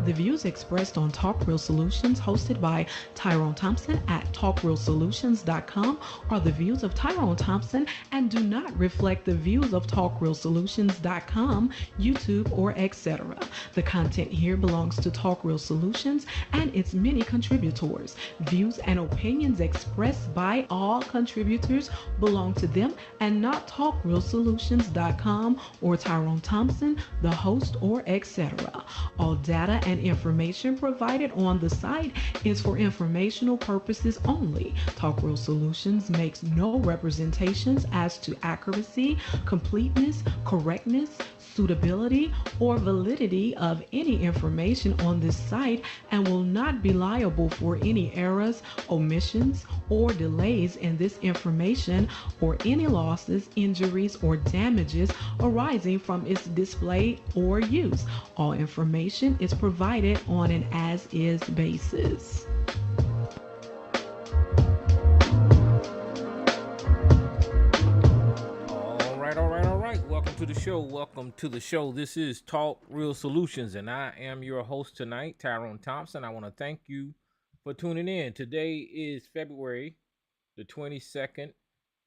The views expressed on Talk Real Solutions, hosted by Tyrone Thompson at talkrealsolutions.com, are the views of Tyrone Thompson and do not reflect the views of talkrealsolutions.com, YouTube, or etc. The content here belongs to Talk Real Solutions and its many contributors. Views and opinions expressed by all contributors belong to them and not talkrealsolutions.com or Tyrone Thompson, the host, or etc. All data and information provided on the site is for informational purposes only. Talk Real Solutions makes no representations as to accuracy, completeness, correctness, suitability, or validity of any information on this site and will not be liable for any errors, omissions, or delays in this information or any losses, injuries, or damages arising from its display or use. All information is provided on an as-is basis. Welcome to the show. Welcome to the show. This is Talk Real Solutions, and I am your host tonight, Tyrone Thompson. I want to thank you for tuning in. Today is February the 22nd,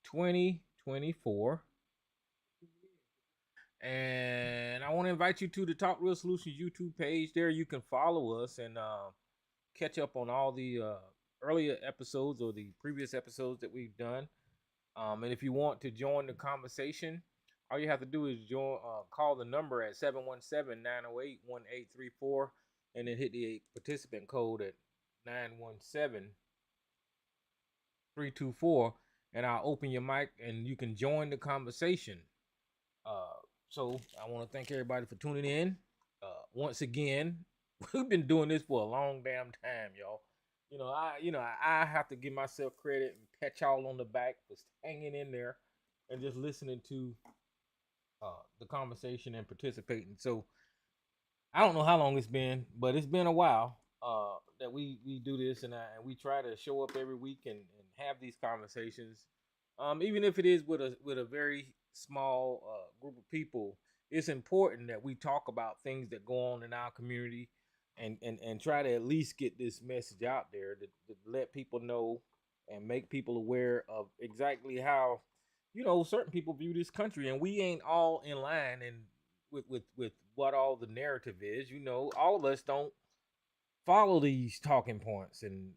2024. And I want to invite you to the Talk Real Solutions YouTube page. There you can follow us and catch up on all the earlier episodes or the previous episodes that we've done. And if you want to join the conversation, all you have to do is call the number at 717-908-1834 and then hit the participant code at 917-324, and I'll open your mic and you can join the conversation. So I want to thank everybody for tuning in. Once again, we've been doing this for a long damn time, y'all. I have to give myself credit and pat y'all on the back for hanging in there and just listening to the conversation and participating. So I don't know how long it's been, but it's been a while that we do this, and we try to show up every week and have these conversations. Even if it is with a very small group of people, it's important that we talk about things that go on in our community and try to at least get this message out there to let people know and make people aware of exactly how certain people view this country, and we ain't all in line and with what all the narrative is. All of us don't follow these talking points and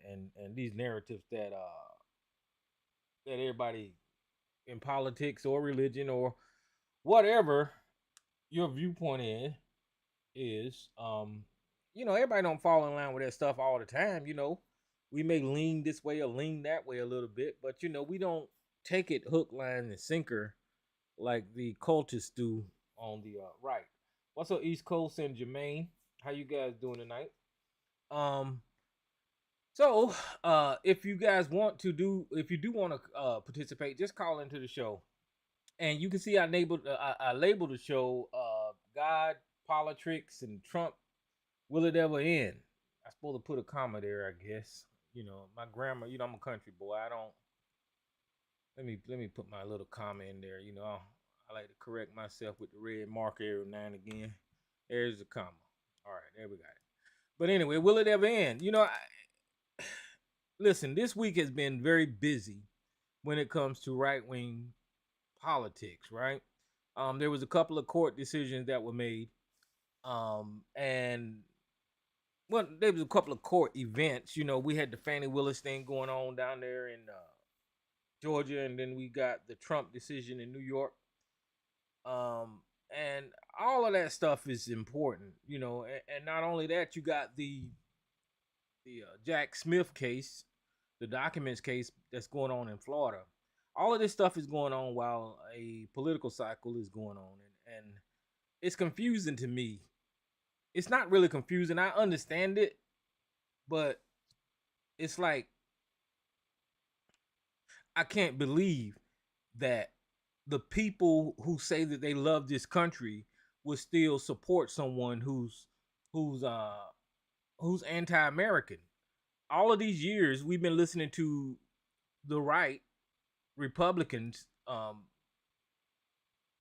these narratives that everybody in politics or religion or whatever your viewpoint is. Everybody don't fall in line with that stuff all the time. We may lean this way or lean that way a little bit, but we don't take it hook, line, and sinker like the cultists do on the right. What's up, East Coast and Jermaine? How you guys doing tonight? So if you do want to participate, just call into the show, and you can see I labeled the show God, PolitRics, and Trump. Will it ever end? I'm supposed to put a comma there, I guess. My grammar. I'm a country boy. I don't. Let me put my little comma in there. I like to correct myself with the red marker every now and again. There's the comma. All right, there we got it. But anyway, will it ever end? Listen, this week has been very busy when it comes to right-wing politics, right? There was a couple of court decisions that were made, and there was a couple of court events. We had the Fannie Willis thing going on down there in Georgia, and then we got the Trump decision in New York. And all of that stuff is important, and not only that, you got the Jack Smith case, the documents case that's going on in Florida. All of this stuff is going on while a political cycle is going on, and it's confusing to me. It's not really confusing. I understand it, but it's like I can't believe that the people who say that they love this country would still support someone who's anti-American. All of these years, we've been listening to the right Republicans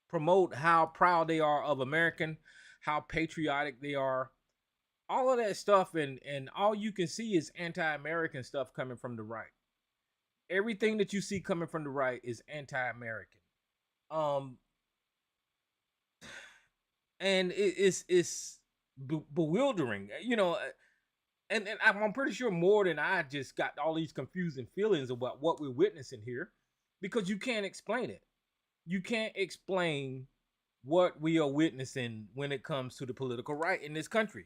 promote how proud they are of American, how patriotic they are, all of that stuff, and all you can see is anti-American stuff coming from the right. Everything that you see coming from the right is anti-American. Um, and it's bewildering, and I'm pretty sure more than I just got all these confusing feelings about what we're witnessing here, because you can't explain it. You can't explain what we are witnessing when it comes to the political right in this country.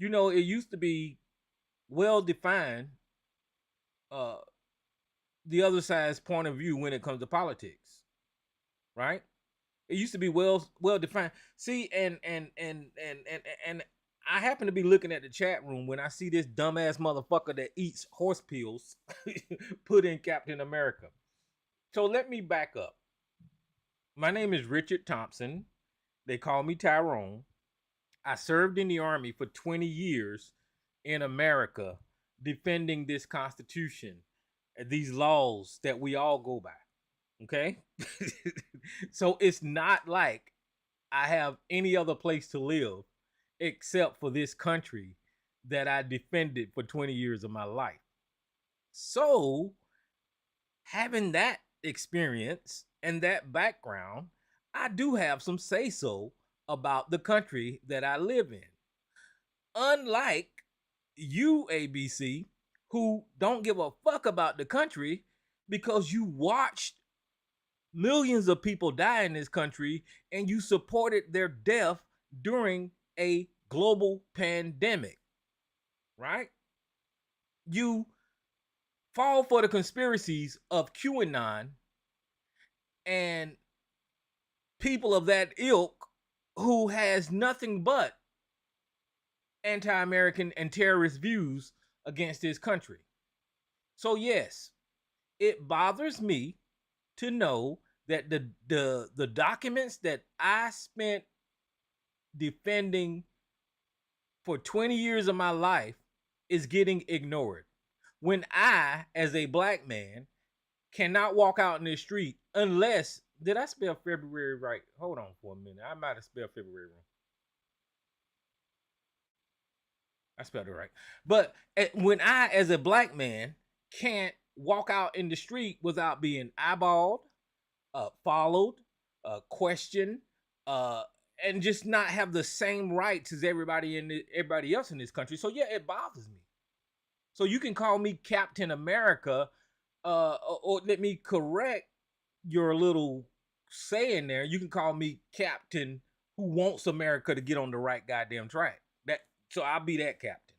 It used to be well defined, uh, the other side's point of view when it comes to politics, right? It used to be well defined. See, and I happen to be looking at the chat room when I see this dumbass motherfucker that eats horse pills put in Captain America. So let me back up. My name is Richard Thompson. They call me Tyrone. I served in the Army for 20 years in America, defending this Constitution, these laws that we all go by. Okay? So it's not like I have any other place to live except for this country that I defended for 20 years of my life. So, having that experience and that background, I do have some say so about the country that I live in. Unlike you, ABC, who don't give a fuck about the country because you watched millions of people die in this country and you supported their death during a global pandemic, right? You fall for the conspiracies of QAnon and people of that ilk who has nothing but anti-American and terrorist views against this country. So yes, it bothers me to know that the documents that I spent defending for 20 years of my life is getting ignored. When I, as a black man, cannot walk out in the street unless, did I spell February right? Hold on for a minute. I might have spelled February wrong. I spelled it right. But when I, as a black man, can't walk out in the street without being eyeballed, followed, questioned, and just not have the same rights as everybody else in this country. So yeah, it bothers me. So you can call me Captain America, or let me correct your little saying there. You can call me Captain who wants America to get on the right goddamn track. So I'll be that captain.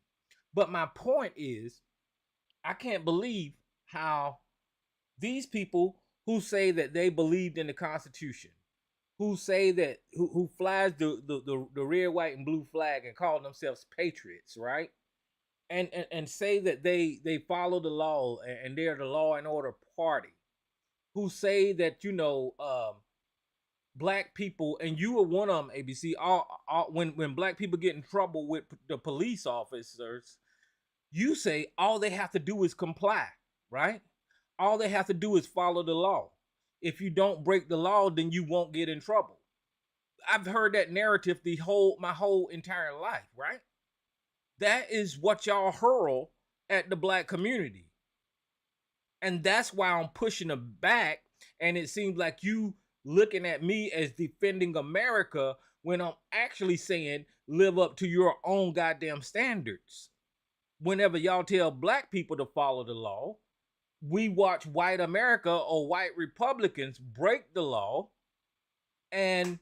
But my point is, I can't believe how these people who say that they believed in the Constitution, who say that who flies the red, white, and blue flag and call themselves patriots, right? And say that they follow the law and they're the law and order party, who say that black people, and you are one of them, ABC. When black people get in trouble with the police officers, you say all they have to do is comply, right? All they have to do is follow the law. If you don't break the law, then you won't get in trouble. I've heard that narrative my whole entire life, right? That is what y'all hurl at the black community. And that's why I'm pushing them back. And it seems like you looking at me as defending America when I'm actually saying live up to your own goddamn standards. Whenever y'all tell black people to follow the law, we watch white America or white Republicans break the law, and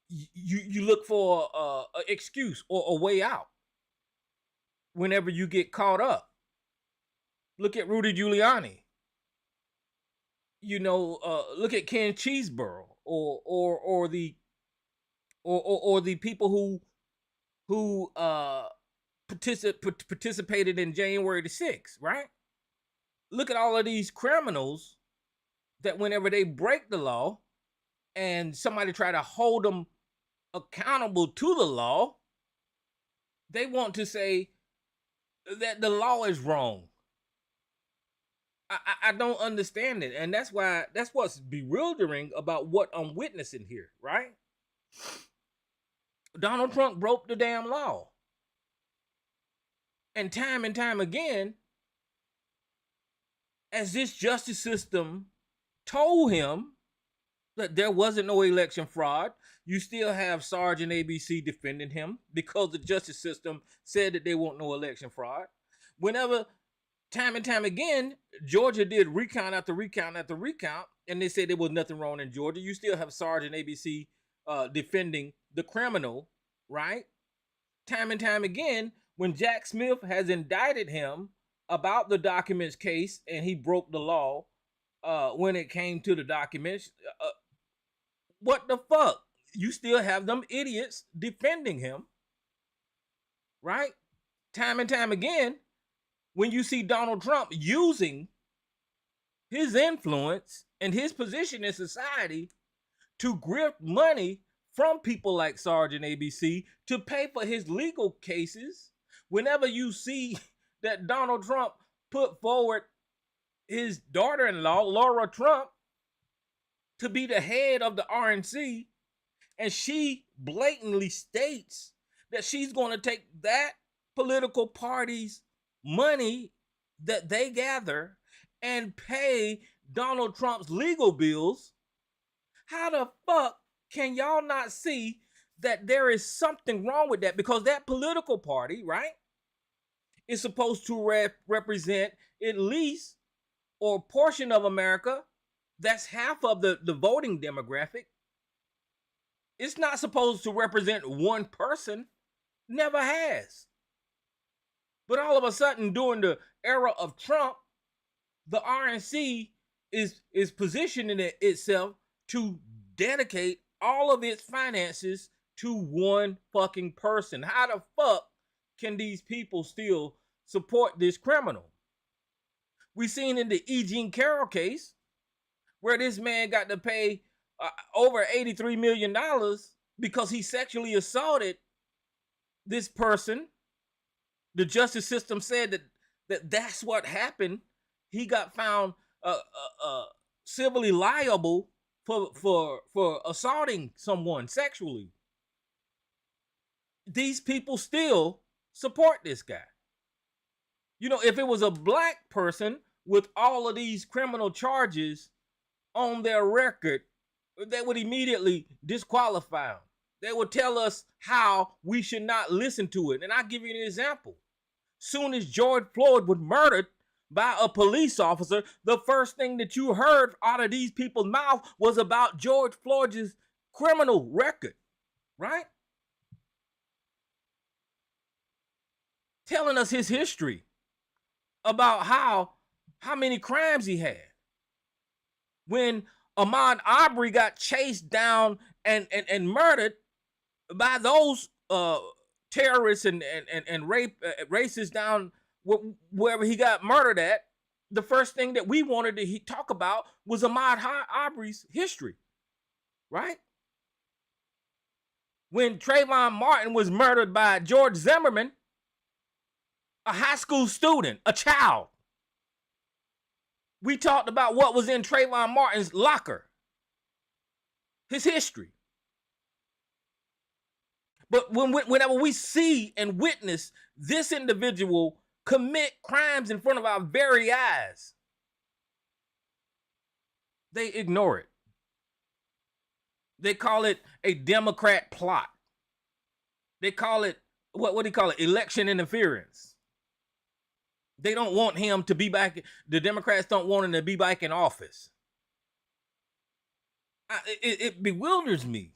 you look for an excuse or a way out whenever you get caught up. Look at Rudy Giuliani. Look at Ken Cheeseborough or the people who participated in January the 6th, right? Look at all of these criminals that whenever they break the law and somebody try to hold them accountable to the law, they want to say that the law is wrong. I don't understand it. And that's what's bewildering about what I'm witnessing here, right? Donald Trump broke the damn law. And time again, as this justice system told him that there wasn't no election fraud, you still have Sergeant ABC defending him because the justice system said that they want no election fraud. Whenever, time and time again, Georgia did recount after recount after recount, and they said there was nothing wrong in Georgia, you still have Sergeant ABC defending the criminal, right? Time and time again, when Jack Smith has indicted him about the documents case and he broke the law when it came to the documents, what the fuck? You still have them idiots defending him, right? Time and time again, when you see Donald Trump using his influence and his position in society to grift money from people like Sergeant ABC to pay for his legal cases, whenever you see that Donald Trump put forward his daughter-in-law, Laura Trump, to be the head of the RNC, and she blatantly states that she's going to take that political party's money that they gather and pay Donald Trump's legal bills, how the fuck can y'all not see that there is something wrong with that? Because that political party, right, is supposed to represent at least, or a portion of America, that's half of the voting demographic. It's not supposed to represent one person. Never has. But all of a sudden, during the era of Trump, the RNC is positioning itself to dedicate all of its finances to one fucking person. How the fuck can these people still support this criminal? We seen in the E. Jean Carroll case where this man got to pay over $83 million because he sexually assaulted this person. The justice system said that's what happened. He got found civilly liable for assaulting someone sexually. These people still support this guy. You know, if it was a black person with all of these criminal charges on their record, they would immediately disqualify him. They would tell us how we should not listen to it. And I'll give you an example. Soon as George Floyd was murdered by a police officer, the first thing that you heard out of these people's mouth was about George Floyd's criminal record, right? Telling us his history about how many crimes he had. When Ahmaud Arbery got chased down and murdered by those terrorists and racists down wherever he got murdered at, the first thing that we wanted to talk about was Ahmaud Arbery's history, right? When Trayvon Martin was murdered by George Zimmerman, a high school student, a child, we talked about what was in Trayvon Martin's locker, his history. But whenever we see and witness this individual commit crimes in front of our very eyes, they ignore it. They call it a Democrat plot. They call it, what do you call it? Election interference. They don't want him to be back. The Democrats don't want him to be back in office. It bewilders me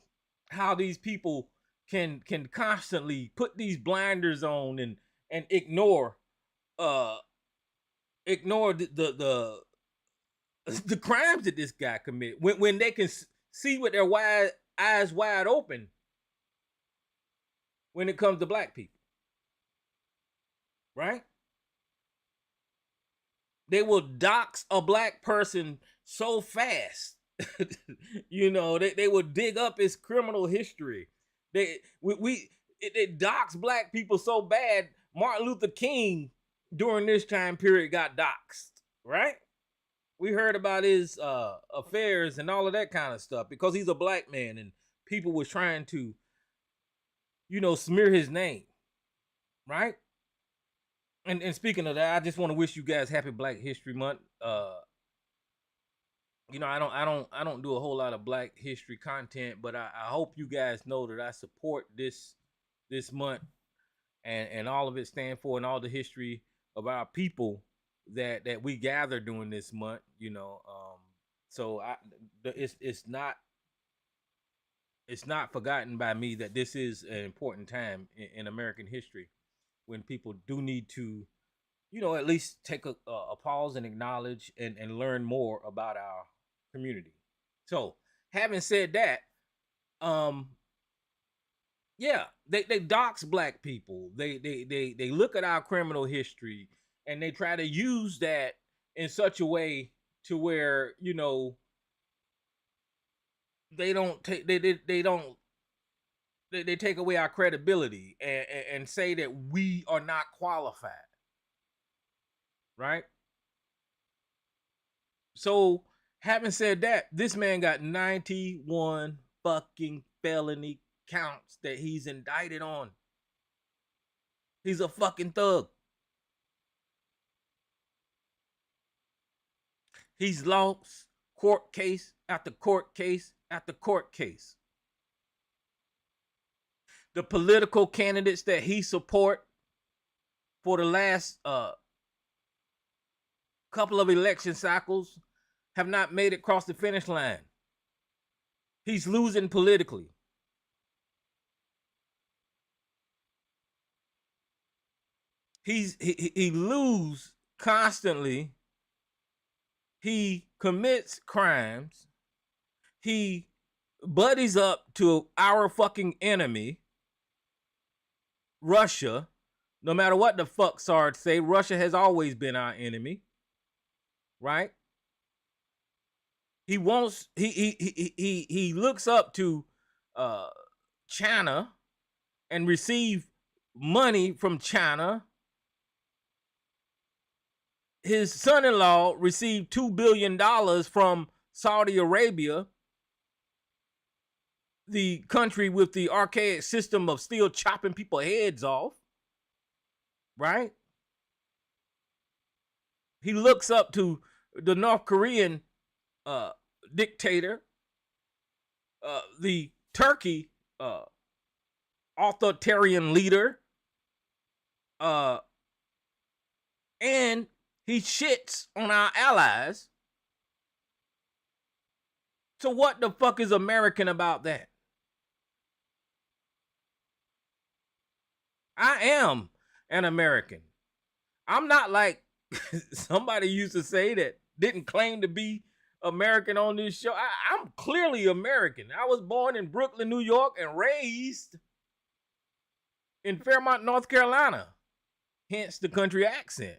how these people can constantly put these blinders on and ignore the crimes that this guy commit when they can see with their eyes wide open when it comes to black people, right? They will dox a black person so fast. You know, they will dig up his criminal history. They dox black people so bad. Martin Luther King during this time period got doxed, right? We heard about his affairs and all of that kind of stuff because he's a black man and people was trying to, you know, smear his name, right? And speaking of that, I just want to wish you guys happy Black History Month. I don't do a whole lot of Black history content, but I hope you guys know that I support this month and all of it stand for, and all the history of our people that we gather during this month. So it's not forgotten by me that this is an important time in American history when people do need to, at least take a pause and acknowledge and learn more about our community. So, having said that, yeah, they dox Black people. They look at our criminal history and they try to use that in such a way to where they don't take they take away our credibility and say that we are not qualified, right? So, having said that, this man got 91 fucking felony counts that he's indicted on. He's a fucking thug. He's lost court case after court case after court case. The political candidates that he support for the last couple of election cycles have not made it across the finish line. He's losing politically. He loses constantly. He commits crimes. He buddies up to our fucking enemy, Russia. No matter what the fuck Sarge say, Russia has always been our enemy, right? He looks up to China and receive money from China. His son-in-law received $2 billion from Saudi Arabia, the country with the archaic system of still chopping people's heads off, right? He looks up to the North Korean dictator, the Turkey authoritarian leader, and he shits on our allies. So what the fuck is American about that? I am an American. I'm not like somebody used to say that didn't claim to be American on this show. I'm clearly American. I was born in Brooklyn, New York, and raised in Fairmont, North Carolina. Hence the country accent.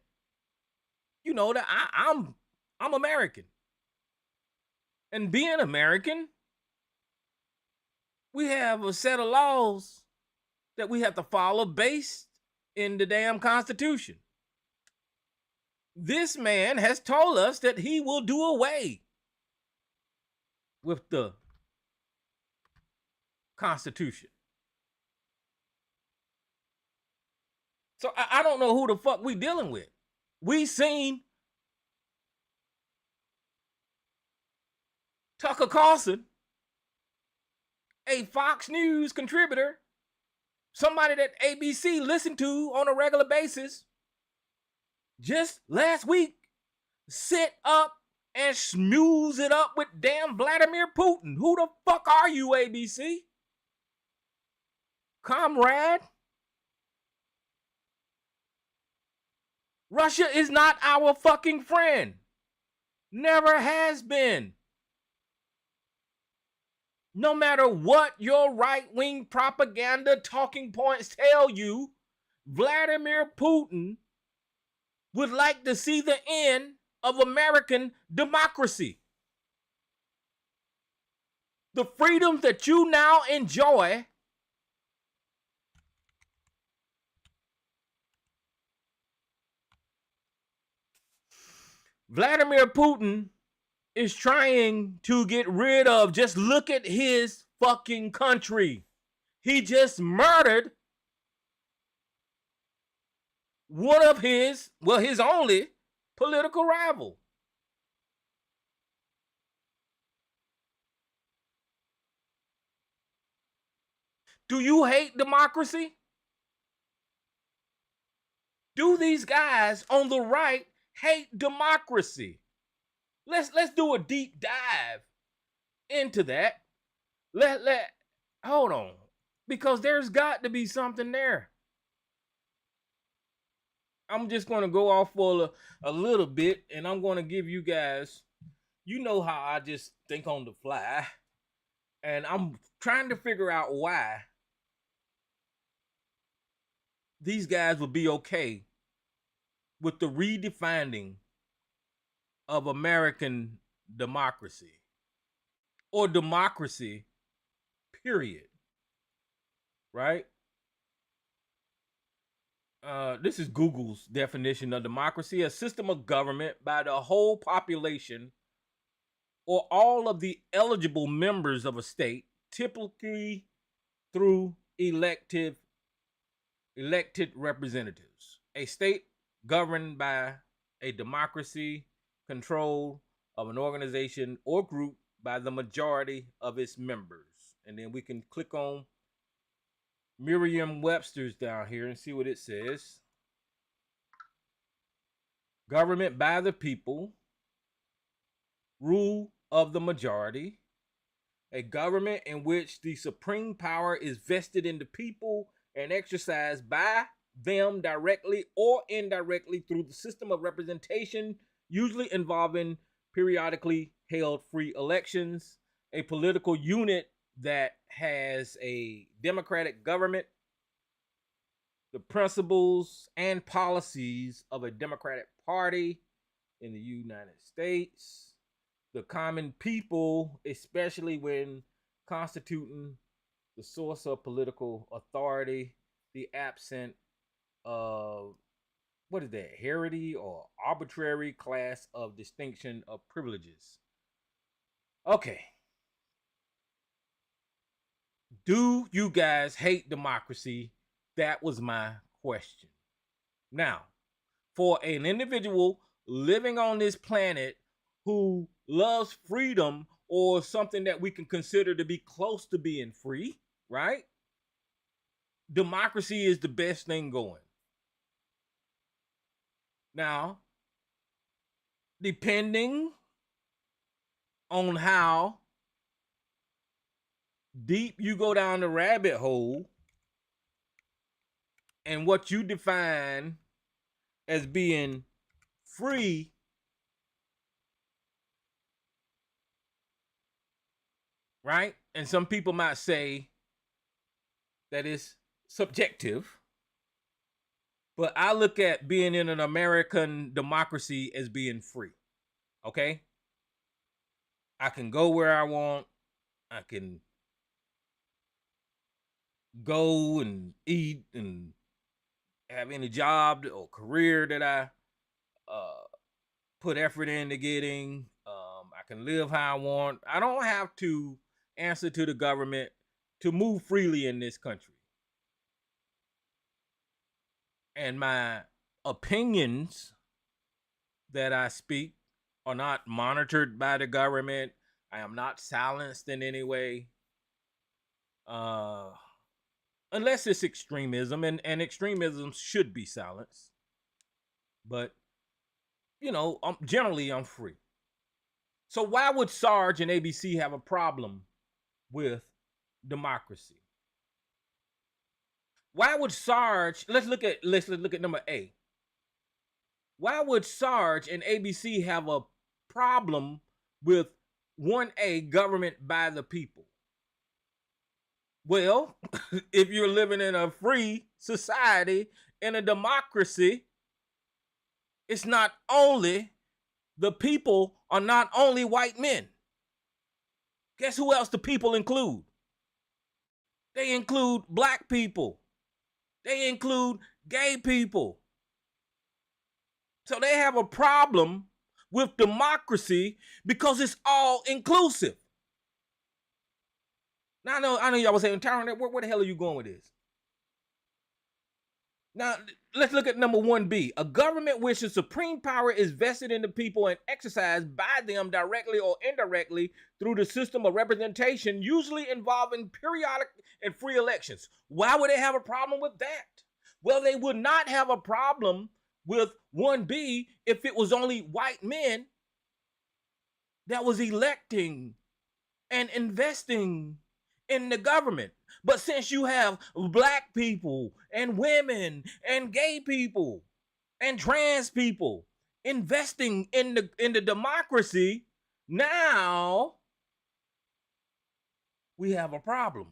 You know that I'm American. And being American, we have a set of laws that we have to follow based in the damn Constitution. This man has told us that he will do away with the Constitution. So I don't know who the fuck we dealing with. We seen Tucker Carlson, a Fox News contributor, somebody that ABC listened to on a regular basis, just last week sit up and smooze it up with damn Vladimir Putin. Who the fuck are you, ABC? Comrade? Russia is not our fucking friend. Never has been. No matter what your right-wing propaganda talking points tell you, Vladimir Putin would like to see the end of American democracy. The freedoms that you now enjoy Vladimir Putin is trying to get rid of. Just look at his fucking country. He just murdered one of his only political rival. Do you hate democracy? Do these guys on the right hate democracy? Let's do a deep dive into that. Let hold on, because there's got to be something there. I'm just going to go off for a little bit, and I'm going to give you guys, you know how I just think on the fly, and I'm trying to figure out why these guys would be okay with the redefining of American democracy or democracy, period. Right? This is Google's definition of democracy: a system of government by the whole population or all of the eligible members of a state, typically through elected representatives. A state governed by a democracy controlled of an organization or group by the majority of its members. And then we can click on Merriam-Webster's down here and see what it says. Government by the people, rule of the majority, a government in which the supreme power is vested in the people and exercised by them directly or indirectly through the system of representation, usually involving periodically held free elections, a political unit that has a democratic government, the principles and policies of a Democratic Party in the United States, the common people, especially when constituting the source of political authority, the absent of, what is that, heredity or arbitrary class of distinction of privileges. Okay. Do you guys hate democracy? That was my question. Now, for an individual living on this planet who loves freedom or something that we can consider to be close to being free, right? Democracy is the best thing going. Now, depending on how deep you go down the rabbit hole and what you define as being free, right? And some people might say that it's subjective, but I look at being in an American democracy as being free. Okay? I can go where I want. I can go and eat and have any job or career that I put effort into getting. I can live how I want. I don't have to answer to the government to move freely in this country. And my opinions that I speak are not monitored by the government. I am not silenced in any way. Unless it's extremism, and extremism should be silenced. But, you know, generally I'm free. So why would Sarge and ABC have a problem with democracy? Why would Sarge, let's look at number A. Why would Sarge and ABC have a problem with 1A, government by the people? Well, if you're living in a free society, in a democracy, it's not only, the people are not only white men. Guess who else the people include? They include black people. They include gay people. So they have a problem with democracy because it's all inclusive. Now I know y'all was saying, Tyron, where the hell are you going with this? Now, let's look at number 1B. A government which the supreme power is vested in the people and exercised by them directly or indirectly through the system of representation, usually involving periodic and free elections. Why would they have a problem with that? Well, they would not have a problem with 1B if it was only white men that was electing and investing in the government. But since you have black people and women and gay people and trans people investing in the democracy, now we have a problem.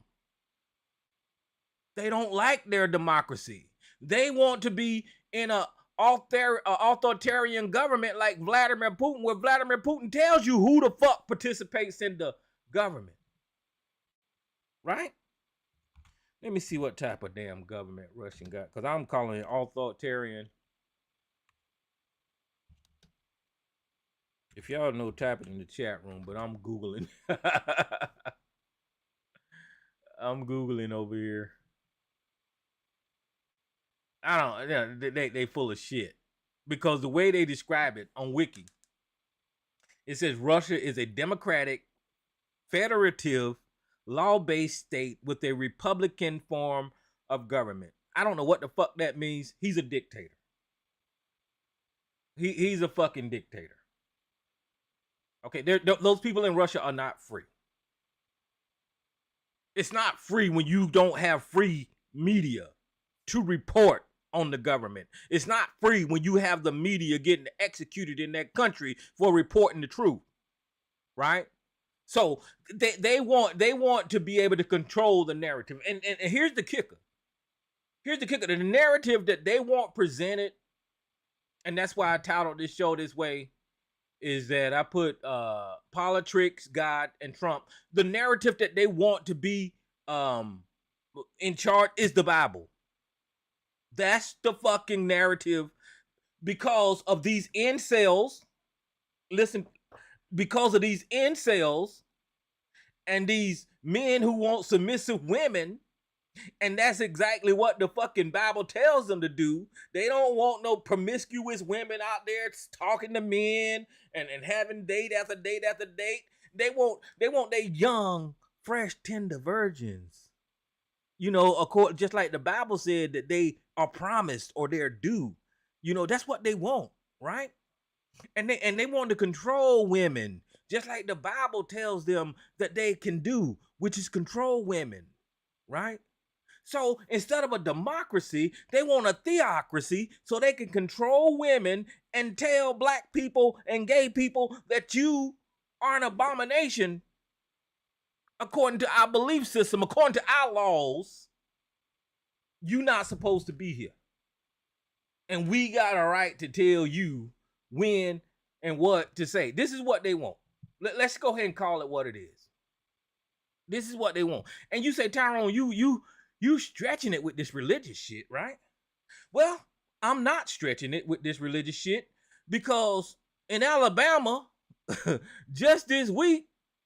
They don't like their democracy. They want to be in a authoritarian government like Vladimir Putin, where Vladimir Putin tells you who the fuck participates in the government. Right? Let me see what type of damn government Russian got, because I'm calling it authoritarian. If y'all know, type it in the chat room, but I'm Googling. I'm Googling over here. I don't, they full of shit. Because the way they describe it on Wiki, it says Russia is a democratic, federative, law-based state with a republican form of government. I don't know what the fuck that means. He's a dictator. He's a fucking dictator. Okay, those people in Russia are not free. It's not free when you don't have free media to report on the government. It's not free when you have the media getting executed in that country for reporting the truth, right? So they want to be able to control the narrative. And here's the kicker. Here's the kicker. The narrative that they want presented, and that's why I titled this show this way, is that I put PolitRics, God, and Trump. The narrative that they want to be in charge is the Bible. That's the fucking narrative, because of these incels. Listen, because of these incels and these men who want submissive women. And that's exactly what the fucking Bible tells them to do. They don't want no promiscuous women out there talking to men and having date after date after date. They want they young, fresh, tender virgins. You know, just like the Bible said that they are promised or they're due. You know, that's what they want, right? And they want to control women, just like the Bible tells them that they can do, which is control women, right? So instead of a democracy, they want a theocracy so they can control women and tell black people and gay people that you are an abomination according to our belief system, according to our laws. You're not supposed to be here. And we got a right to tell you when and what to say. This is what they want. Let's go ahead and call it what it is. This is what they want. And you say, Tyrone, you stretching it with this religious shit, right? Well, I'm not stretching it with this religious shit, because in Alabama, just this week,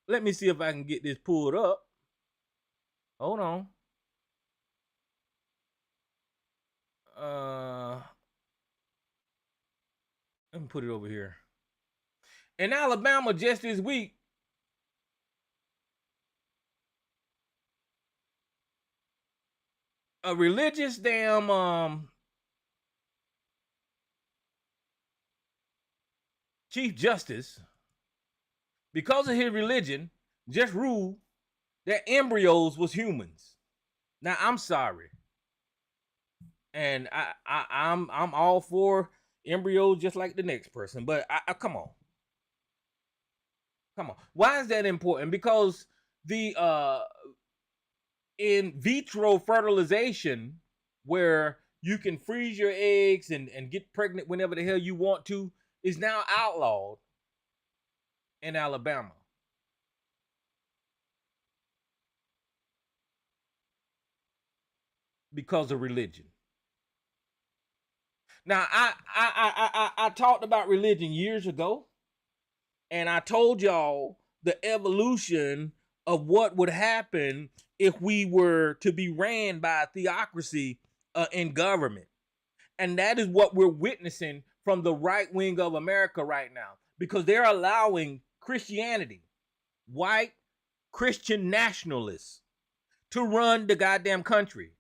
let me see if I can get this pulled up. Hold on. Let me put it over here. In Alabama, just this week, a religious damn Chief Justice, because of his religion, just ruled that embryos was humans. Now, I'm sorry, and I'm all for embryos just like the next person, but I come on. Why is that important? Because the in vitro fertilization, where you can freeze your eggs and get pregnant whenever the hell you want to, is now outlawed in Alabama. Because of religion. Now, I talked about religion years ago, and I told y'all the evolution of what would happen if we were to be ran by a theocracy in government. And that is what we're witnessing from the right wing of America right now, because they're allowing Christianity, white Christian nationalists, to run the goddamn country,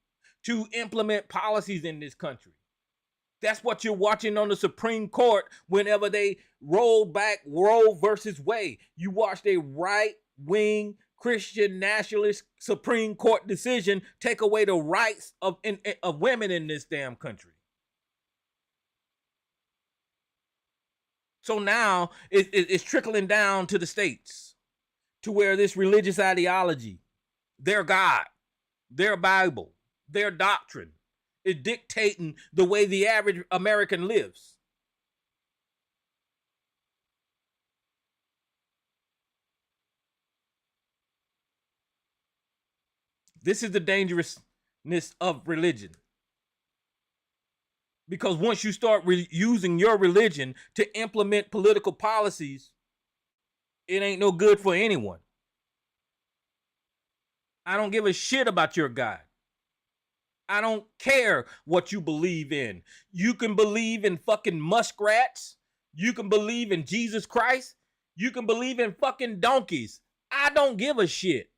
to implement policies in this country. That's what you're watching on the Supreme Court whenever they roll back Roe versus Wade. You watched a right-wing Christian nationalist Supreme Court decision take away the rights of women in this damn country. So now it's trickling down to the states, to where this religious ideology, their God, their Bible, their doctrine, is dictating the way the average American lives. This is the dangerousness of religion. Because once you start using your religion to implement political policies, it ain't no good for anyone. I don't give a shit about your God. I don't care what you believe in. You can believe in fucking muskrats. You can believe in Jesus Christ. You can believe in fucking donkeys. I don't give a shit.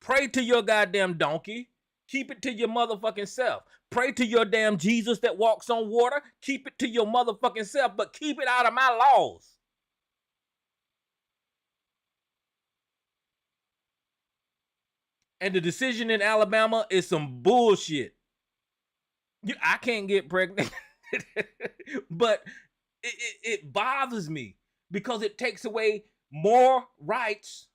Pray to your goddamn donkey. Keep it to your motherfucking self. Pray to your damn Jesus that walks on water. Keep it to your motherfucking self, but keep it out of my laws. And the decision in Alabama is some bullshit. I can't get pregnant. But it bothers me because it takes away more rights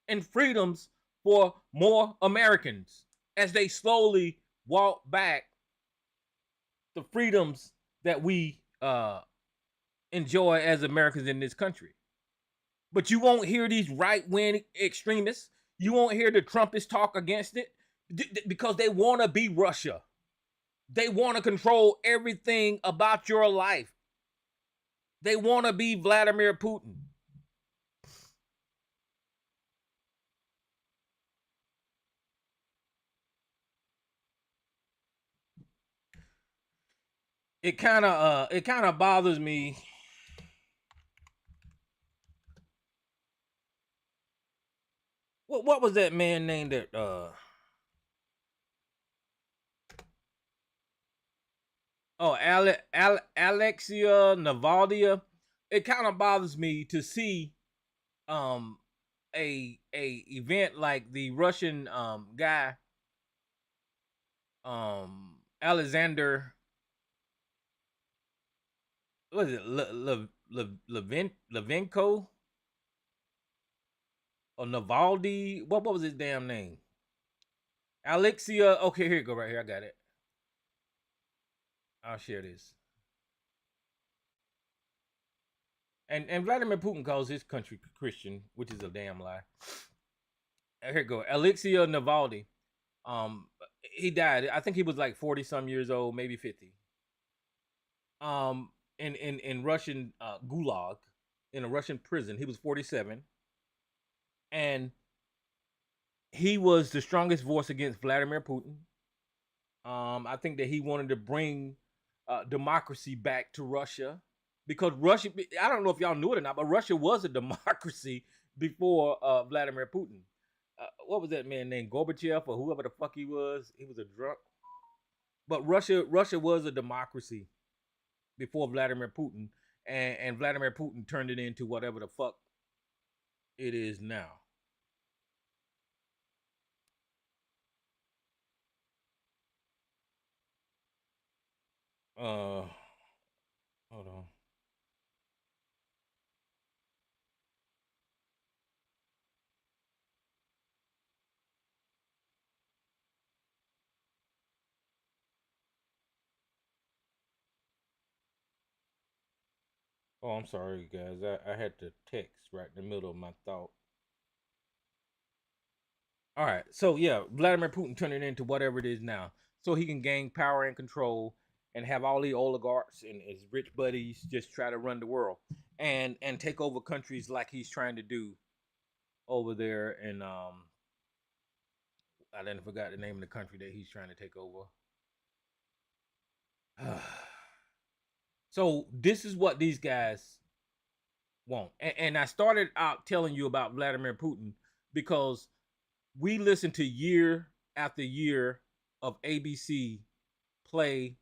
and freedoms for more Americans as they slowly walk back the freedoms that we enjoy as Americans in this country. But you won't hear these right-wing extremists. You won't hear the Trumpists talk against it because they want to be Russia. They want to control everything about your life. They want to be Vladimir Putin. It kind of bothers me. What was that man named that Alexia Navalny? It kind of bothers me to see um a event like the Russian guy Alexander, what is it, Levenko or Navalny? What was his damn name? Alexia. Okay, here you go. Right here, I got it. I'll share this. And Vladimir Putin calls his country Christian, which is a damn lie. Here you go. Alexia Navalny. He died. I think he was like 40 some years old, maybe 50. In Russian gulag, in a Russian prison. He was 47, and he was the strongest voice against Vladimir Putin. I think that he wanted to bring democracy back to Russia, because Russia, I don't know if y'all knew it or not, but Russia was a democracy before Vladimir Putin. What was that man named Gorbachev or whoever the fuck he was? He was a drunk. But Russia was a democracy before Vladimir Putin, and Vladimir Putin turned it into whatever the fuck it is now. Hold on. Oh, I'm sorry, guys. I had to text right in the middle of my thought. All right. So yeah, Vladimir Putin turned it into whatever it is now, so he can gain power and control and have all the oligarchs and his rich buddies just try to run the world and take over countries like he's trying to do over there. And I then forgot the name of the country that he's trying to take over. So this is what these guys want. And I started out telling you about Vladimir Putin because we listened to year after year of ABC play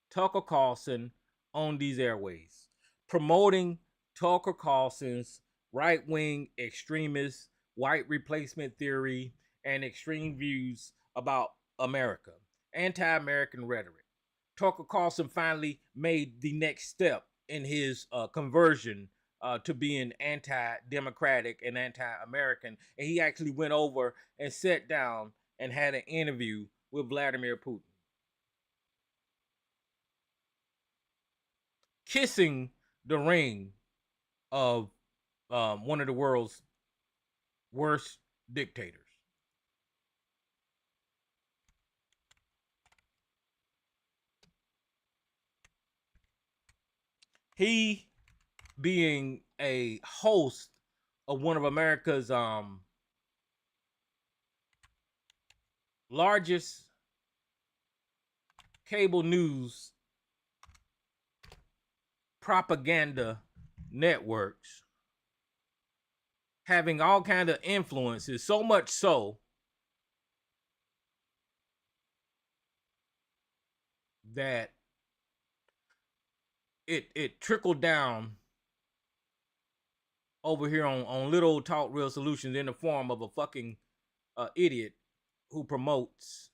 Tucker Carlson on these airways, promoting Tucker Carlson's right wing extremist, white replacement theory, and extreme views about America, anti American rhetoric. Tucker Carlson finally made the next step in his conversion to being anti-democratic and anti-American, and he actually went over and sat down and had an interview with Vladimir Putin, kissing the ring of one of the world's worst dictators. He being a host of one of America's largest cable news propaganda networks, having all kind of influences, so much so that it trickled down over here on little old Talk Real Solutions in the form of a fucking idiot who promotes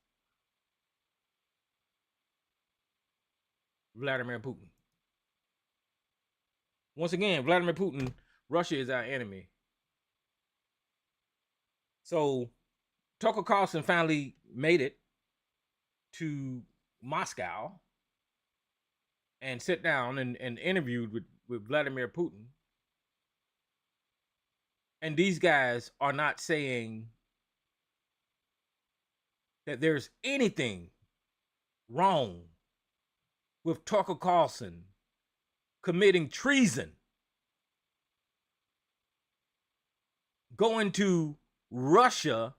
Vladimir Putin. Once again, Vladimir Putin, Russia is our enemy. So Tucker Carlson finally made it to Moscow and sit down and interviewed with Vladimir Putin. And these guys are not saying that there's anything wrong with Tucker Carlson committing treason, going to Russia,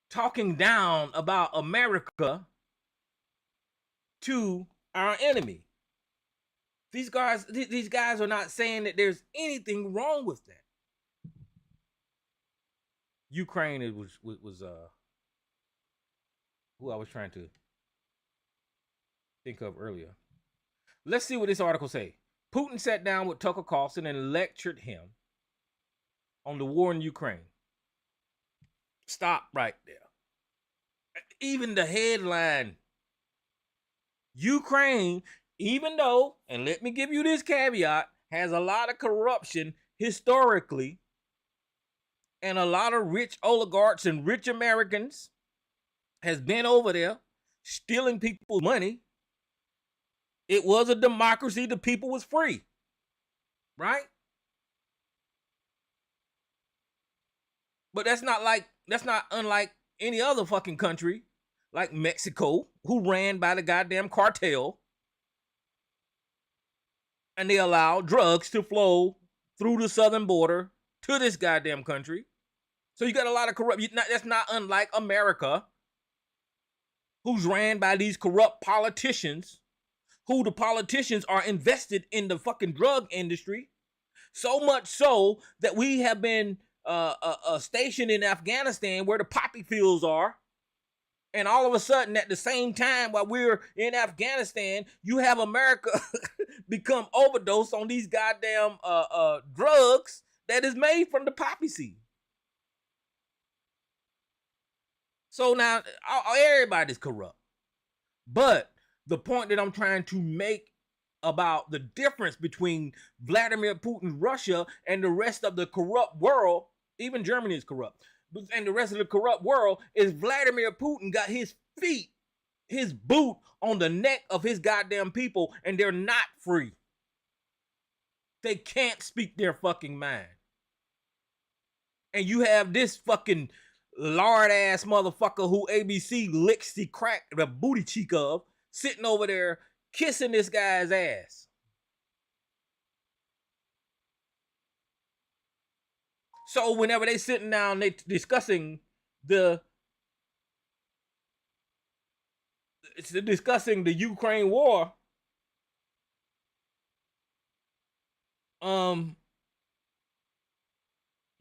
talking down about America to our enemy. These guys are not saying that there's anything wrong with that. Ukraine was who I was trying to think of earlier. Let's see what this article say. Putin sat down with Tucker Carlson and lectured him on the war in Ukraine. Stop right there. Even the headline, Ukraine, even though, and let me give you this caveat, has a lot of corruption historically, and a lot of rich oligarchs and rich Americans has been over there stealing people's money. It was a democracy. The people was free, right? But that's not unlike any other fucking country, like Mexico, who ran by the goddamn cartel, and they allowed drugs to flow through the southern border to this goddamn country. So you got a lot of corrupt. That's not unlike America, who's ran by these corrupt politicians, who the politicians are invested in the fucking drug industry. So much so that we have been stationed in Afghanistan where the poppy fields are. And all of a sudden, at the same time, while we're in Afghanistan, you have America become overdosed on these goddamn drugs that is made from the poppy seed. So now everybody's corrupt. But the point that I'm trying to make about the difference between Vladimir Putin, Russia, and the rest of the corrupt world, even Germany is corrupt, and the rest of the corrupt world, is Vladimir Putin got his feet, his boot on the neck of his goddamn people, and they're not free. They can't speak their fucking mind. And you have this fucking lard ass motherfucker who ABC licks the crack, the booty cheek of, sitting over there kissing this guy's ass. So whenever they sitting down, they discussing the it's discussing the Ukraine war.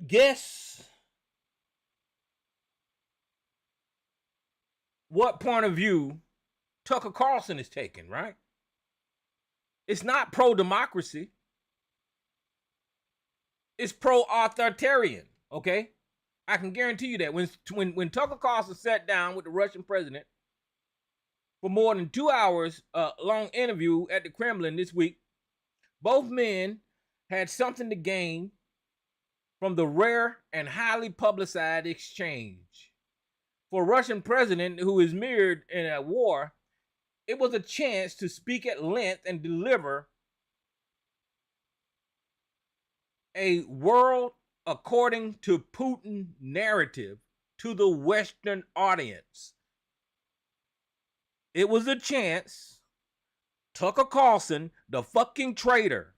Guess what point of view Tucker Carlson is taking, right? It's not pro-democracy. It's pro-authoritarian, okay? I can guarantee you that. When Tucker Carlson sat down with the Russian president for more than 2 hours long interview at the Kremlin this week, both men had something to gain from the rare and highly publicized exchange. For a Russian president who is mired in a war, it was a chance to speak at length and deliver a world according to Putin narrative to the Western audience. It was a chance Tucker Carlson, the fucking traitor,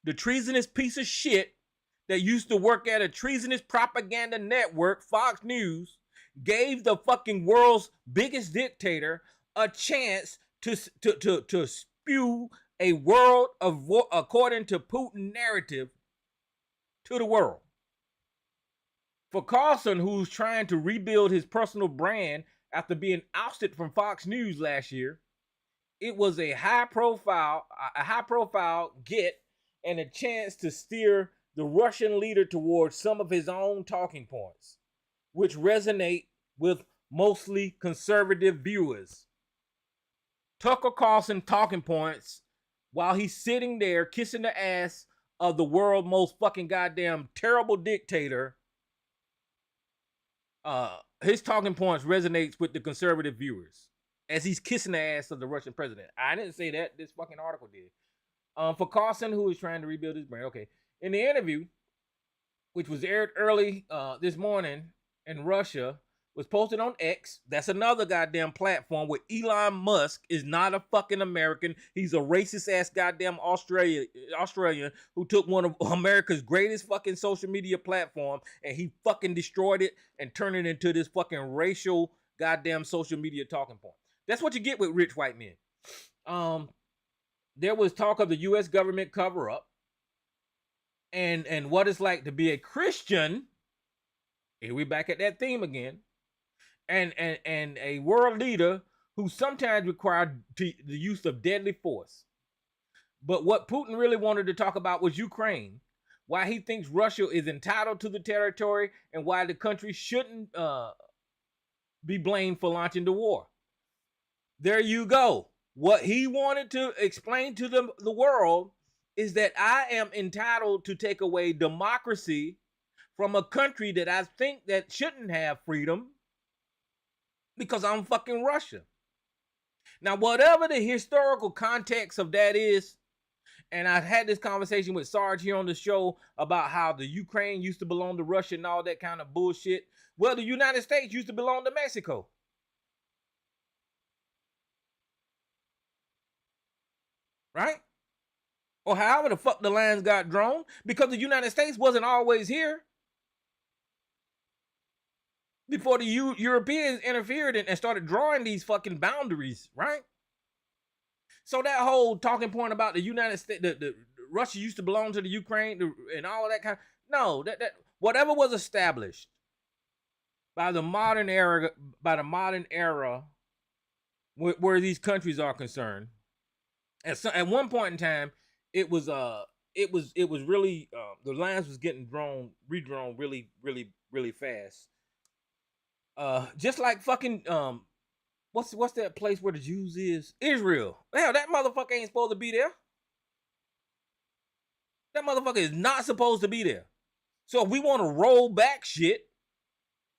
the treasonous piece of shit that used to work at a treasonous propaganda network, Fox News, gave the fucking world's biggest dictator a chance to spew a world of according to Putin narrative to the world. For Carlson, who's trying to rebuild his personal brand after being ousted from Fox News last year, it was a high profile get and a chance to steer the Russian leader towards some of his own talking points, which resonate with mostly conservative viewers. Tucker Carlson talking points while he's sitting there kissing the ass of the world's most fucking goddamn terrible dictator. His talking points resonates with the conservative viewers as he's kissing the ass of the Russian president. I didn't say that. This fucking article did. For Carlson, who is trying to rebuild his brand. Okay. In the interview, which was aired early this morning in Russia, was posted on X. That's another goddamn platform where Elon Musk is not a fucking American. He's a racist ass goddamn Australian who took one of America's greatest fucking social media platform and he fucking destroyed it and turned it into this fucking racial goddamn social media talking point. That's what you get with rich white men. There was talk of the U.S. government cover up and what it's like to be a Christian. Here we back at that theme again. And a world leader who sometimes required the use of deadly force. But what Putin really wanted to talk about was Ukraine, why he thinks Russia is entitled to the territory, and why the country shouldn't be blamed for launching the war. There you go. What he wanted to explain to the world is that I am entitled to take away democracy from a country that I think that shouldn't have freedom, because I'm fucking Russia. Now, whatever the historical context of that is, and I've had this conversation with Sarge here on the show about how the Ukraine used to belong to Russia and all that kind of bullshit. Well, the United States used to belong to Mexico. Right? Or however the fuck the lines got drawn, because the United States wasn't always here before the Europeans interfered and started drawing these fucking boundaries, right? So that whole talking point about the United States, the Russia used to belong to the Ukraine and all of that kind of, no, that whatever was established by the modern era, where these countries are concerned, at one point in time, it was really the lines was getting redrawn really fast. Just like fucking what's that place where the Jews is? Israel. Hell, that motherfucker ain't supposed to be there. That motherfucker is not supposed to be there. So if we want to roll back shit,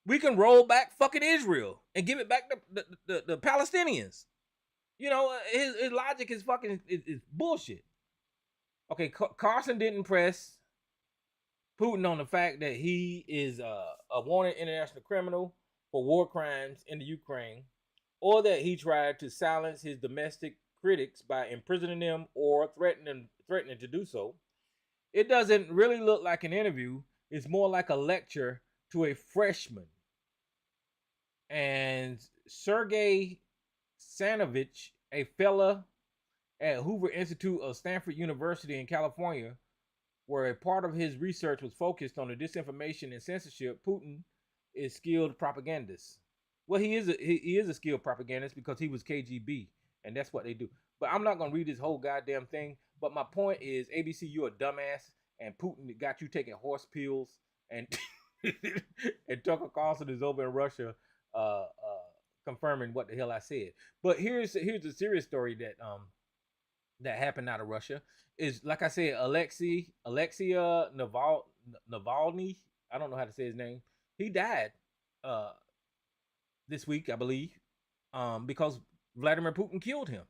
we can roll back fucking Israel and give it back to the Palestinians. You know, his logic is fucking is bullshit. Okay, Carson didn't press Putin on the fact that he is a wanted international criminal for war crimes in the Ukraine, or that he tried to silence his domestic critics by imprisoning them or threatening to do so. It doesn't really look like an interview. It's more like a lecture to a freshman. And Sergei Sanovich, a fellow at Hoover Institute of Stanford University in California, where a part of his research was focused on the disinformation and censorship. Putin is skilled propagandist. Well, he is a skilled propagandist because he was KGB, and that's what they do. But I'm not gonna read this whole goddamn thing. But my point is, ABC, you're a dumbass, and Putin got you taking horse pills, and and Tucker Carlson is over in Russia, confirming what the hell I said. But here's the serious story that happened out of Russia. Is, like I said, Alexei Navalny. I don't know how to say his name. He died this week, I believe, because Vladimir Putin killed him.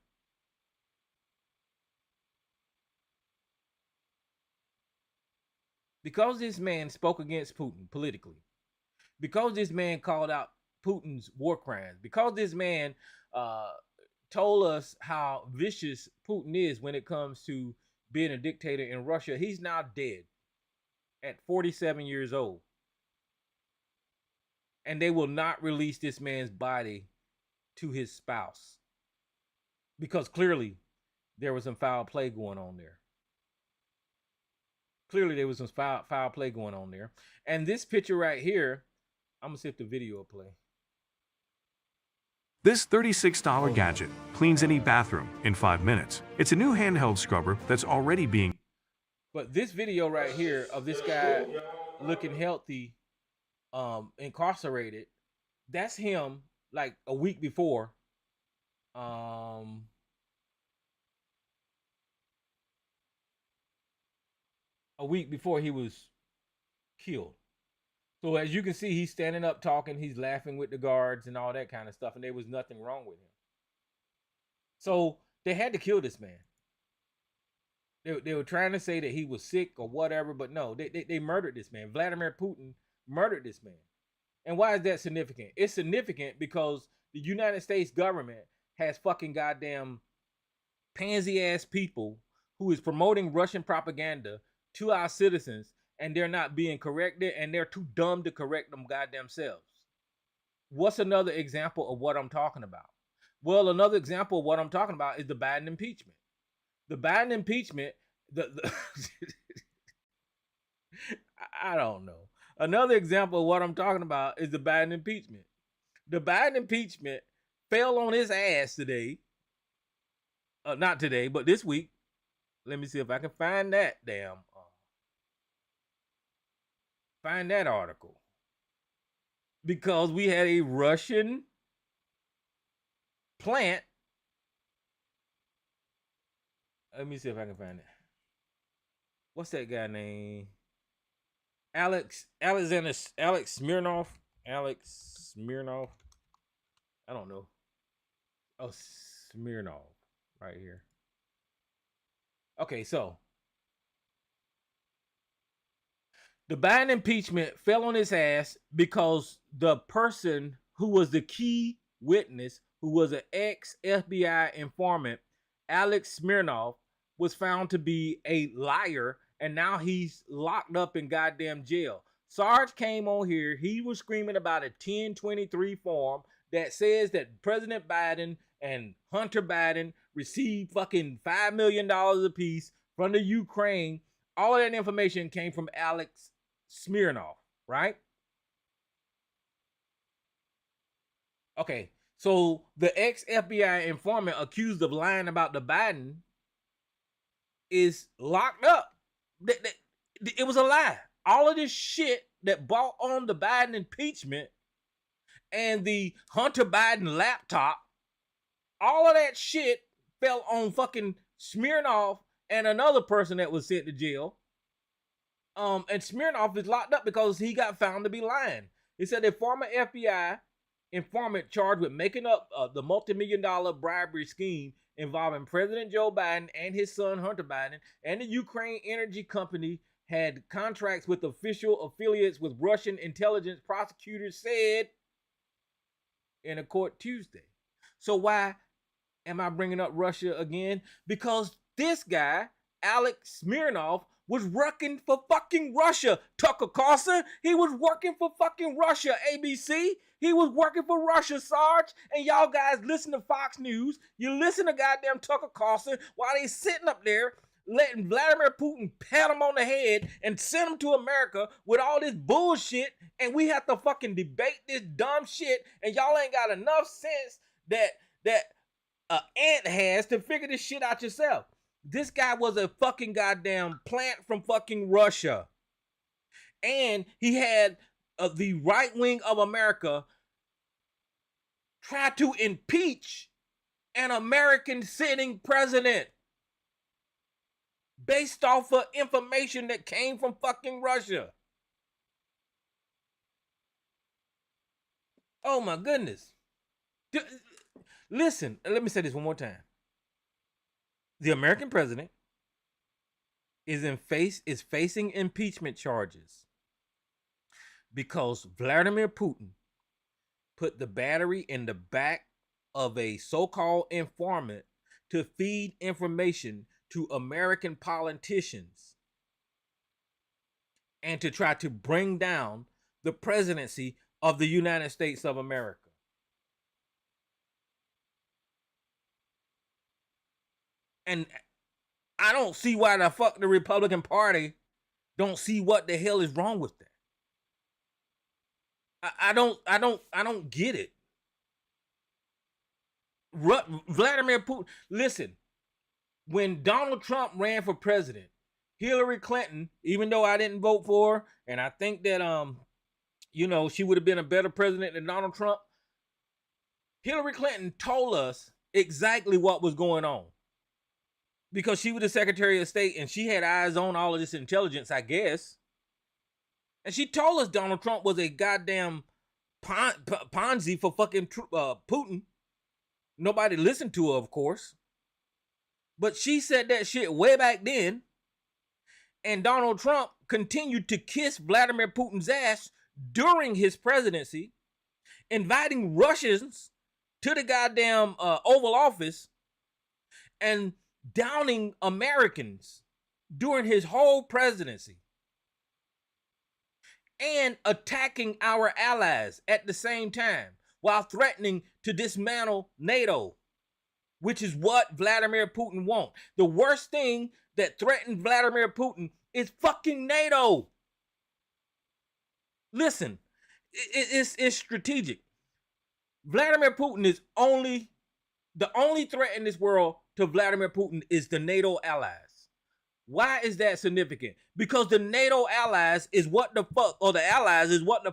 Because this man spoke against Putin politically, because this man called out Putin's war crimes, because this man told us how vicious Putin is when it comes to being a dictator in Russia. He's now dead at 47 years old. And they will not release this man's body to his spouse because clearly there was some foul play going on there. Clearly there was some foul play going on there. And this picture right here, I'm going to see if the video will play. This $36 gadget cleans any bathroom in 5 minutes. It's a new handheld scrubber that's already being... But this video right here of this guy looking healthy, incarcerated, that's him like a week before. A week before he was killed. So as you can see, he's standing up talking, he's laughing with the guards and all that kind of stuff, and there was nothing wrong with him. So they had to kill this man. They were trying to say that he was sick or whatever, but no, they murdered this man. Vladimir Putin murdered this man. And why is that significant? It's significant because the United States government has fucking goddamn pansy-ass people who is promoting Russian propaganda to our citizens, and they're not being corrected, and they're too dumb to correct them goddamn selves. What's another example of what I'm talking about? Well, another example of what I'm talking about is the Biden impeachment. The Biden impeachment, I don't know. Another example of what I'm talking about is the Biden impeachment. The Biden impeachment fell on his ass today. Not today, but this week. Let me see if I can find that find that article. Because we had a Russian plant. Let me see if I can find it. What's that guy name? Alex Smirnov. Alex Smirnov. I don't know. Oh, Smirnov right here. Okay, so the Biden impeachment fell on his ass because the person who was the key witness, who was an ex-FBI informant, Alex Smirnov, was found to be a liar, and now he's locked up in goddamn jail. Sarge came on here. He was screaming about a 1023 form that says that President Biden and Hunter Biden received fucking $5 million apiece from the Ukraine. All of that information came from Alex Smirnov, right? Okay, so the ex-FBI informant accused of lying about the Biden is locked up. It was a lie. All of this shit that brought on the Biden impeachment and the Hunter Biden laptop, all of that shit fell on fucking Smirnov and another person that was sent to jail. And Smirnov is locked up because he got found to be lying. He said a former FBI informant charged with making up the multi-million-dollar bribery scheme involving President Joe Biden and his son Hunter Biden and the Ukraine energy company had contracts with official affiliates with Russian intelligence, prosecutors said in a court Tuesday. So why am I bringing up Russia again? Because this guy, Alex Smirnov, was working for fucking Russia. Tucker Carlson, he was working for fucking Russia. ABC, He was working for Russia, Sarge. And y'all guys listen to Fox News. You listen to goddamn Tucker Carlson while they sitting up there letting Vladimir Putin pat him on the head and send him to America with all this bullshit. And we have to fucking debate this dumb shit. And y'all ain't got enough sense that an ant has to figure this shit out yourself. This guy was a fucking goddamn plant from fucking Russia. And he had the right wing of America try to impeach an American sitting president based off of information that came from fucking Russia. Oh my goodness. Listen, let me say this one more time. The American president is facing impeachment charges because Vladimir Putin put the battery in the back of a so-called informant to feed information to American politicians and to try to bring down the presidency of the United States of America. And I don't see why the fuck the Republican Party don't see what the hell is wrong with that. I don't get it. Vladimir Putin, listen, when Donald Trump ran for president, Hillary Clinton, even though I didn't vote for her, and I think that she would have been a better president than Donald Trump, Hillary Clinton told us exactly what was going on. Because she was the Secretary of State and she had eyes on all of this intelligence, I guess. And she told us Donald Trump was a goddamn Ponzi for fucking Putin. Nobody listened to her, of course. But she said that shit way back then. And Donald Trump continued to kiss Vladimir Putin's ass during his presidency, inviting Russians to the goddamn Oval Office and downing Americans during his whole presidency and attacking our allies at the same time while threatening to dismantle NATO, which is what Vladimir Putin wants. The worst thing that threatened Vladimir Putin is fucking NATO. Listen, it's strategic. Vladimir Putin is the only threat in this world to Vladimir Putin is the NATO allies. Why is that significant? Because the NATO allies is what the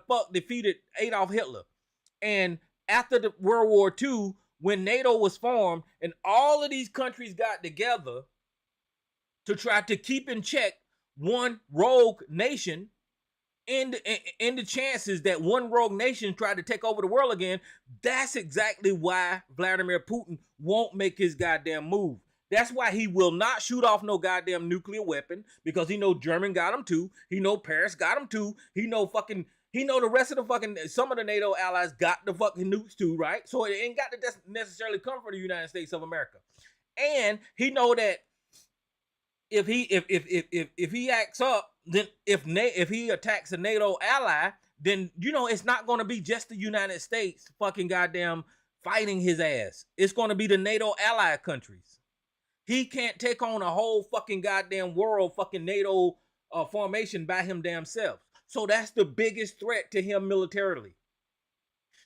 fuck defeated Adolf Hitler. And after the World War II, when NATO was formed and all of these countries got together to try to keep in check one rogue nation, in the chances that one rogue nation tried to take over the world again, that's exactly why Vladimir Putin won't make his goddamn move. That's why he will not shoot off no goddamn nuclear weapon, because he know Germany got him too. He know Paris got him too. He know the rest of the fucking, some of the NATO allies got the fucking nukes too, right? So it ain't got to necessarily come from the United States of America. And he know that if he acts up, then if he attacks a NATO ally, then it's not going to be just the United States fucking goddamn fighting his ass. It's going to be the NATO ally countries. He can't take on a whole fucking goddamn world fucking NATO formation by him damn self. So that's the biggest threat to him militarily.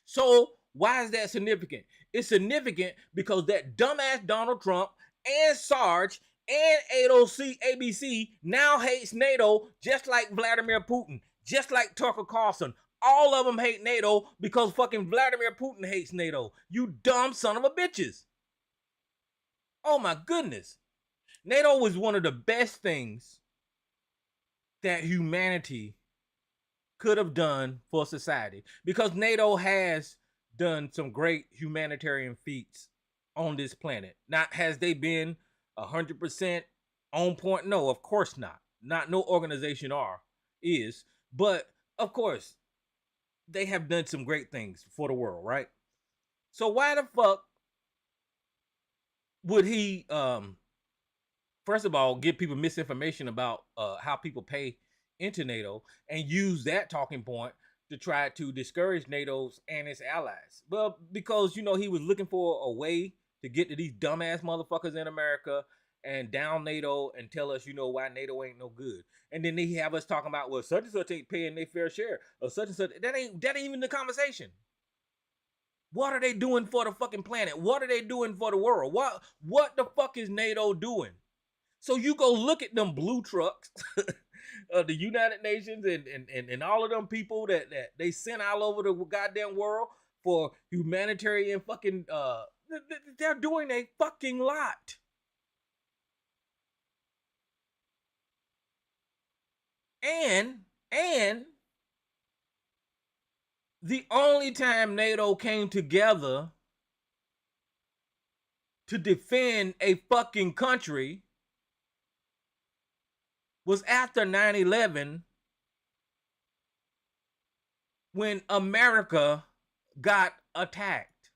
So why is that significant? It's significant because that dumbass Donald Trump and Sarge and ABC now hates NATO just like Vladimir Putin, just like Tucker Carlson. All of them hate NATO because fucking Vladimir Putin hates NATO. You dumb son of a bitches. Oh my goodness. NATO was one of the best things that humanity could have done for society, because NATO has done some great humanitarian feats on this planet. Now, has they been 100% on point? No, of course not. Not no organization is, but of course they have done some great things for the world, right? So why the fuck would he first of all give people misinformation about how people pay into NATO and use that talking point to try to discourage NATO's and its allies. Well, because, he was looking for a way to get to these dumbass motherfuckers in America and down NATO and tell us, why NATO ain't no good. And then they have us talking about, well, such and such ain't paying their fair share, or such and such. That ain't even the conversation. What are they doing for the fucking planet? What are they doing for the world? What the fuck is NATO doing? So you go look at them blue trucks of the United Nations and all of them people that they sent all over the goddamn world for humanitarian fucking they're doing a fucking lot. And the only time NATO came together to defend a fucking country was after 9/11, when America got attacked.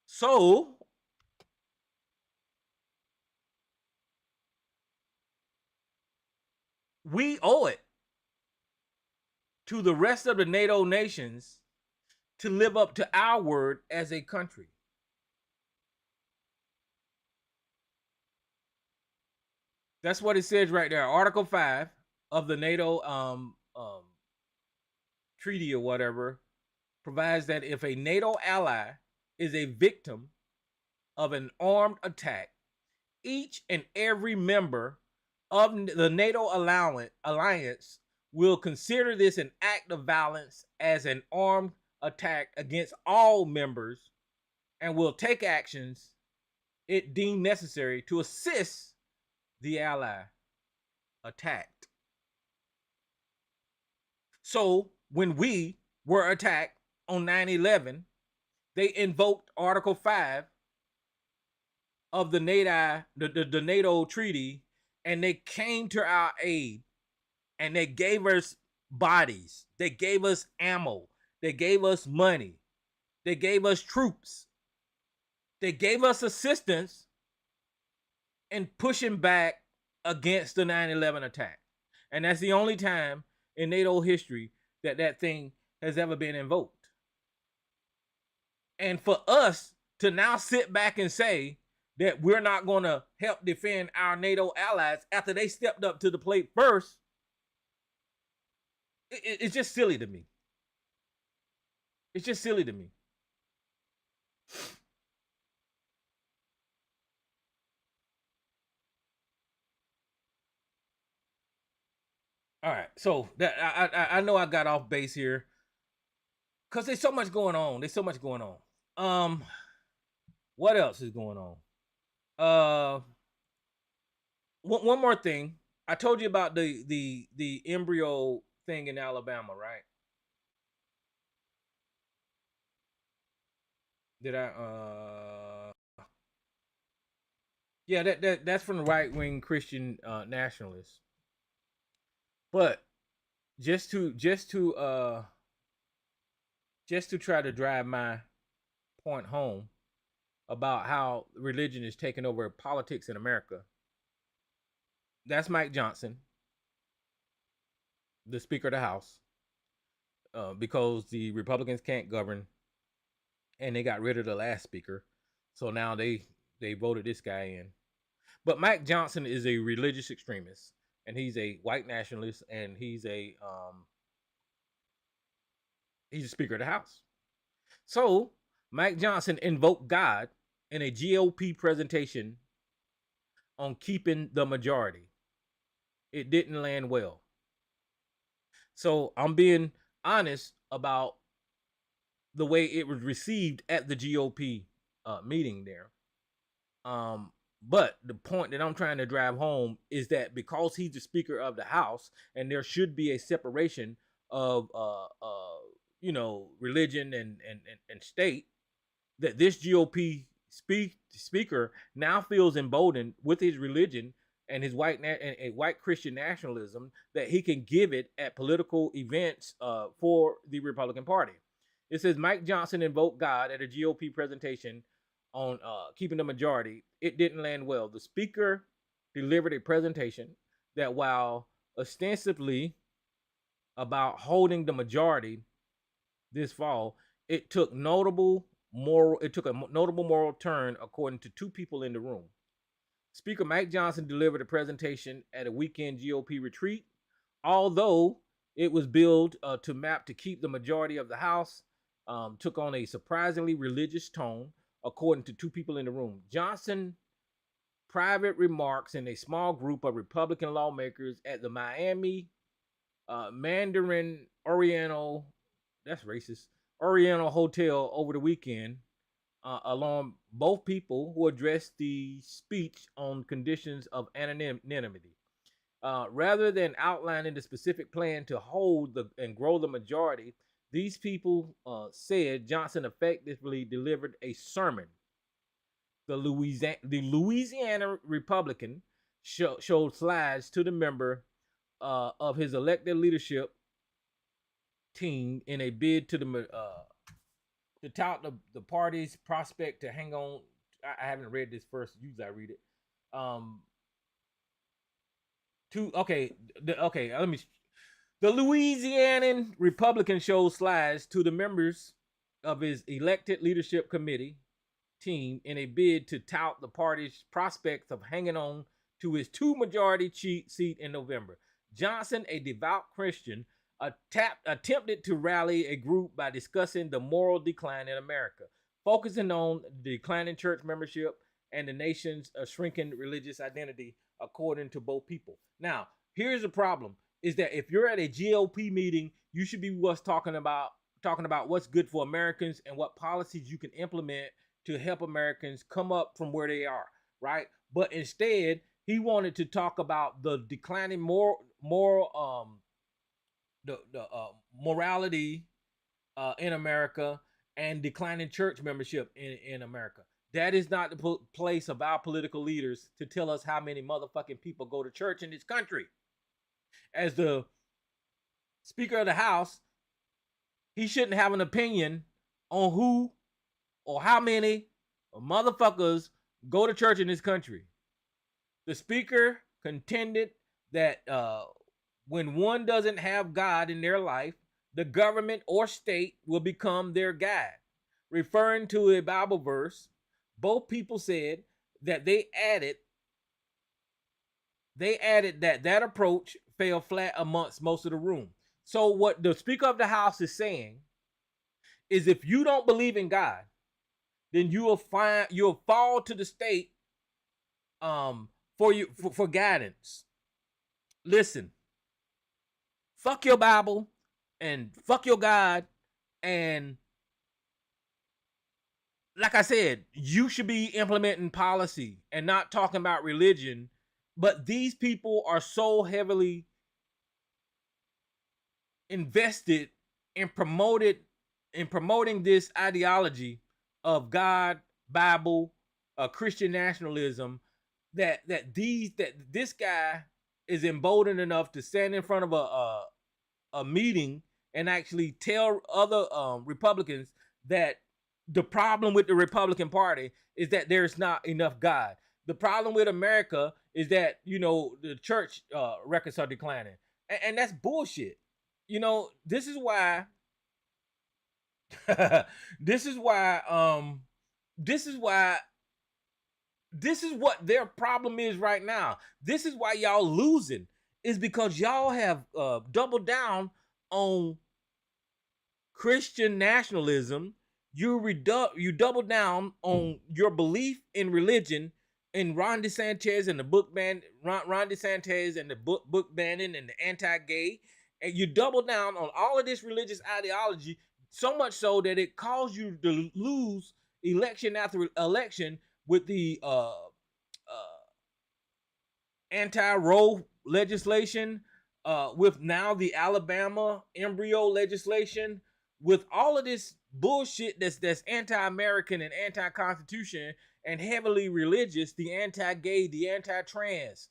So we owe it to the rest of the NATO nations to live up to our word as a country. That's what it says right there. Article 5 of the NATO treaty or whatever provides that if a NATO ally is a victim of an armed attack, each and every member of the NATO alliance will consider this an act of violence as an armed attack against all members and will take actions it deemed necessary to assist the ally attacked. So when we were attacked on 9/11, they invoked Article 5 of the NATO treaty, and they came to our aid, and they gave us bodies, they gave us ammo, they gave us money, they gave us troops, they gave us assistance in pushing back against the 9/11 attack. And that's the only time in NATO history that thing has ever been invoked. And for us to now sit back and say that we're not going to help defend our NATO allies after they stepped up to the plate first, it's just silly to me. It's just silly to me. All right, so that I know I got off base here because there's so much going on. What else is going on? One more thing. I told you about the embryo thing in Alabama, right? Did I? Yeah, that's from the right wing Christian nationalists. But just to try to drive my point home about how religion is taking over politics in America, that's Mike Johnson, the Speaker of the House, because the Republicans can't govern, and they got rid of the last speaker, so now they voted this guy in. But Mike Johnson is a religious extremist, and he's a white nationalist, and he's a Speaker of the House. So Mike Johnson invoked God in a GOP presentation on keeping the majority. It didn't land well. So I'm being honest about the way it was received at the GOP meeting there. But the point that I'm trying to drive home is that because he's the Speaker of the House, and there should be a separation of religion and state, that this GOP speaker now feels emboldened with his religion and his white Christian nationalism that he can give it at political events for the Republican Party. It says Mike Johnson invoked God at a GOP presentation on keeping the majority, it didn't land well. The speaker delivered a presentation that, while ostensibly about holding the majority this fall, it took a notable moral turn, according to two people in the room. Speaker Mike Johnson delivered a presentation at a weekend GOP retreat. Although it was billed to map to keep the majority of the House, took on a surprisingly religious tone, according to two people in the room. Johnson private remarks in a small group of Republican lawmakers at the Miami Mandarin Oriental, that's racist, Oriental Hotel over the weekend, along both people who addressed the speech on conditions of anonymity. Rather than outlining the specific plan to hold and grow the majority, these people said Johnson effectively delivered a sermon. The Louisiana Republican showed slides to the member of his elected leadership team in a bid to tout the party's prospect to hang on. I haven't read this first. Usually I read it. Let me. The Louisianan Republican showed slides to the members of his elected leadership committee team in a bid to tout the party's prospects of hanging on to his two-majority seat in November. Johnson, a devout Christian, attempted to rally a group by discussing the moral decline in America, focusing on the declining church membership and the nation's shrinking religious identity, according to both people. Now, here's the problem: is that if you're at a GOP meeting, you should be talking about what's good for Americans and what policies you can implement to help Americans come up from where they are, right? But instead, he wanted to talk about the declining morality in America and declining church membership in America. That is not the place of our political leaders to tell us how many motherfucking people go to church in this country. As the Speaker of the House, he shouldn't have an opinion on who or how many motherfuckers go to church in this country. The Speaker contended that when one doesn't have God in their life, the government or state will become their guide. Referring to a Bible verse, both people said that they added that approach fell flat amongst most of the room. So what the Speaker of the House is saying is, if you don't believe in God, then you'll fall to the state for guidance. Listen, fuck your Bible and fuck your God, and like I said, you should be implementing policy and not talking about religion. But these people are so heavily invested in promoting this ideology of God, Bible, Christian nationalism, that this guy is emboldened enough to stand in front of a meeting and actually tell other Republicans that the problem with the Republican Party is that there's not enough God. The problem with America is that, the church records are declining. And that's bullshit. This is why this is what their problem is right now. This is why y'all losing, is because y'all have doubled down on Christian nationalism. You double down on your belief in religion, in Ron DeSantis and the book ban, Ron DeSantis and the book banning and the anti-gay, and you double down on all of this religious ideology, so much so that it caused you to lose election after election with the anti-Roe legislation, with now the Alabama embryo legislation, with all of this bullshit that's anti-American and anti-Constitution and heavily religious, the anti-gay, the anti-trans,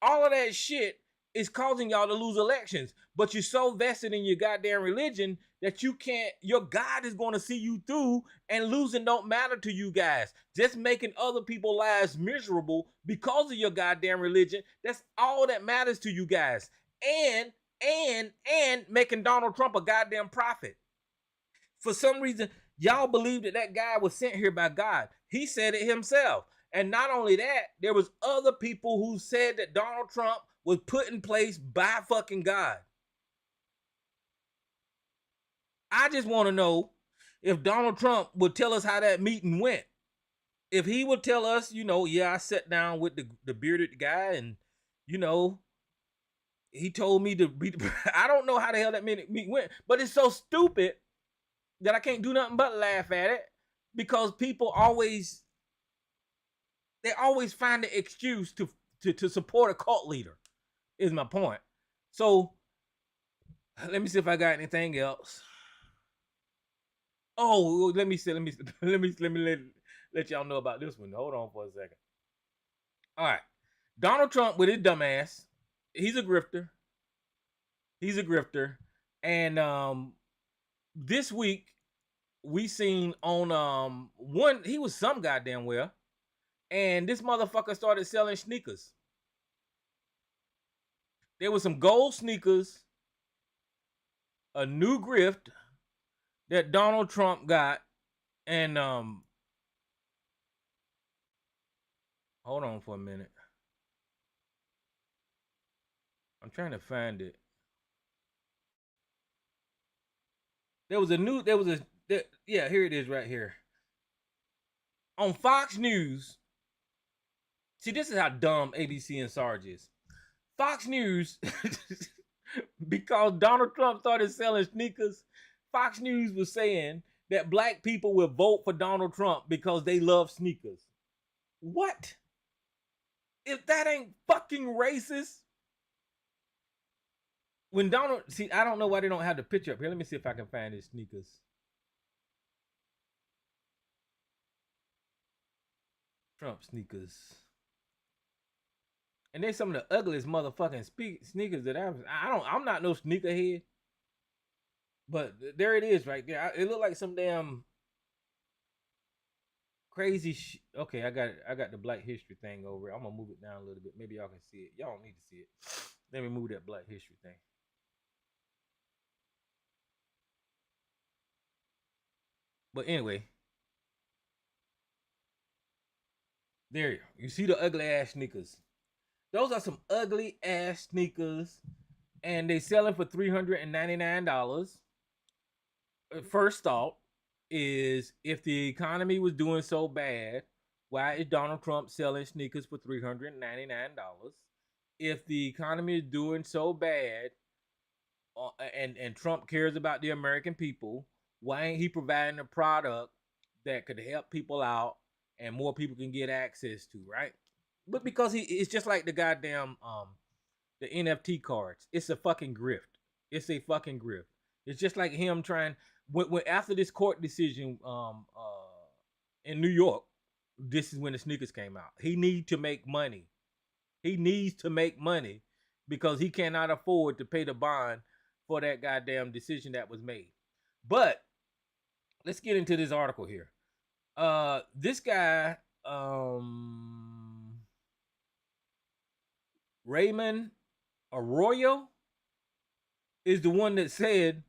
all of that shit is causing y'all to lose elections. But you're so vested in your goddamn religion that you can't, your God is going to see you through, and losing don't matter to you guys. Just making other people's lives miserable because of your goddamn religion, that's all that matters to you guys. And making Donald Trump a goddamn prophet. For some reason, y'all believe that guy was sent here by God. He said it himself. And not only that, there was other people who said that Donald Trump was put in place by fucking God. I just want to know if Donald Trump would tell us how that meeting went. If he would tell us, yeah, I sat down with the bearded guy and, he told me to be, I don't know how the hell that meeting went, but it's so stupid that I can't do nothing but laugh at it, because people always find an excuse to support a cult leader, is my point. So let me see if I got anything else. Oh, let me let y'all know about this one. Hold on for a second. All right. Donald Trump with his dumbass, he's a grifter. And this week we seen on one, he was some goddamn well, and this motherfucker started selling sneakers. There was some gold sneakers, a new grift that Donald Trump got, and hold on for a minute. I'm trying to find it. Here it is right here. On Fox News, see, this is how dumb ABC and Sarge is. Fox News, because Donald Trump started selling sneakers, Fox News was saying that black people will vote for Donald Trump because they love sneakers. What? If that ain't fucking racist? When Donald, see, I don't know why they don't have the picture up here. Let me see if I can find his sneakers. Trump sneakers. And they're some of the ugliest motherfucking sneakers that I'm not no sneakerhead. But there it is right there. It looked like some damn crazy okay, I got the Black History thing over. I'm gonna move it down a little bit. Maybe y'all can see it. Y'all don't need to see it. Let me move that Black History thing. But anyway, there you see the ugly ass sneakers. Those are some ugly ass sneakers, and they selling for $399. First thought is, if the economy was doing so bad, why is Donald Trump selling sneakers for $399? If the economy is doing so bad, and Trump cares about the American people, why ain't he providing a product that could help people out and more people can get access to, right? But because it's just like the goddamn the NFT cards. It's a fucking grift. It's a fucking grift. It's just like him trying when after this court decision in New York, this is when the sneakers came out. He needs to make money. He needs to make money because he cannot afford to pay the bond for that goddamn decision that was made. But let's get into this article here. This guy, Raymond Arroyo, is the one that said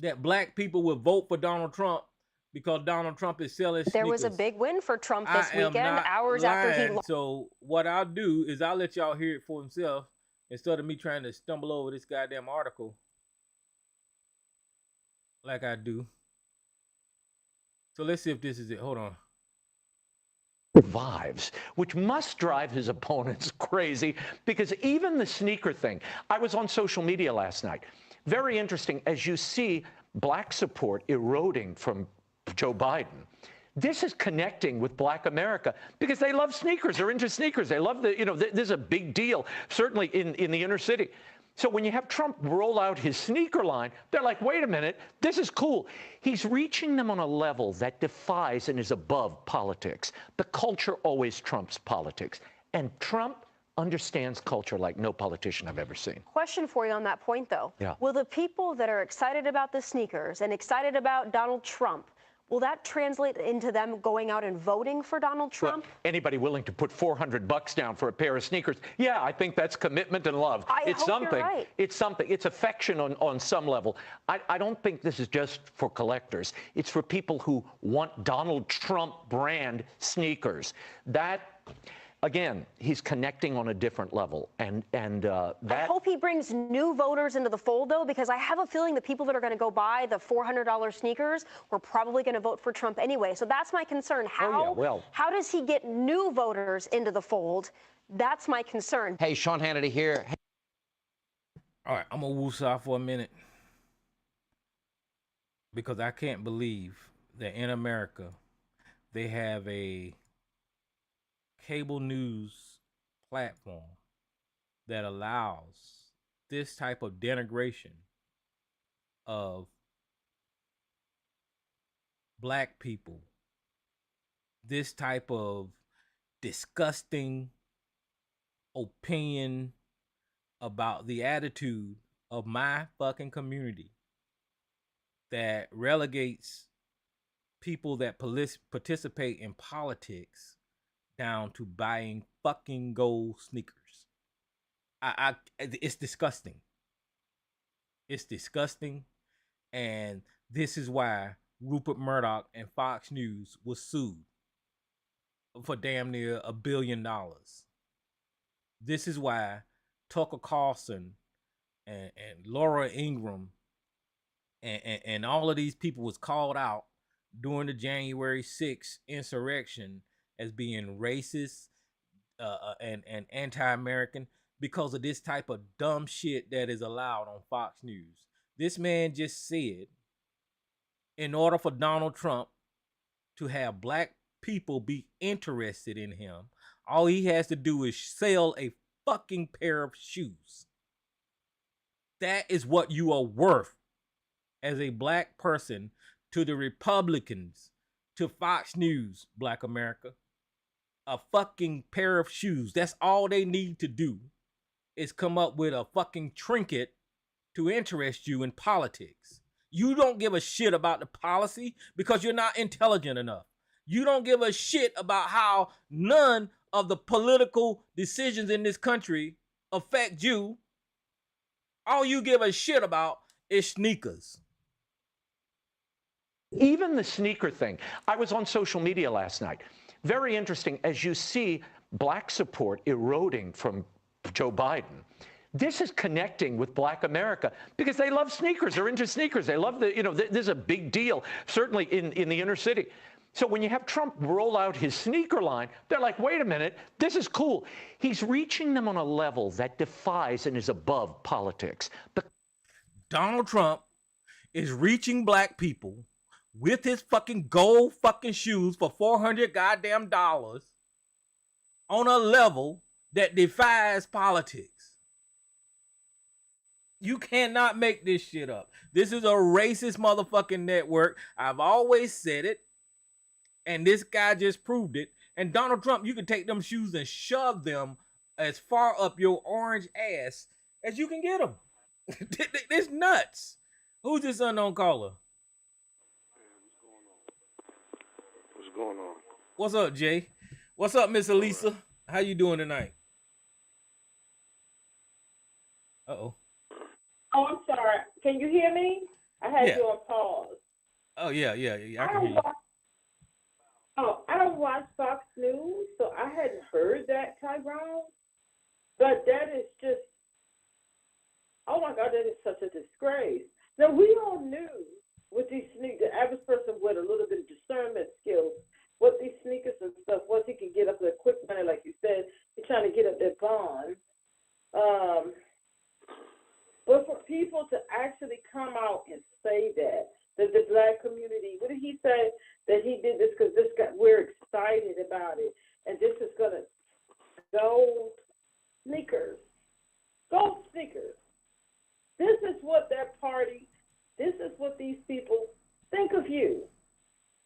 that black people would vote for Donald Trump because Donald Trump is selling sneakers. There was a big win for Trump this weekend, hours after he lost. So what I'll do is I'll let y'all hear it for himself instead of me trying to stumble over this goddamn article like I do. So let's see if this is it. Hold on. Survives, which must drive his opponents crazy, because even the sneaker thing, I was on social media last night. Very interesting, as you see black support eroding from Joe Biden. This is connecting with black America because they love sneakers. They're into sneakers. They love this is a big deal, certainly in the inner city. So when you have Trump roll out his sneaker line, they're like, wait a minute, this is cool. He's reaching them on a level that defies and is above politics. The culture always trumps politics. And Trump understands culture like no politician I've ever seen. Question for you on that point, though. Yeah. Will the people that are excited about the sneakers and excited about Donald Trump, will that translate into them going out and voting for Donald Trump? Well, anybody willing to put $400 down for a pair of sneakers? Yeah, I think that's commitment and love. It's something. You're right. It's something. It's affection on some level. I don't think this is just for collectors. It's for people who want Donald Trump brand sneakers. That, again, he's connecting on a different level, and that. I hope he brings new voters into the fold, though, because I have a feeling the people that are going to go buy the $400 sneakers were probably going to vote for Trump anyway. So that's my concern. How does he get new voters into the fold? That's my concern. Hey, Sean Hannity here. All right, I'm gonna woosah for a minute because I can't believe that in America they have a cable news platform that allows this type of denigration of black people, this type of disgusting opinion about the attitude of my fucking community that relegates people that participate in politics down to buying fucking gold sneakers. It's disgusting. It's disgusting, and this is why Rupert Murdoch and Fox News was sued for damn near $1 billion. This is why Tucker Carlson and Laura Ingraham and all of these people was called out during the January 6th insurrection as being racist and anti-American because of this type of dumb shit that is allowed on Fox News. This man just said, in order for Donald Trump to have black people be interested in him, all he has to do is sell a fucking pair of shoes. That is what you are worth as a black person to the Republicans, to Fox News, Black America. A fucking pair of shoes. That's all they need to do is come up with a fucking trinket to interest you in politics. You don't give a shit about the policy because you're not intelligent enough. You don't give a shit about how none of the political decisions in this country affect you. All you give a shit about is sneakers. Even the sneaker thing. I was on social media last night. Very interesting, as you see black support eroding from Joe Biden. This is connecting with black America because they love sneakers. They're into sneakers. They love this is a big deal, certainly in the inner city. So when you have Trump roll out his sneaker line, they're like, wait a minute, this is cool. He's reaching them on a level that defies and is above politics. Donald Trump is reaching black people with his fucking gold fucking shoes for $400 goddamn dollars on a level that defies politics. You cannot make this shit up. This is a racist motherfucking network. I've always said it. And this guy just proved it. And Donald Trump, you can take them shoes and shove them as far up your orange ass as you can get them. It's nuts. Who's this unknown caller? What's going on? What's up, Jay? What's up, Miss Elisa? How you doing tonight? Uh-oh. Oh, I'm sorry. Can you hear me? I had you on pause. Oh, yeah. I can hear you. I don't watch Fox News, so I hadn't heard that, Tyrone. But that is just, oh my God, that is such a disgrace. Now, we all knew with these sneakers, the average person with a little bit of discernment skills, what these sneakers and stuff, once he can get up to quick money, like you said, he's trying to get up that bond. But for people to actually come out and say that the black community, what did he say? That he did this because we're excited about it. And this is going to gold sneakers. Gold sneakers. This is what that party, this is what these people think of you.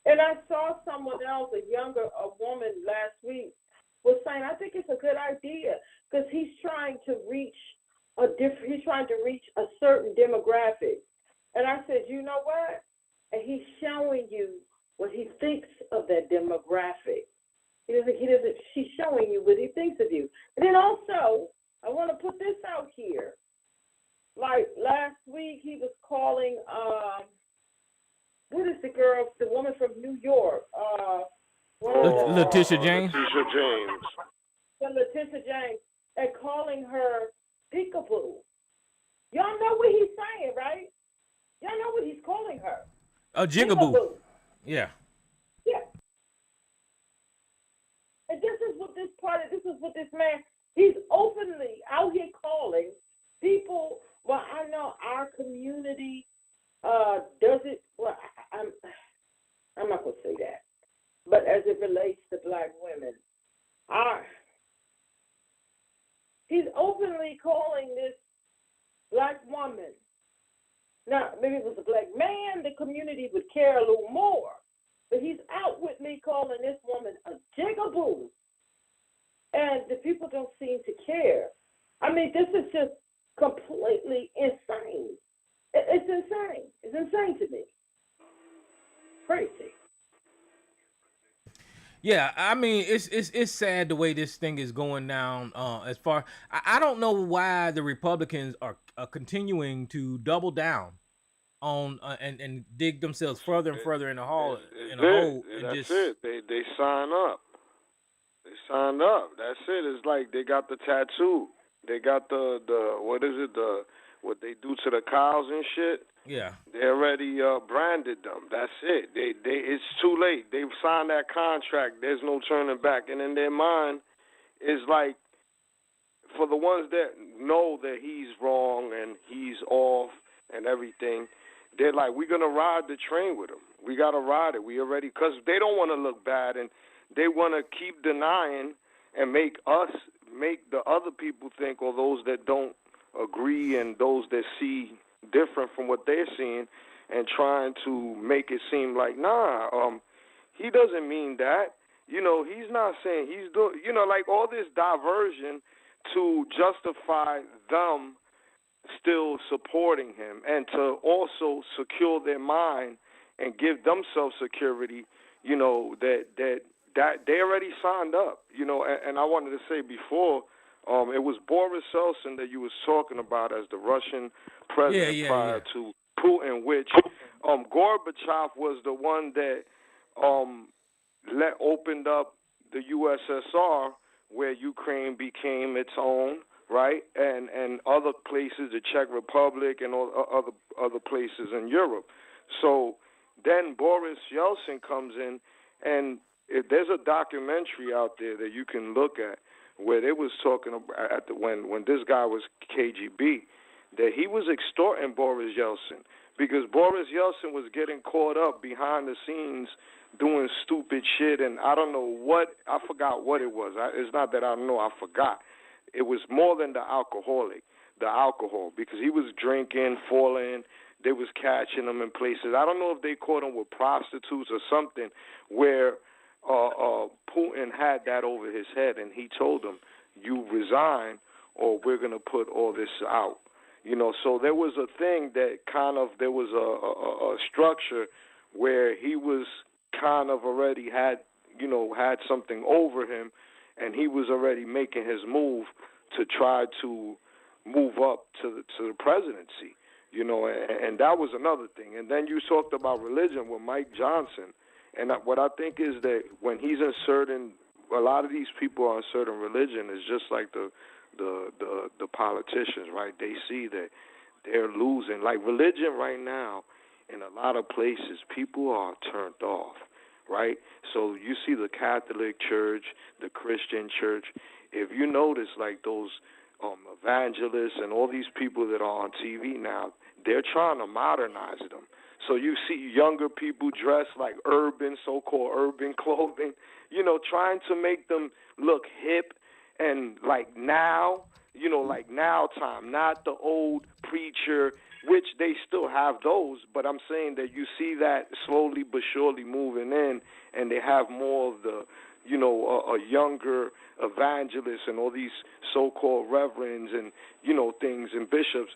And I saw someone else, a woman last week, was saying, I think it's a good idea because he's trying to reach a certain demographic. And I said, you know what? And he's showing you what he thinks of that demographic. He's showing you what he thinks of you. And then also, I want to put this out here. Like last week, he was calling, what is the girl, the woman from New York? Letitia James. Letitia James, and calling her peekaboo. Y'all know what he's saying, right? Y'all know what he's calling her. A jigaboo. Yeah. Yeah. And this is what this man, he's openly out here calling people. Well, I know our community does it. Well, I'm not going to say that. But as it relates to black women, he's openly calling this black woman. Now, maybe if it was a black man, the community would care a little more. But he's outwardly calling this woman a jigaboo. And the people don't seem to care. I mean, this is just completely insane. It's insane. It's insane to me. Crazy. Yeah, I mean, it's sad the way this thing is going down. As far, I don't know why the Republicans are continuing to double down on and dig themselves further and further in the hole. That's it. They sign up. They signed up. That's it. It's like they got the tattoo. They got the what is it? What they do to the cows and shit. Yeah. They already branded them. That's it. They it's too late. They've signed that contract. There's no turning back. And in their mind, it's like, for the ones that know that he's wrong and he's off and everything, they're like, we're going to ride the train with him. We got to ride it. We already, because they don't want to look bad, and they want to keep denying and make the other people think, or those that don't agree and those that see different from what they're seeing, and trying to make it seem like, he doesn't mean that. He's not saying he's doing, like all this diversion to justify them still supporting him, and to also secure their mind and give themselves security, that they already signed up, and I wanted to say before, it was Boris Yeltsin that you was talking about as the Russian president prior to Putin, which Gorbachev was the one that opened up the USSR, where Ukraine became its own, right? And other places, the Czech Republic and all other places in Europe. So then Boris Yeltsin comes in, and there's a documentary out there that you can look at where they was talking about when this guy was KGB, that he was extorting Boris Yeltsin, because Boris Yeltsin was getting caught up behind the scenes doing stupid shit, and I don't know what, I forgot what it was. It's not that I don't know, I forgot. It was more than the alcohol, because he was drinking, falling, they was catching him in places. I don't know if they caught him with prostitutes or something, where Putin had that over his head, and he told him, you resign or we're going to put all this out. So there was a thing that there was a structure where he was kind of already had something over him, and he was already making his move to try to move up to the presidency, and that was another thing. And then you talked about religion with Mike Johnson, and what I think is that when he's inserting, a lot of these people are inserting religion, is just like the politicians, right? They see that they're losing. Like religion right now, in a lot of places, people are turned off, right? So you see the Catholic Church, the Christian Church. If you notice, like those evangelists and all these people that are on TV now, they're trying to modernize them. So you see younger people dressed like urban, so-called urban clothing, trying to make them look hip and like now, like now time, not the old preacher, which they still have those, but I'm saying that you see that slowly but surely moving in, and they have more of the, a younger evangelists and all these so-called reverends and, things and bishops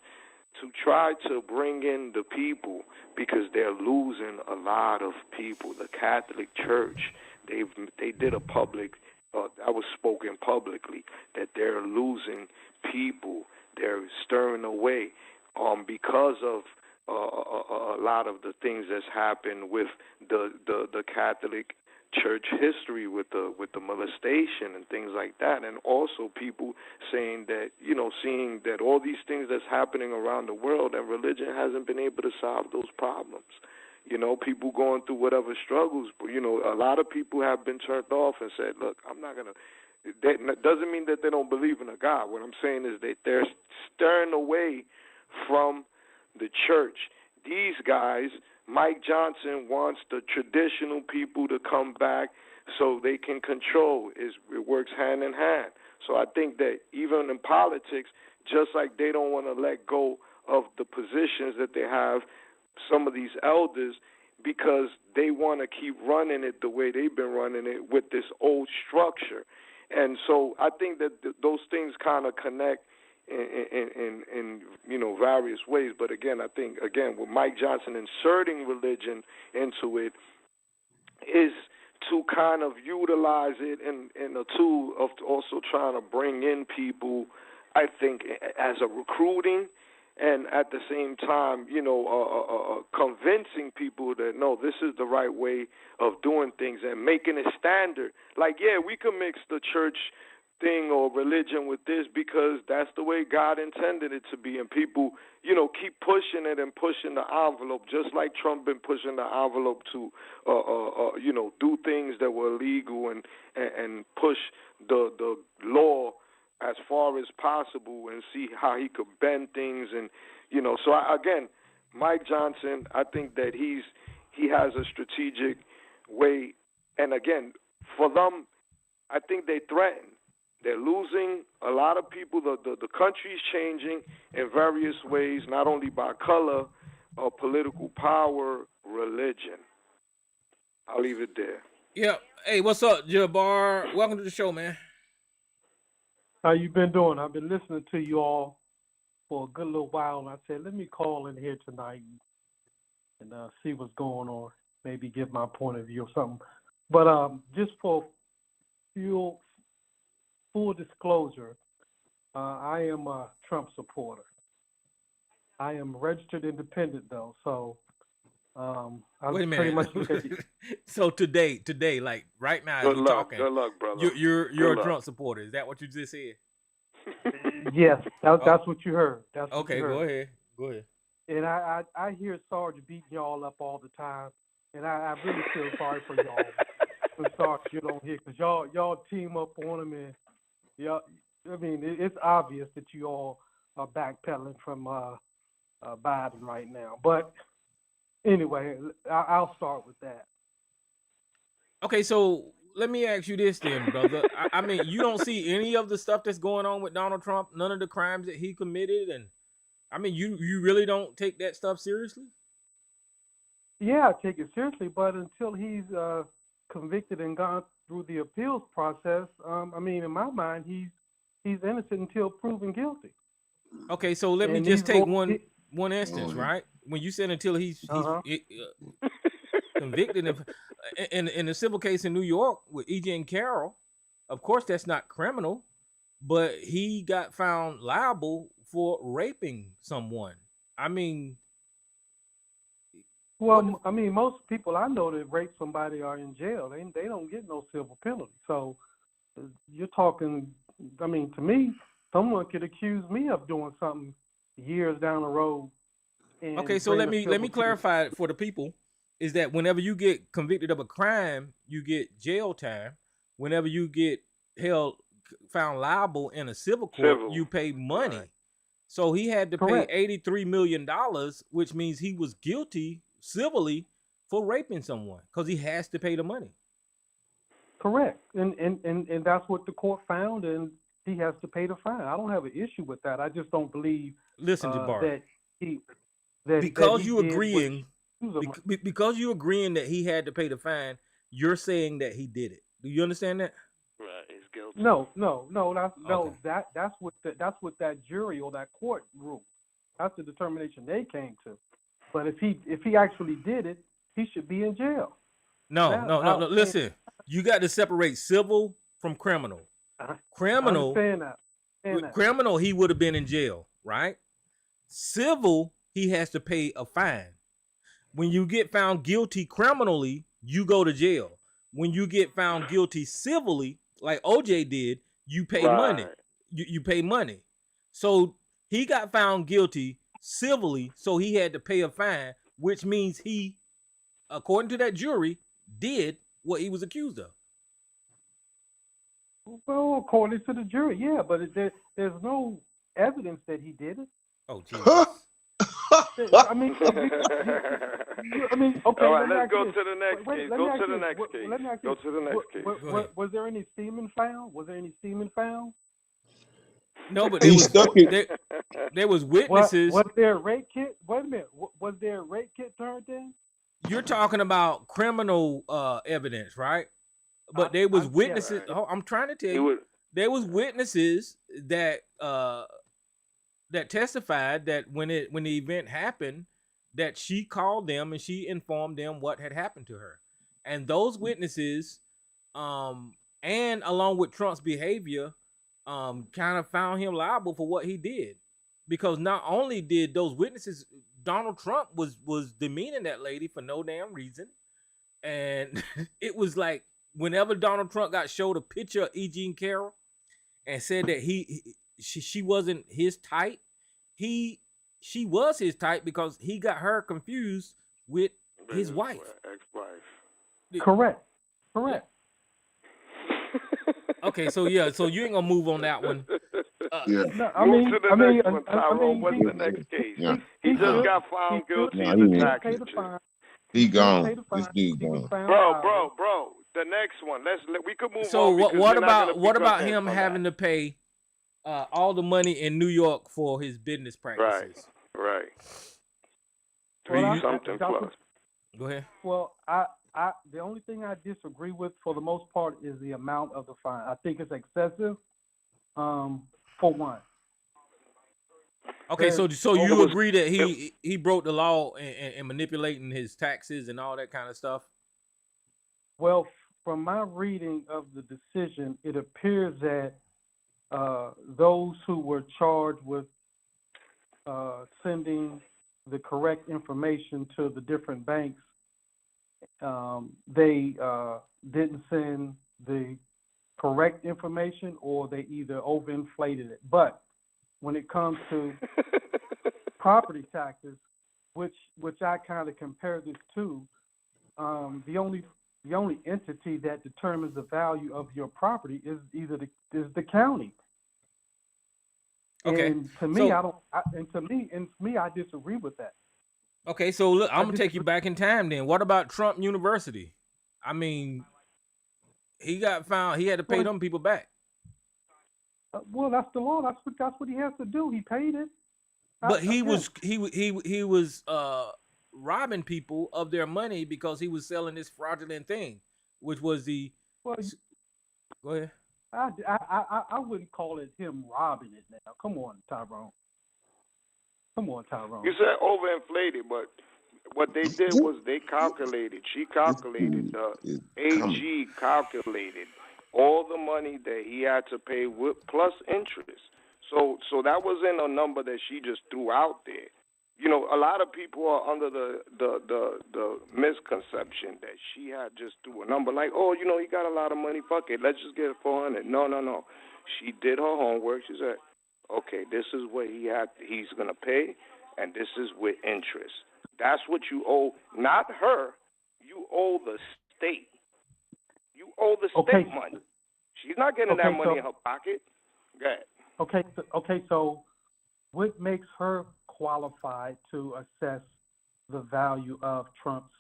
to try to bring in the people because they're losing a lot of people. The Catholic Church, they did a public, that was spoken publicly, that they're losing people. They're stirring away because of a lot of the things that's happened with the Catholic Church history with the molestation and things like that, and also people saying that, seeing that all these things that's happening around the world and religion hasn't been able to solve those problems. People going through whatever struggles, but, a lot of people have been turned off and said, look, I'm not going to. That doesn't mean that they don't believe in a God. What I'm saying is that they're stirring away from the church. These guys, Mike Johnson wants the traditional people to come back so they can control. It works hand in hand. So I think that even in politics, just like they don't want to let go of the positions that they have, some of these elders, because they want to keep running it the way they've been running it with this old structure. And so I think that those things kind of connect in various ways. But again, I think, with Mike Johnson inserting religion into it is to kind of utilize it in a tool of also trying to bring in people, I think, as a recruiting, and at the same time, convincing people that, no, this is the right way of doing things and making it standard. Like, yeah, we can mix the church thing or religion with this because that's the way God intended it to be. And people, keep pushing it and pushing the envelope, just like Trump been pushing the envelope to, do things that were illegal and push the law as far as possible and see how he could bend things. And, so again, Mike Johnson, I think that he has a strategic way. And again, for them, I think they threaten. They're losing a lot of people. The country's changing in various ways, not only by color or political power, religion. I'll leave it there. Yeah. Hey, what's up, Jabbar? Welcome to the show, man. How you been doing? I've been listening to you all for a good little while, and I said, let me call in here tonight and see what's going on, maybe give my point of view or something. But just for full disclosure, I am a Trump supporter. I am registered independent, though, so I Wait a minute. pretty much look at it. So today, like right now, Good luck, talking, good luck, brother. You're a Trump supporter. Is that what you just said? Yes, that's what you heard. That's what okay. you heard. Go ahead. And I hear Sarge beating y'all up all the time, and I really feel sorry for y'all when Sarge get on here, because y'all team up on him, and y'all. I mean, it's obvious that you all are backpedaling from Biden right now. But anyway, I'll start with that. Okay, so let me ask you this then, brother. I mean, you don't see any of the stuff that's going on with Donald Trump, none of the crimes that he committed, and I mean, you really don't take that stuff seriously? Yeah, I take it seriously, but until he's convicted and gone through the appeals process, I mean, in my mind, he's innocent until proven guilty. Okay, so let me just take one instance, right? When you said until he's convicted in a civil case in New York with E.J. and Carroll, of course that's not criminal, but he got found liable for raping someone. I mean, well, I mean, most people I know that rape somebody are in jail. They don't get no civil penalty. So you're talking. I mean, to me, someone could accuse me of doing something years down the road. Okay, so let me clarify it for the people. Is that whenever you get convicted of a crime, you get jail time. Whenever you get found liable in a civil court, you pay money. Right. So he had to pay $83 million, which means he was guilty civilly for raping someone because he has to pay the money. Correct. And that's what the court found, and he has to pay the fine. I don't have an issue with that. I just don't believe Jabbar, that he because you agreeing that he had to pay the fine, you're saying that he did it. Do you understand that? Right, he's guilty. No. Okay. That's what that jury or that court ruled. That's the determination they came to. But if he actually did it, he should be in jail. No. Listen, you got to separate civil from criminal. Criminal, I understand that. criminal, he would have been in jail, right? Civil, he has to pay a fine. When you get found guilty criminally, you go to jail. When you get found guilty civilly, like OJ did, you pay money. You pay money. So he got found guilty civilly, so he had to pay a fine, which means he, according to that jury, did what he was accused of. Well, according to the jury, yeah, but there's no evidence that he did it. Oh, Jesus. I mean, okay. All right, let's go to the next case. Go to the next case. Was there any semen found? No, but He's stuck in. there was witnesses. Was there a rape kit? Wait a minute. Was there a rape kit turned in? You're talking about criminal evidence, right? But there was witnesses. Yeah, I'm trying to tell you, there was witnesses that that testified that when the event happened, that she called them and she informed them what had happened to her, and those witnesses, and along with Trump's behavior, kind of found him liable for what he did, because not only did those witnesses, Donald Trump was demeaning that lady for no damn reason, and it was like whenever Donald Trump got showed a picture of E. Jean Carroll and said that she wasn't his type, she was his type because he got her confused with his wife, ex-wife. Correct. Okay, so you ain't gonna move on that one. Yeah. No, Move to the next one, Tyrone. What's the next case? Yeah. He just got found guilty No, of he the won't. taxes. He gone. This dude gone. Bro. The next one. We could move So on. what about him having to pay all the money in New York for his business practices? Right. Something plus. Go ahead. Well, the only thing I disagree with for the most part is the amount of the fine. I think it's excessive. For one. Okay, so you agree that he broke the law and manipulating his taxes and all that kind of stuff? Well, from my reading of the decision, it appears that those who were charged with sending the correct information to the different banks, they didn't send the correct information, or they either overinflated it. But when it comes to property taxes, which I kind of compare this to, the only entity that determines the value of your property is the county. Okay. And to me, I disagree with that. Okay, so look, I'm gonna take you back in time then. What about Trump University? I mean, he got found. He had to pay them people back. Well, that's the law. That's what he has to do. He paid it. But he was robbing people of their money because he was selling this fraudulent thing, which was the. Well, go ahead. I wouldn't call it him robbing it now. Come on, Tyrone. You said overinflated, but what they did was she calculated, the AG calculated all the money that he had to pay with plus interest. So that wasn't a number that she just threw out there. You know, a lot of people are under the misconception that she had just threw a number like, oh, you know, he got a lot of money, fuck it, let's just get 400. No. She did her homework. She said, okay, this is what he's gonna pay, and this is with interest. That's what you owe, not her. You owe the state. You owe the state money. She's not getting that money in her pocket. Go ahead. Okay. So, what makes her qualified to assess the value of Trump's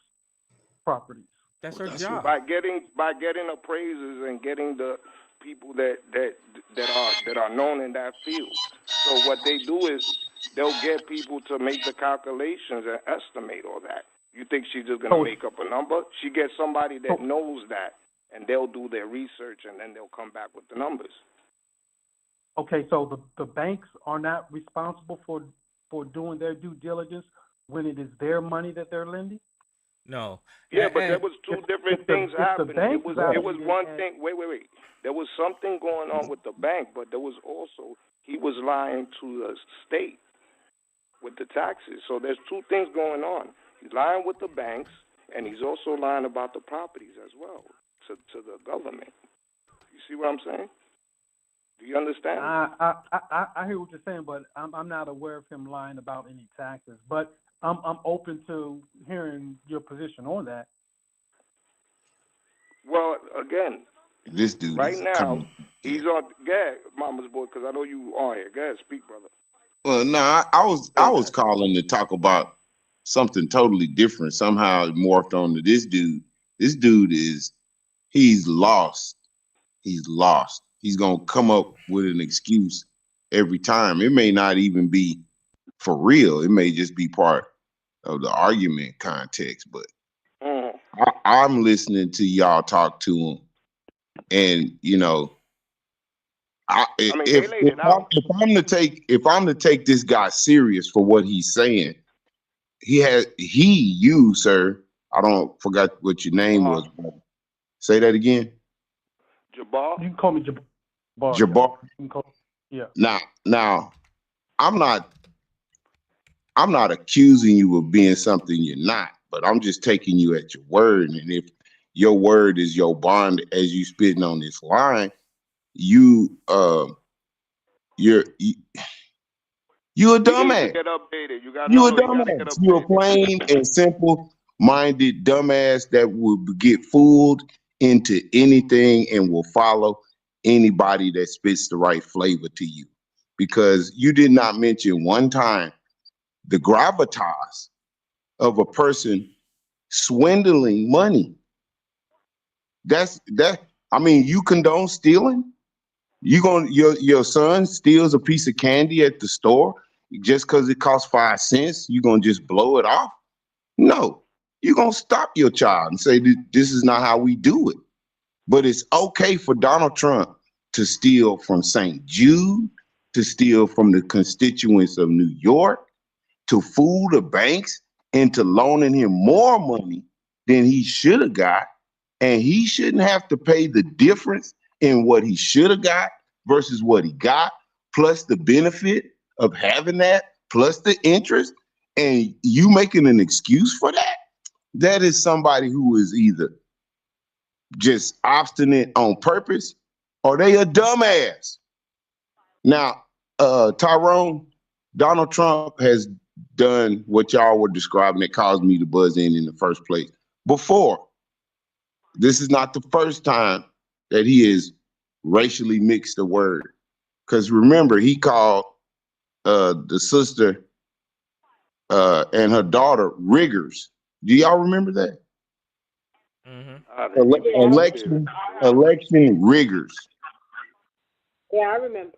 properties? That's her job. By getting appraisers and getting the people that are known in that field. So what they do is they'll get people to make the calculations and estimate all that. You think she's just gonna make up a number? She gets somebody that knows that, and they'll do their research, and then they'll come back with the numbers. Okay, so the banks are not responsible for doing their due diligence when it is their money that they're lending? No. Yeah, but there was two different things happening. It was one thing. Wait. There was something going on with the bank, but there was also he was lying to the state with the taxes. So there's two things going on. He's lying with the banks, and he's also lying about the properties as well to the government. You see what I'm saying? Do you understand? I hear what you're saying, but I'm not aware of him lying about any taxes. But I'm open to hearing your position on that. Well, again, this dude right now he's on. Yeah, Mama's boy, because I know you are here. Go ahead, speak, brother. Well, no, I was calling to talk about something totally different. Somehow it morphed onto this dude. This dude he's lost. He's lost. He's gonna come up with an excuse every time. It may not even be for real. It may just be part of the argument context. But I'm listening to y'all talk to him, and you know, if I'm to take this guy serious for what he's saying, you, sir. I don't forgot what your name was. Say that again. Jabbar. You can call me Jabbar. Jabbar. Yeah. Now, I'm not accusing you of being something you're not, but I'm just taking you at your word. And if your word is your bond as you spitting on this line, you're a dumbass. You a dumbass. You're a plain and simple minded dumbass that will get fooled into anything and will follow anybody that spits the right flavor to you, because you did not mention one time the gravitas of a person swindling money. I mean, you condone stealing? Your son steals a piece of candy at the store just because it costs 5 cents, you gonna just blow it off? No, you're gonna stop your child and say this is not how we do it. But it's okay for Donald Trump to steal from St. Jude, to steal from the constituents of New York, to fool the banks into loaning him more money than he should have got. And he shouldn't have to pay the difference in what he should have got versus what he got, plus the benefit of having that, plus the interest. And you making an excuse for that? That is somebody who is either just obstinate on purpose or they a dumbass. Now, Tyrone, Donald Trump has done what y'all were describing that caused me to buzz in the first place. Before, this is not the first time that he has racially mixed a word. Because remember, he called the sister and her daughter riggers. Do y'all remember that? Election riggers. Yeah, I remember.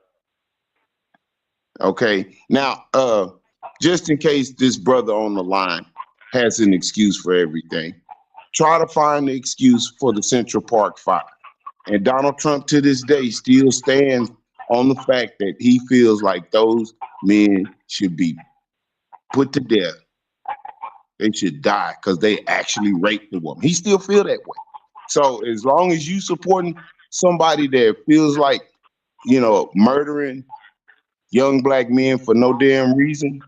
Okay. Now, just in case this brother on the line has an excuse for everything, try to find the excuse for the Central Park fire. And Donald Trump to this day still stands on the fact that he feels like those men should be put to death. They should die because they actually raped the woman. He still feel that way. So as long as you supporting somebody that feels like, you know, murdering young black men for no damn reason,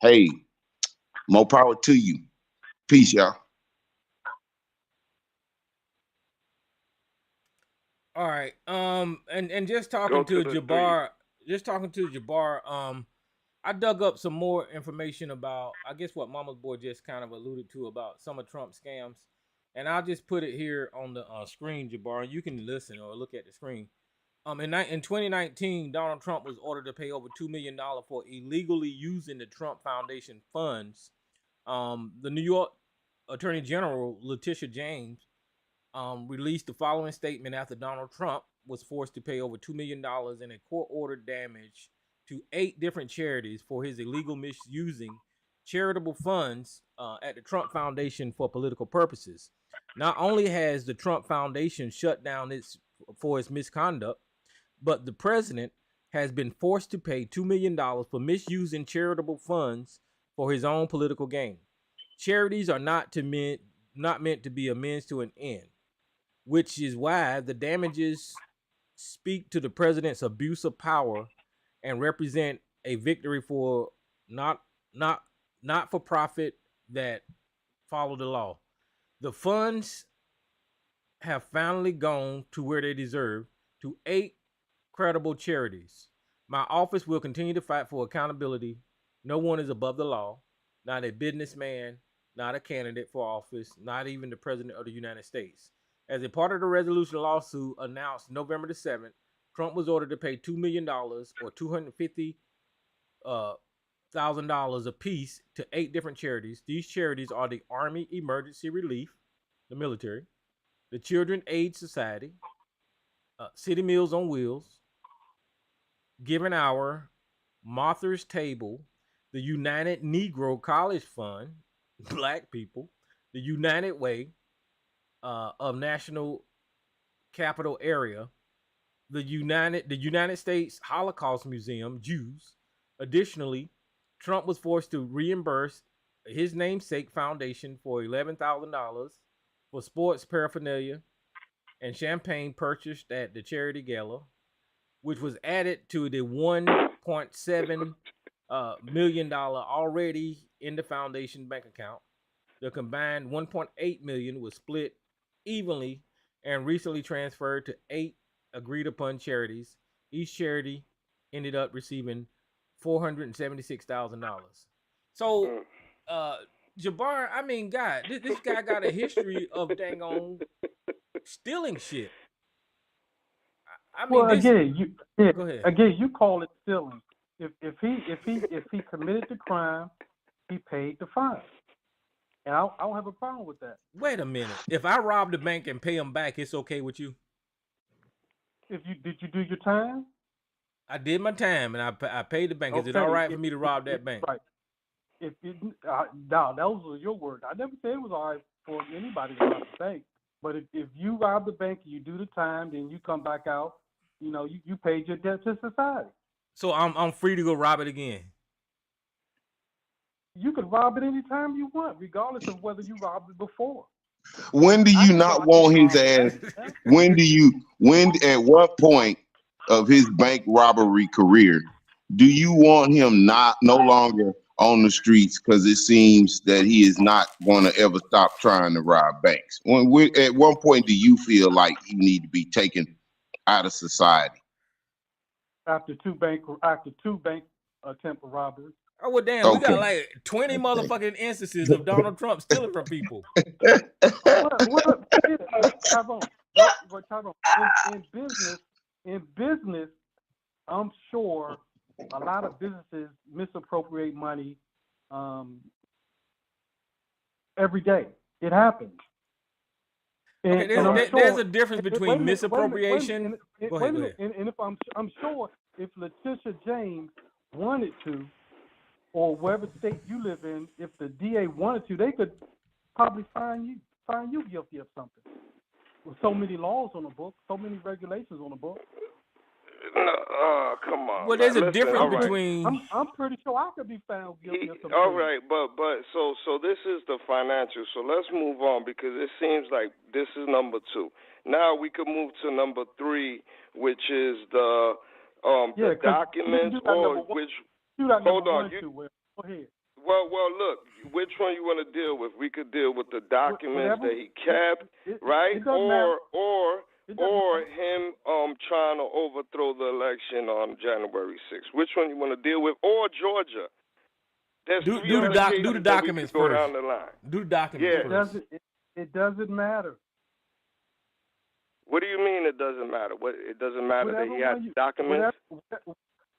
hey, more power to you. Peace, y'all. All right. And just talking to Jabbar, I dug up some more information about, I guess, what Mama's Boy just kind of alluded to about some of Trump's scams. And I'll just put it here on the screen, Jabbar, and you can listen or look at the screen. In 2019, Donald Trump was ordered to pay over $2 million for illegally using the Trump Foundation funds. The New York Attorney General, Letitia James, released the following statement after Donald Trump was forced to pay over $2 million in a court-ordered damage to 8 different charities for his illegal misusing charitable funds at the Trump Foundation for political purposes. Not only has the Trump Foundation shut down for its misconduct, but the president has been forced to pay $2 million for misusing charitable funds for his own political gain. Charities are not meant to be a means to an end, which is why the damages speak to the president's abuse of power and represent a victory for not not not for profit that follow the law. The funds have finally gone to where they deserve, to 8 credible charities. My office will continue to fight for accountability. No one is above the law, not a businessman, not a candidate for office, not even the president of the United States. As a part of the resolution lawsuit announced November the 7th, Trump was ordered to pay $2 million or $250,000 apiece to 8 different charities. These charities are the Army Emergency Relief, the military, the Children Aid Society, City Meals on Wheels, Given Hour, Martha's Table, the United Negro College Fund, Black people, the United Way of National Capital Area, the United States Holocaust Museum, Jews. Additionally, Trump was forced to reimburse his namesake foundation for $11,000 for sports paraphernalia and champagne purchased at the charity gala, which was added to the $1.7 million already in the foundation bank account. The combined $1.8 million was split evenly and recently transferred to 8 agreed upon charities. Each charity ended up receiving $476,000. So, Jabbar, I mean, God, this guy got a history of dang on stealing shit. I mean, well, again, go ahead. Again, you call it stealing. If he committed the crime, he paid the fine, and I don't have a problem with that. Wait a minute. If I rob the bank and pay them back, it's okay with you? Did you do your time? I did my time, and I paid the bank. Okay. Is it all right for me to rob that bank? Right. Now, those were your words. I never said it was all right for anybody to rob the bank. But if you rob the bank, you do the time, then you come back out. You paid your debt to society. So I'm free to go rob it again. You could rob it anytime you want, regardless of whether you robbed it before. When do you not want his ass? At what point of his bank robbery career do you want him no longer on the streets, because it seems that he is not going to ever stop trying to rob banks? At one point do you feel like he need to be taken out of society? After two bank attempt robberies. Oh, well, damn, okay. We got like 20 motherfucking instances of Donald Trump stealing from people. In business, I'm sure a lot of businesses misappropriate money every day. It happens. Okay, there's a difference between misappropriation. Go ahead. And if I'm sure if Letitia James wanted to, or wherever state you live in, if the DA wanted to, they could probably find you guilty of something. With so many laws on the book, so many regulations on the book. No, come on. Well, there's a difference between. I'm pretty sure I could be found guilty of something. All right, but so this is the financial. So let's move on, because it seems like this is number 2. Now we could move to number 3, which is the documents, or which. Hold on. Go ahead. Well, look, which one you want to deal with? We could deal with the documents that he kept, right? Or him trying to overthrow the election on January 6th. Which one you want to deal with? Or Georgia? Do the documents go first. Down the line. Do the documents first. It doesn't matter. What do you mean it doesn't matter? It doesn't matter that he had documents?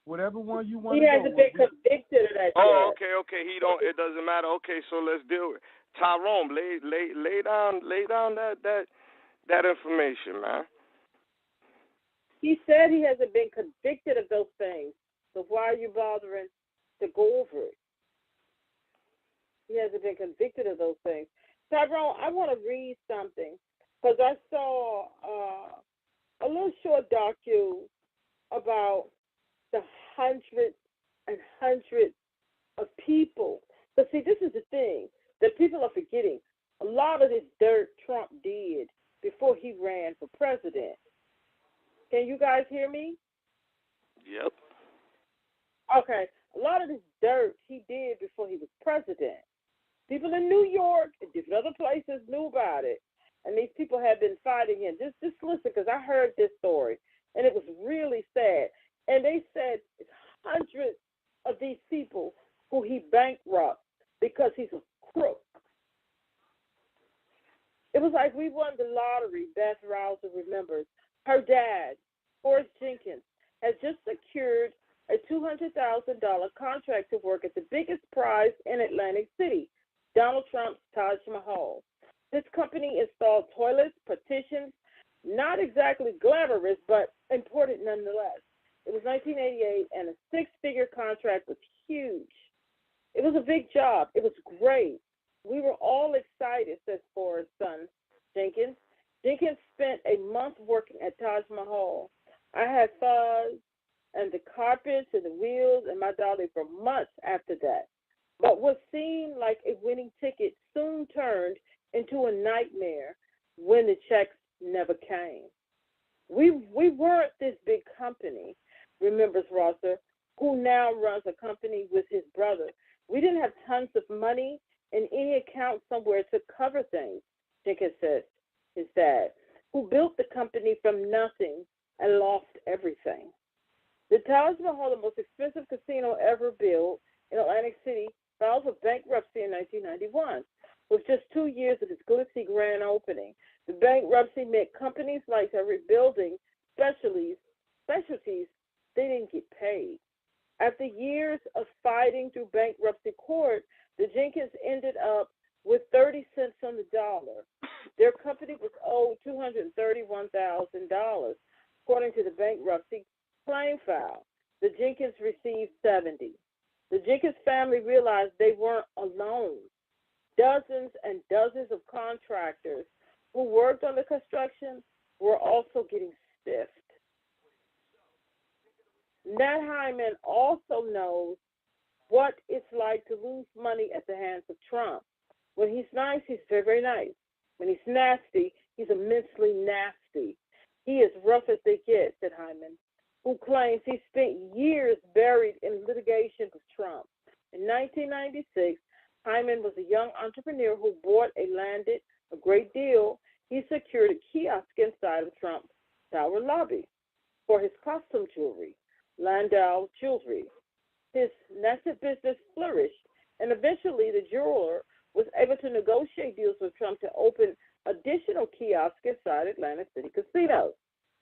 Whatever one you want. He hasn't been convicted of that. Oh, okay. He don't. It doesn't matter. Okay, so let's deal with Tyrone. Lay down that information, man. He said he hasn't been convicted of those things. So why are you bothering to go over it? He hasn't been convicted of those things. Tyrone, I want to read something because I saw a little short docu about the hundreds and hundreds of people. But see, this is the thing that people are forgetting. A lot of this dirt Trump did before he ran for president. Can you guys hear me? Yep. Okay. A lot of this dirt he did before he was president. People in New York and different other places knew about it. And these people have been fighting him. Just listen, because I heard this story, and it was really sad. And they said it's hundreds of these people who he bankrupt because he's a crook. It was like we won the lottery, Beth Rouser remembers. Her dad, Horace Jenkins, had just secured a $200,000 contract to work at the biggest prize in Atlantic City, Donald Trump's Taj Mahal. This company installed toilets, partitions, not exactly glamorous, but important nonetheless. It was 1988, and a six-figure contract was huge. It was a big job. It was great. We were all excited, says Forrest's son, Jenkins. Jenkins spent a month working at Taj Mahal. I had fuzz and the carpets and the wheels and my dolly for months after that. But what seemed like a winning ticket soon turned into a nightmare when the checks never came. We weren't this big company, remembers Rosser, who now runs a company with his brother. We didn't have tons of money in any account somewhere to cover things, Jenkins says, his dad, who built the company from nothing and lost everything. The Taj Mahal, the most expensive casino ever built in Atlantic City, filed for bankruptcy in 1991. With just 2 years of its glitzy grand opening, the bankruptcy meant companies like that rebuilding specialties, they didn't get paid. After years of fighting through bankruptcy court, the Jenkins ended up with 30 cents on the dollar. Their company was owed $231,000, according to the bankruptcy claim file. The Jenkins received 70. The Jenkins family realized they weren't alone. Dozens and dozens of contractors who worked on the construction were also getting stiffed. Nat Hyman also knows what it's like to lose money at the hands of Trump. When he's nice, he's very, very nice. When he's nasty, he's immensely nasty. He is rough as they get, said Hyman, who claims he spent years buried in litigation with Trump. In 1996, Hyman was a young entrepreneur who bought and landed a great deal. He secured a kiosk inside of Trump's Tower lobby for his costume jewelry, Landau Jewelry. His nascent business flourished, and eventually the jeweler was able to negotiate deals with Trump to open additional kiosks inside Atlantic City casinos.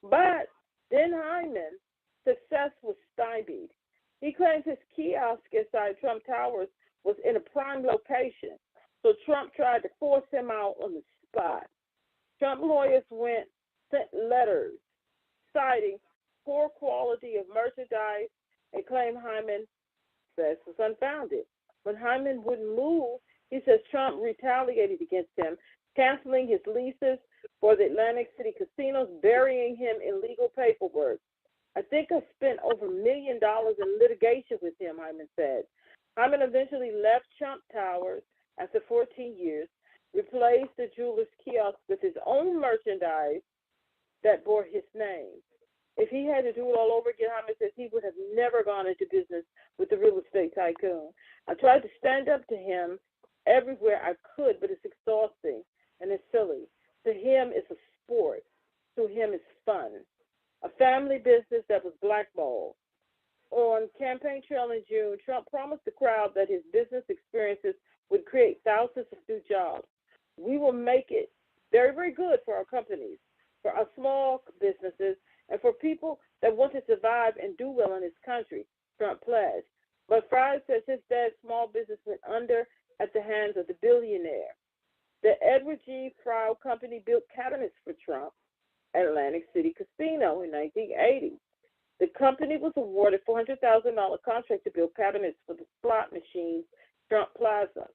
But then Hyman's success was stymied. He claims his kiosk inside Trump Towers was in a prime location, so Trump tried to force him out on the spot. Trump lawyers sent letters citing poor quality of merchandise and claimed Hyman says was unfounded. When Hyman wouldn't move, he says Trump retaliated against him, canceling his leases for the Atlantic City casinos, burying him in legal paperwork. I think I spent over $1 million in litigation with him, Hyman said. Hyman eventually left Trump Towers after 14 years, replaced the jeweler's kiosk with his own merchandise that bore his name. If he had to do it all over again, Hyman says he would have never gone into business with the real estate tycoon. I tried to stand up to him everywhere I could, but it's exhausting and it's silly. To him, it's a sport. To him, it's fun. A family business that was blackballed. On campaign trail in June, Trump promised the crowd that his business experiences would create thousands of new jobs. We will make it very, very good for our companies, for our small businesses, and for people that want to survive and do well in this country, Trump pledged. But Fry says his dad's small business went under at the hands of the billionaire. The Edward G. Fry Company built cabinets for Trump at Atlantic City Casino in 1980. The company was awarded a $400,000 contract to build cabinets for the slot machines, Trump Plaza.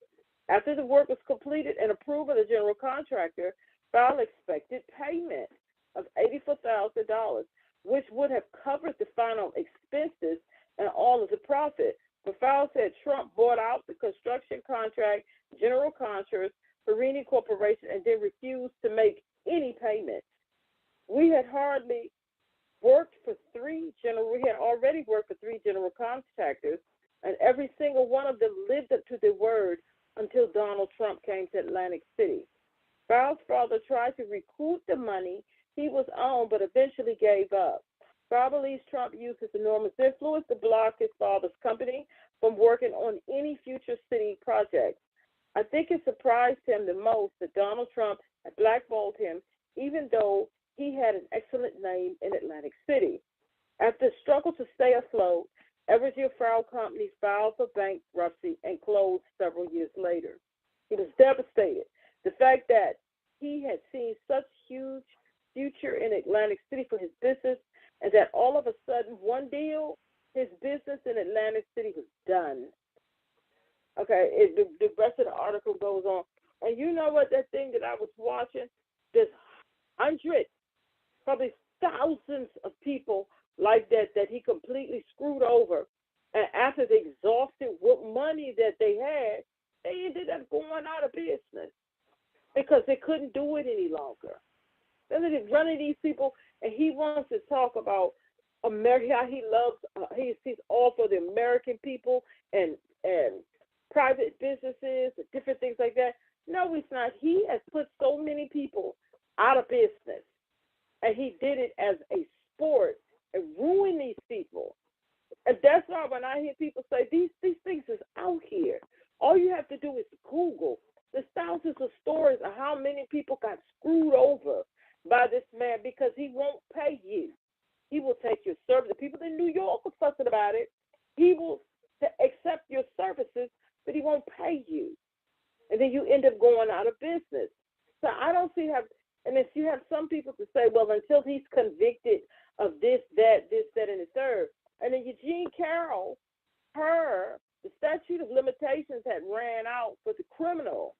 After the work was completed and approved by the general contractor, Fowle expected payment of $84,000, which would have covered the final expenses and all of the profit. But Fowle said Trump bought out the construction contract, general contractors, Perini Corporation, and then refused to make any payment. We had already worked for three general contractors, and every single one of them lived up to their word until Donald Trump came to Atlantic City. Fowle's father tried to recoup the money he was owed, but eventually gave up. Fowle believes Trump used his enormous influence to block his father's company from working on any future city projects. I think it surprised him the most that Donald Trump had blackballed him, even though he had an excellent name in Atlantic City. After a struggle to stay afloat, Everett Fowle Company filed for bankruptcy and closed several years later. He was devastated. The fact that he had seen such huge future in Atlantic City for his business, and that all of a sudden, one deal, his business in Atlantic City was done. Okay, the rest of the article goes on. And you know what, that thing that I was watching, there's hundreds, probably thousands of people like that he completely screwed over. And after they exhausted what money that they had, they ended up going out of business because they couldn't do it any longer. Then they're running these people, and he wants to talk about America, how he loves, he's all for the American people and private businesses and different things like that. No, he's not. He has put so many people out of business, and he did it as a sport and ruined these people. And that's why when I hear people say these things is out here, all you have to do is Google. There's thousands of stories of how many people got screwed over by this man because he won't pay you. He will take your service. The people in New York were fussing about it. He will accept your services, but he won't pay you. And then you end up going out of business. So I don't see how, and if you have some people to say, well, until he's convicted of this, that, and the third. And then Eugene Carroll, the statute of limitations had ran out for the criminal.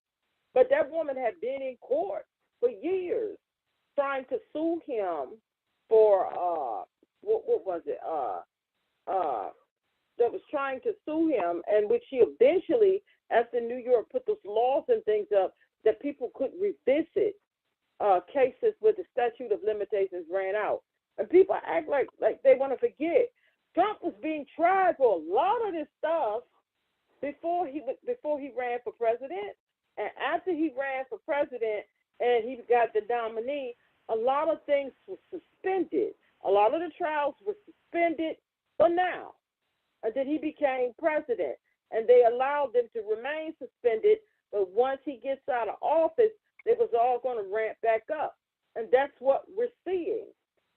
But that woman had been in court for years trying to sue him for, what was it? That was trying to sue him, and which she eventually, after New York put those laws and things up, that people could revisit cases where the statute of limitations ran out. And people act like they want to forget. Trump was being tried for a lot of this stuff before he ran for president, and after he ran for president and he got the nominee, a lot of things were suspended. A lot of the trials were suspended for now. And then he became president, and they allowed them to remain suspended. But once he gets out of office, it was all going to ramp back up. And that's what we're seeing.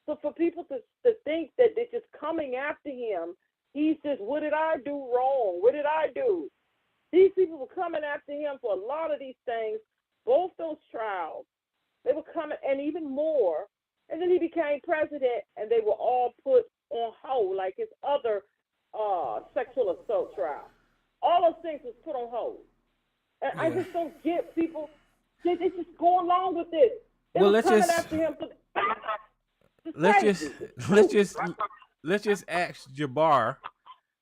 So for people to think that they're just coming after him, he says, what did I do wrong? What did I do? These people were coming after him for a lot of these things, both those trials. They were coming, and even more. And then he became president, and they were all put on hold, like his other sexual assault trial. All those things was put on hold. And yeah. I just don't get people, they just go along with it. They were coming after him for let's just ask Jabbar,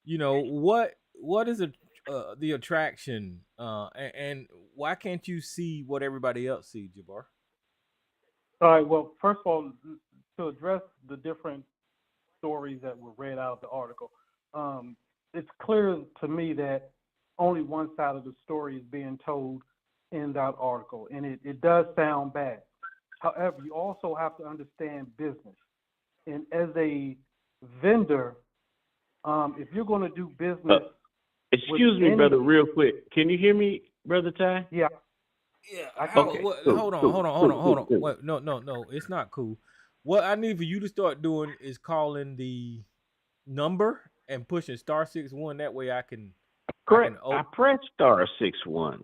you know, what is the attraction and why can't you see what everybody else sees, Jabbar? All right, well, first of all, to address the different stories that were read out of the article, it's clear to me that only one side of the story is being told in that article, and it does sound bad. However, you also have to understand business. And as a vendor, if you're going to do business... excuse me, brother, real quick. Can you hear me, Brother Ty? Yeah. Yeah. Okay. Hold on. Wait, no. It's not cool. What I need for you to start doing is calling the number and pushing *61. That way I can... Correct. I pressed *61.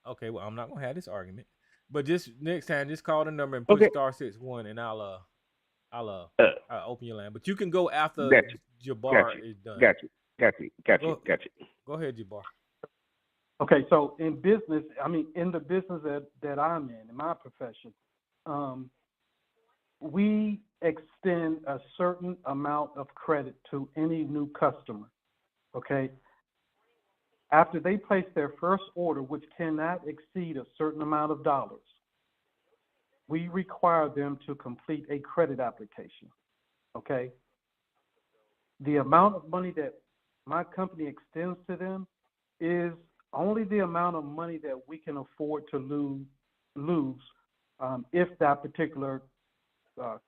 Okay, well, I'm not going to have this argument. But just next time, just call the number and push *61, and I'll open your line. But you can go after Jabbar is done. Got you. Go ahead, Jabbar. Okay, so in business, in the business that I'm in my profession, we extend a certain amount of credit to any new customer, okay? After they place their first order, which cannot exceed a certain amount of dollars, we require them to complete a credit application, okay? The amount of money that my company extends to them is only the amount of money that we can afford to lose if that particular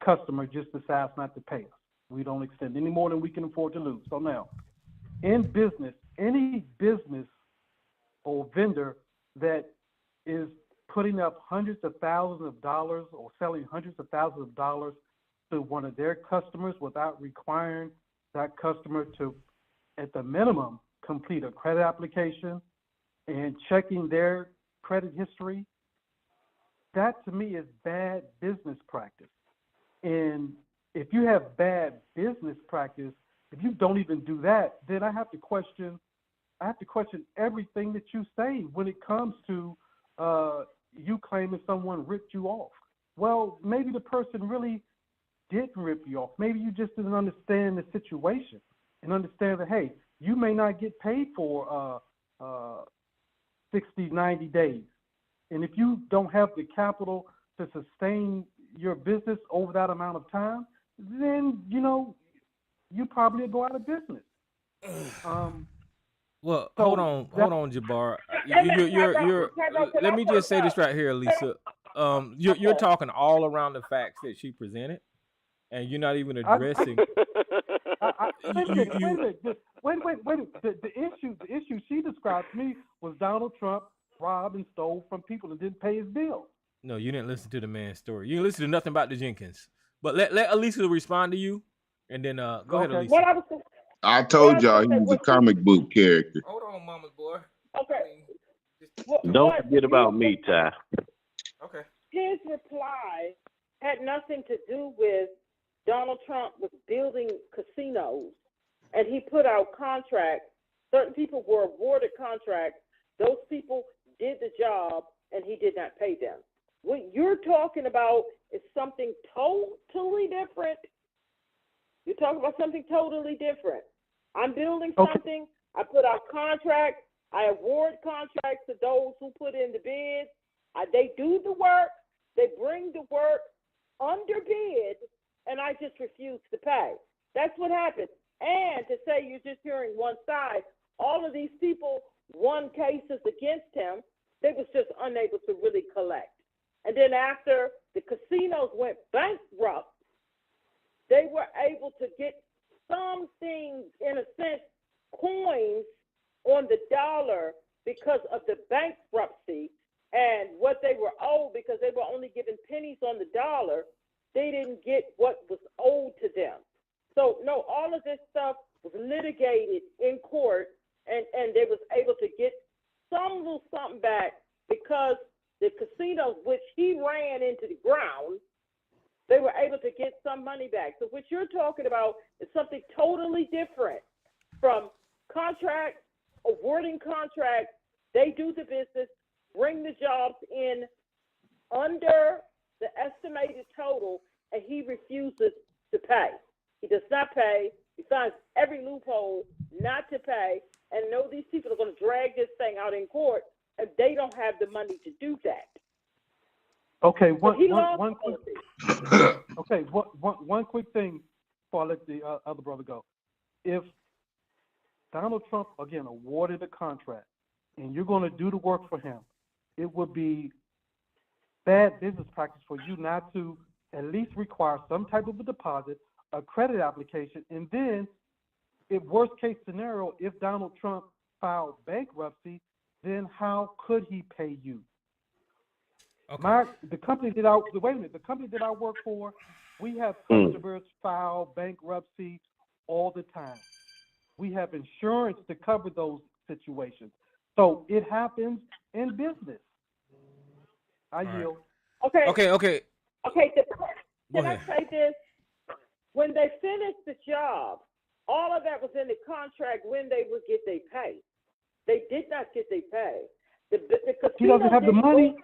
customer just decides not to pay us. We don't extend any more than we can afford to lose. So now, in business, any business or vendor that is putting up hundreds of thousands of dollars or selling hundreds of thousands of dollars to one of their customers without requiring that customer to, at the minimum, complete a credit application and checking their credit history, that to me is bad business practice. And if you have bad business practice, if you don't even do that, then I have to question everything that you say when it comes to you claiming someone ripped you off. Well, maybe the person really didn't rip you off. Maybe you just didn't understand the situation and understand that, hey, you may not get paid for 60, 90 days. And if you don't have the capital to sustain your business over that amount of time, then, you probably go out of business. Well, So hold on, Jabbar. You're. Let me just say this right here, Lisa. You're talking all around the facts that she presented, and you're not even addressing. Wait a minute. The issue she described to me was Donald Trump robbed and stole from people and didn't pay his bill. No, you didn't listen to the man's story. You didn't listen to nothing about the Jenkins. But let Elisa respond to you, and then go ahead, Elisa. I told y'all he was a comic book character. Hold on, mama boy. Okay. Don't forget about me, Ty. Okay. His reply had nothing to do with Donald Trump was building casinos, and he put out contracts. Certain people were awarded contracts. Those people did the job, and he did not pay them. What you're talking about is something totally different. You're talking about something totally different. I'm building something. I put out contracts. I award contracts to those who put in the bids. They do the work. They bring the work under bid, and I just refuse to pay. That's what happened. And to say you're just hearing one side, all of these people won cases against him. They was just unable to really collect. And then after the casinos went bankrupt, they were able to get something, in a sense, coins on the dollar because of the bankruptcy and what they were owed, because they were only given pennies on the dollar. They didn't get what was owed to them. So, no, all of this stuff was litigated in court, and they was able to get some little something back because the casinos, which he ran into the ground, they were able to get some money back. So what you're talking about is something totally different from contracts, awarding contracts. They do the business, bring the jobs in under the estimated total, and he refuses to pay. He does not pay. He finds every loophole not to pay, and know these people are going to drag this thing out in court, and they don't have the money to do that. Okay, one quick thing before I let the other brother go. If Donald Trump, again, awarded a contract and you're going to do the work for him, it would be bad business practice for you not to at least require some type of a deposit, a credit application, and then, if worst case scenario, if Donald Trump filed bankruptcy, then how could he pay you? Okay. The company that I work for, we have customers file bankruptcy all the time. We have insurance to cover those situations. So it happens in business. I yield. Okay. Okay. Can I say this? When they finished the job, all of that was in the contract when they would get their pay. They did not get their pay. The casino He doesn't have the money.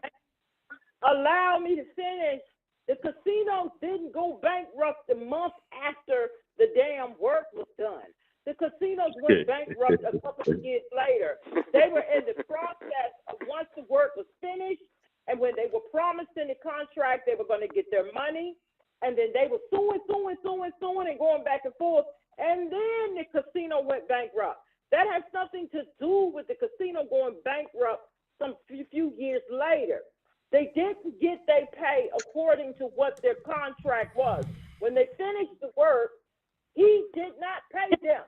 Allow me to finish. The casino didn't go bankrupt the month after the damn work was done. The casinos went bankrupt a couple of years later. They were in the process of once the work was finished, and when they were promised in the contract they were going to get their money, and then they were suing, and going back and forth, and then the casino went bankrupt. That has nothing to do with the casino going bankrupt some few years later. They didn't get their pay according to what their contract was. When they finished the work, he did not pay them.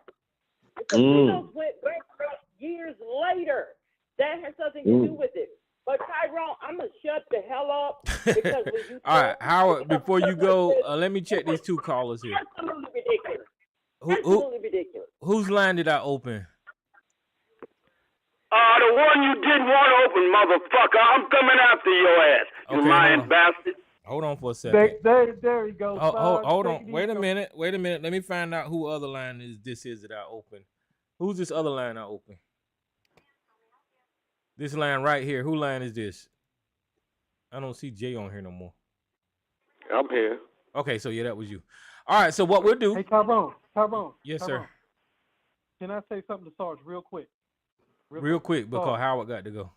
The casinos went bankrupt years later. That has nothing to do with it. But Tyrone, I'm gonna shut the hell up because when you all right, Howard. Before you go, let me check these two callers here. Absolutely ridiculous. Absolutely ridiculous. Whose line did I open? The one you didn't want to open, motherfucker. I'm coming after your ass, you lying bastard. Hold on for a second. There he goes. Hold on. Wait a minute. Let me find out who other line this is that I open. Who's this other line I open? This line right here. Who line is this? I don't see Jay on here no more. I'm here. Okay, so yeah, that was you. All right, so what we'll do. Hey, Tyrone. Yes, sir. Can I say something to Sarge real quick? Real quick, because Howard got to go.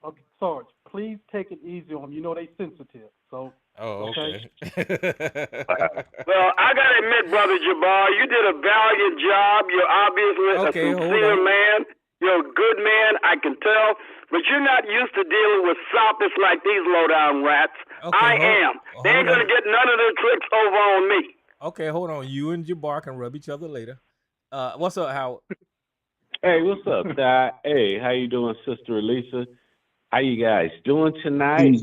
Okay, Sarge, please take it easy on them. You know they sensitive. So. Oh, okay. Well, I gotta admit, Brother Jabbar, you did a valiant job. You're obviously a sincere man. You're a good man, I can tell. But you're not used to dealing with sophists like these low-down rats. I am. They ain't gonna get none of their tricks over on me. Okay, hold on. You and Jabbar can rub each other later. What's up, Howard? Hey, what's up, Ty? Hey, how you doing, Sister Elisa? How you guys doing tonight?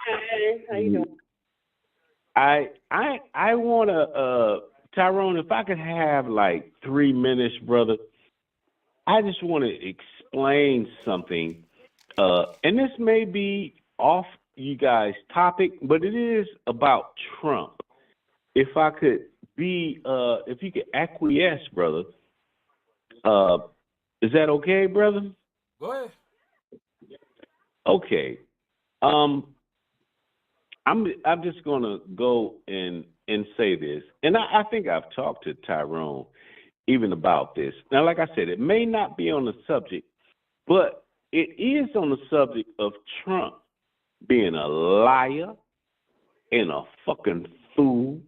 Hey, how you doing? I wanna Tyrone, if I could have like 3 minutes, brother. I just want to explain something. And this may be off you guys' topic, but it is about Trump. If I could be if you could acquiesce, brother. Is that okay, brother? Go ahead. Okay. I'm just gonna go and say this, and I think I've talked to Tyrone even about this. Now, like I said, it may not be on the subject, but it is on the subject of Trump being a liar and a fucking fool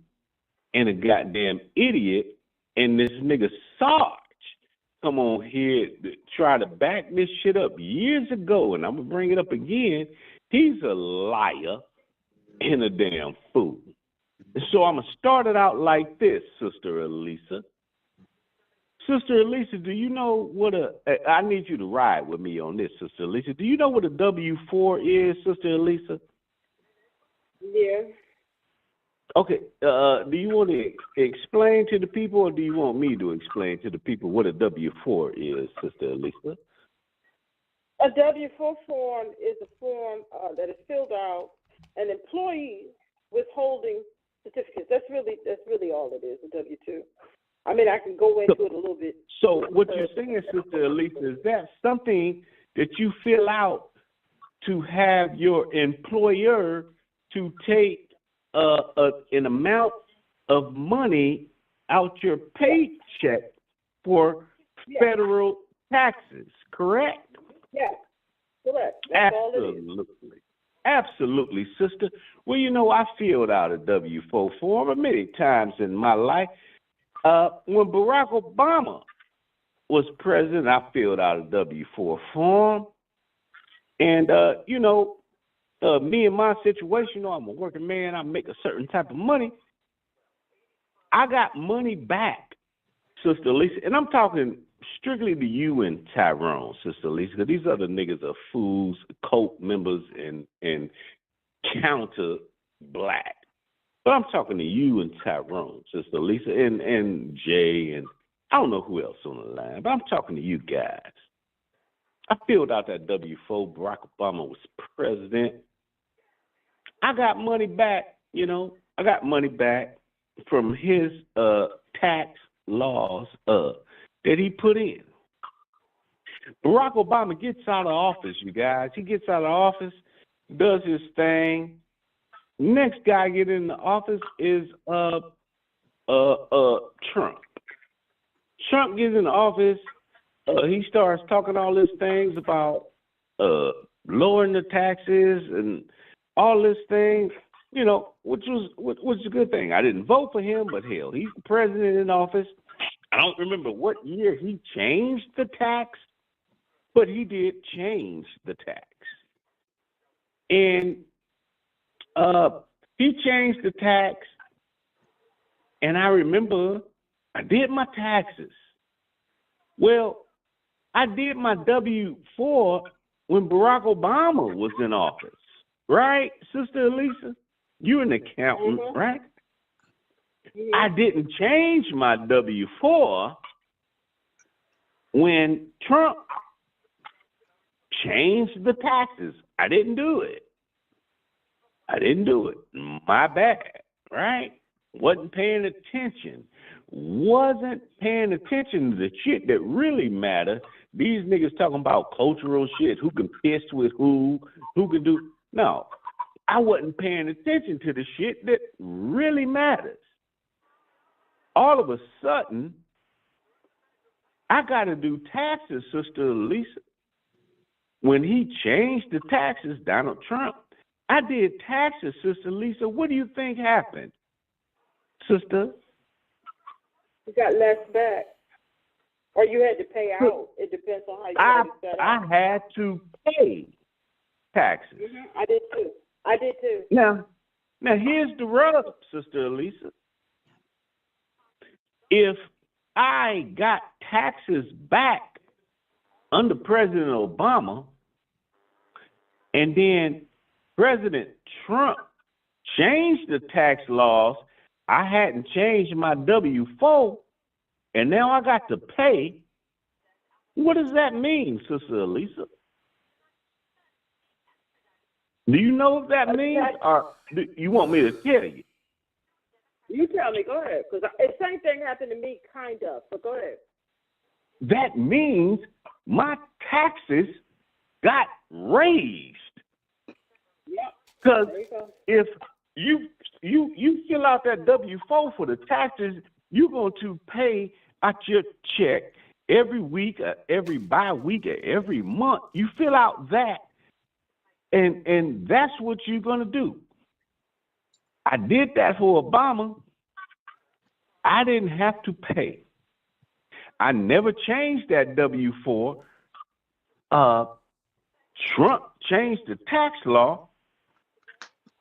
and a goddamn idiot, and this nigga Sarge come on here to try to back this shit up years ago, and I'm gonna bring it up again. He's a liar and a damn fool. So I'm gonna start it out like this, Sister Elisa. Sister Elisa, do you know what I need you to ride with me on this, Sister Elisa. Do you know what a W-4 is, Sister Elisa? Yeah. Okay. Do you want to explain to the people, or do you want me to explain to the people what a W-4 is, Sister Elisa? A W-4 form is a form that is filled out an employee withholding certificates. That's really all it is, a W-2. I mean, I can go into it a little bit. So what you're saying, Sister Elisa, is that something that you fill out to have your employer to take an amount of money out your paycheck for federal taxes, correct? Yeah, correct. That's all it is. Absolutely, sister. Well, you know, I filled out a W-4 form many times in my life. When Barack Obama was president, I filled out a W-4 form. And, you know, me and my situation, you know, I'm a working man. I make a certain type of money. I got money back, Sister Lisa. And I'm talking strictly to you and Tyrone, Sister Lisa, because these other niggas are fools, cult members, and counter black. But I'm talking to you and Tyrone, Sister Lisa, and Jay, and I don't know who else on the line, but I'm talking to you guys. I filled out that W-4. Barack Obama was president. I got money back, you know. I got money back from his tax laws that he put in. Barack Obama gets out of office, you guys. He gets out of office, does his thing. Next guy get in the office is Trump. Trump gets in the office. He starts talking all these things about lowering the taxes and all this thing, you know, which was a good thing. I didn't vote for him, but hell, he's the president in office. I don't remember what year he changed the tax, but he did change the tax. And he changed the tax, and I remember I did my taxes. Well, I did my W-4 when Barack Obama was in office, right, Sister Elisa? You're an accountant, right? I didn't change my W-4 when Trump changed the taxes. I didn't do it. My bad, right? Wasn't paying attention. Wasn't paying attention to the shit that really matter. These niggas talking about cultural shit, who can piss with who can do. No, I wasn't paying attention to the shit that really matters. All of a sudden, I got to do taxes, Sister Lisa. When he changed the taxes, Donald Trump, I did taxes, Sister Lisa. What do you think happened, Sister? You got less back. Or you had to pay out. It depends on how you had it set up. I had to pay taxes. Mm-hmm. I did too. Now here's the rub, Sister Elisa. If I got taxes back under President Obama, and then President Trump changed the tax laws, I hadn't changed my W-4, and now I got to pay. What does that mean, Sister Elisa? Do you know what that means, or do you want me to tell you? You tell me. Go ahead, because the same thing happened to me, kind of. But go ahead. That means my taxes got raised. Yep. Because if you fill out that W-4 for the taxes, you're going to pay out your check every week, every bi-week, or every month. You fill out that, and that's what you're going to do. I did that for Obama. I didn't have to pay. I never changed that W-4. Trump changed the tax law,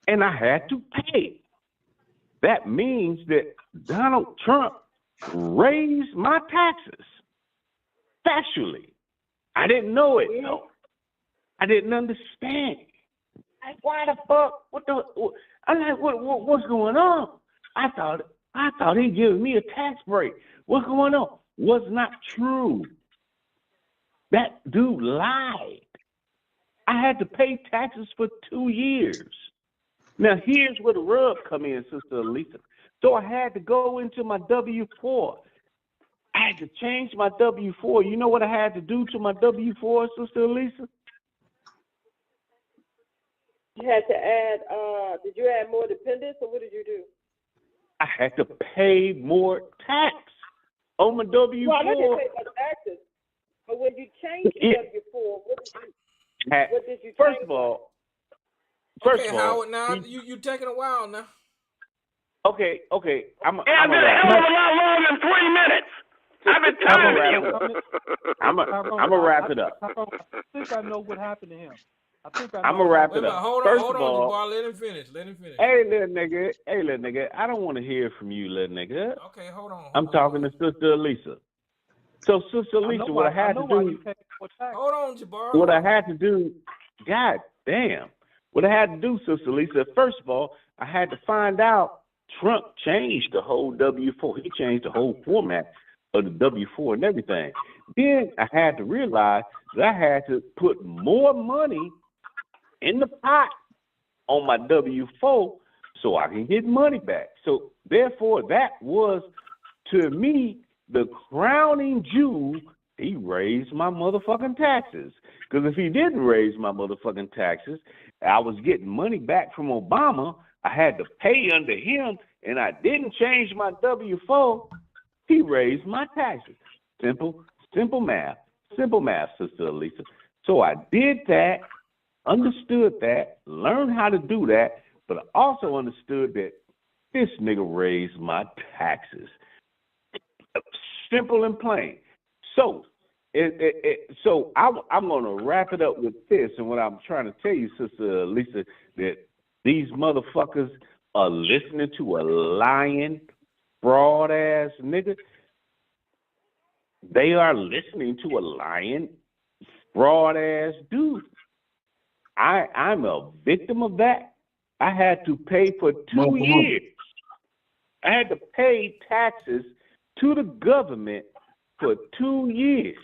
and I had to pay. That means that Donald Trump raised my taxes. Factually. I didn't know it, no. I didn't understand. Like, why the fuck? I'm like, what's going on? I thought he giving me a tax break. What's going on? Was not true. That dude lied. I had to pay taxes for 2 years. Now, here's where the rub come in, Sister Lisa. So I had to go into my W-4. I had to change my W-4. You know what I had to do to my W-4, Sister Lisa? You had to add, did you add more dependents, or what did you do? I had to pay more tax on my W-4. Well, I didn't pay more taxes. But when you changed your W-4, what did you change? First of all, Howard, now you taking a while now. Okay. I'm a lot longer than 3 minutes. I've been timing you. I'm gonna wrap it up. I think I know what happened to him. I'm gonna wrap it up. Hold on, Jabbar. Let him finish. Hey, little nigga. I don't want to hear from you, little nigga. Okay, hold on. I'm talking to Sister Lisa. So, Sister Lisa, what I had to do. Hold on, Jabbar. What I had to do. God damn. What I had to do, Sister Lisa. First of all, I had to find out Trump changed the whole W-4. He changed the whole format of the W-4 and everything. Then I had to realize that I had to put more money in the pot on my W-4 so I can get money back. So therefore, that was, to me, the crowning jewel he raised my motherfucking taxes. Because if he didn't raise my motherfucking taxes, I was getting money back from Obama. I had to pay under him, and I didn't change my W-4. He raised my taxes. Simple math. Simple math, Sister Elisa. So I did that, understood that, learned how to do that, but I also understood that this nigga raised my taxes. Simple and plain. So, I'm going to wrap it up with this, and what I'm trying to tell you, Sister Lisa, that these motherfuckers are listening to a lying, fraud-ass nigga. They are listening to a lying, fraud-ass dude. I'm a victim of that. I had to pay for 2 years. I had to pay taxes to the government for 2 years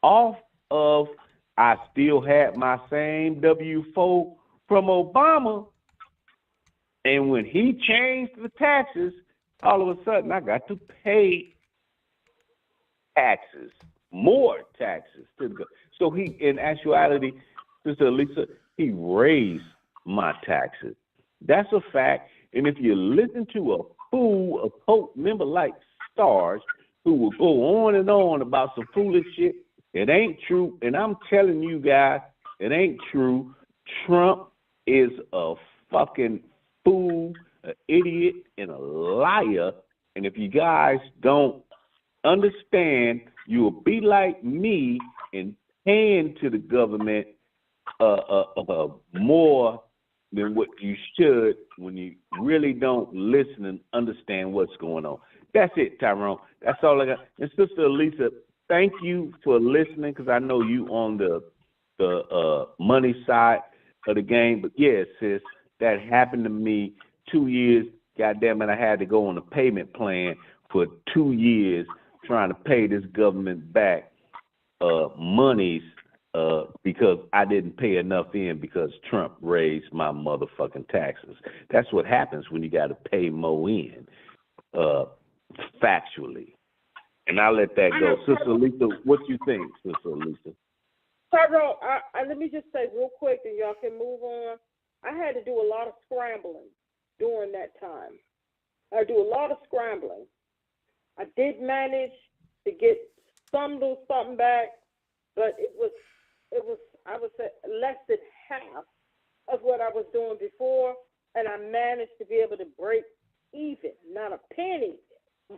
off of, I still had my same W-4 from Obama. And when he changed the taxes, all of a sudden I got to pay taxes, more taxes to the government. So he, in actuality, Sister Lisa, he raised my taxes. That's a fact. And if you listen to a fool, a cult member like Sarge, who will go on and on about some foolish shit, it ain't true. And I'm telling you guys, it ain't true. Trump is a fucking fool, an idiot, and a liar. And if you guys don't understand, you will be like me and paying to the government more than what you should when you really don't listen and understand what's going on. That's it, Tyrone. That's all I got. And Sister Elisa, thank you for listening, because I know you on the money side of the game. But yeah, sis, that happened to me 2 years. Goddamn it, I had to go on a payment plan for 2 years trying to pay this government back monies because I didn't pay enough in because Trump raised my motherfucking taxes. That's what happens when you got to pay more in, factually. And I'll let that go. Sister Lisa, what you think, Sister Lisa? Tyrone, let me just say real quick, and y'all can move on. I had to do a lot of scrambling during that time. I do a lot of scrambling. I did manage to get some little something back, but it was I would say less than half of what I was doing before, and I managed to be able to break even, not a penny,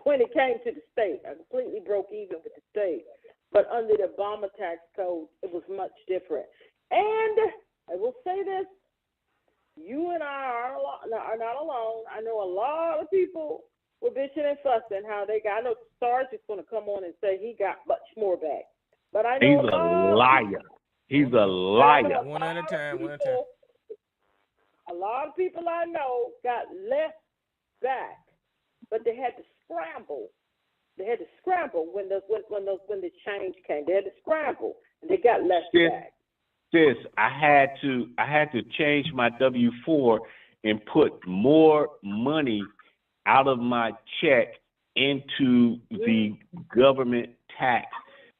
when it came to the state. I completely broke even with the state. But under the Obama tax code, it was much different. And I will say this, you and I are not alone. I know a lot of people were bitching and fussing how they got, I know Sarge is going to come on and say he got much more back. But I know he's a liar. He's a liar. One at a time. A lot of people I know got less back, but they had to scramble. They had to scramble when the change came. They had to scramble, and they got less back. Sis, I had to change my W-4 and put more money out of my check into the government tax.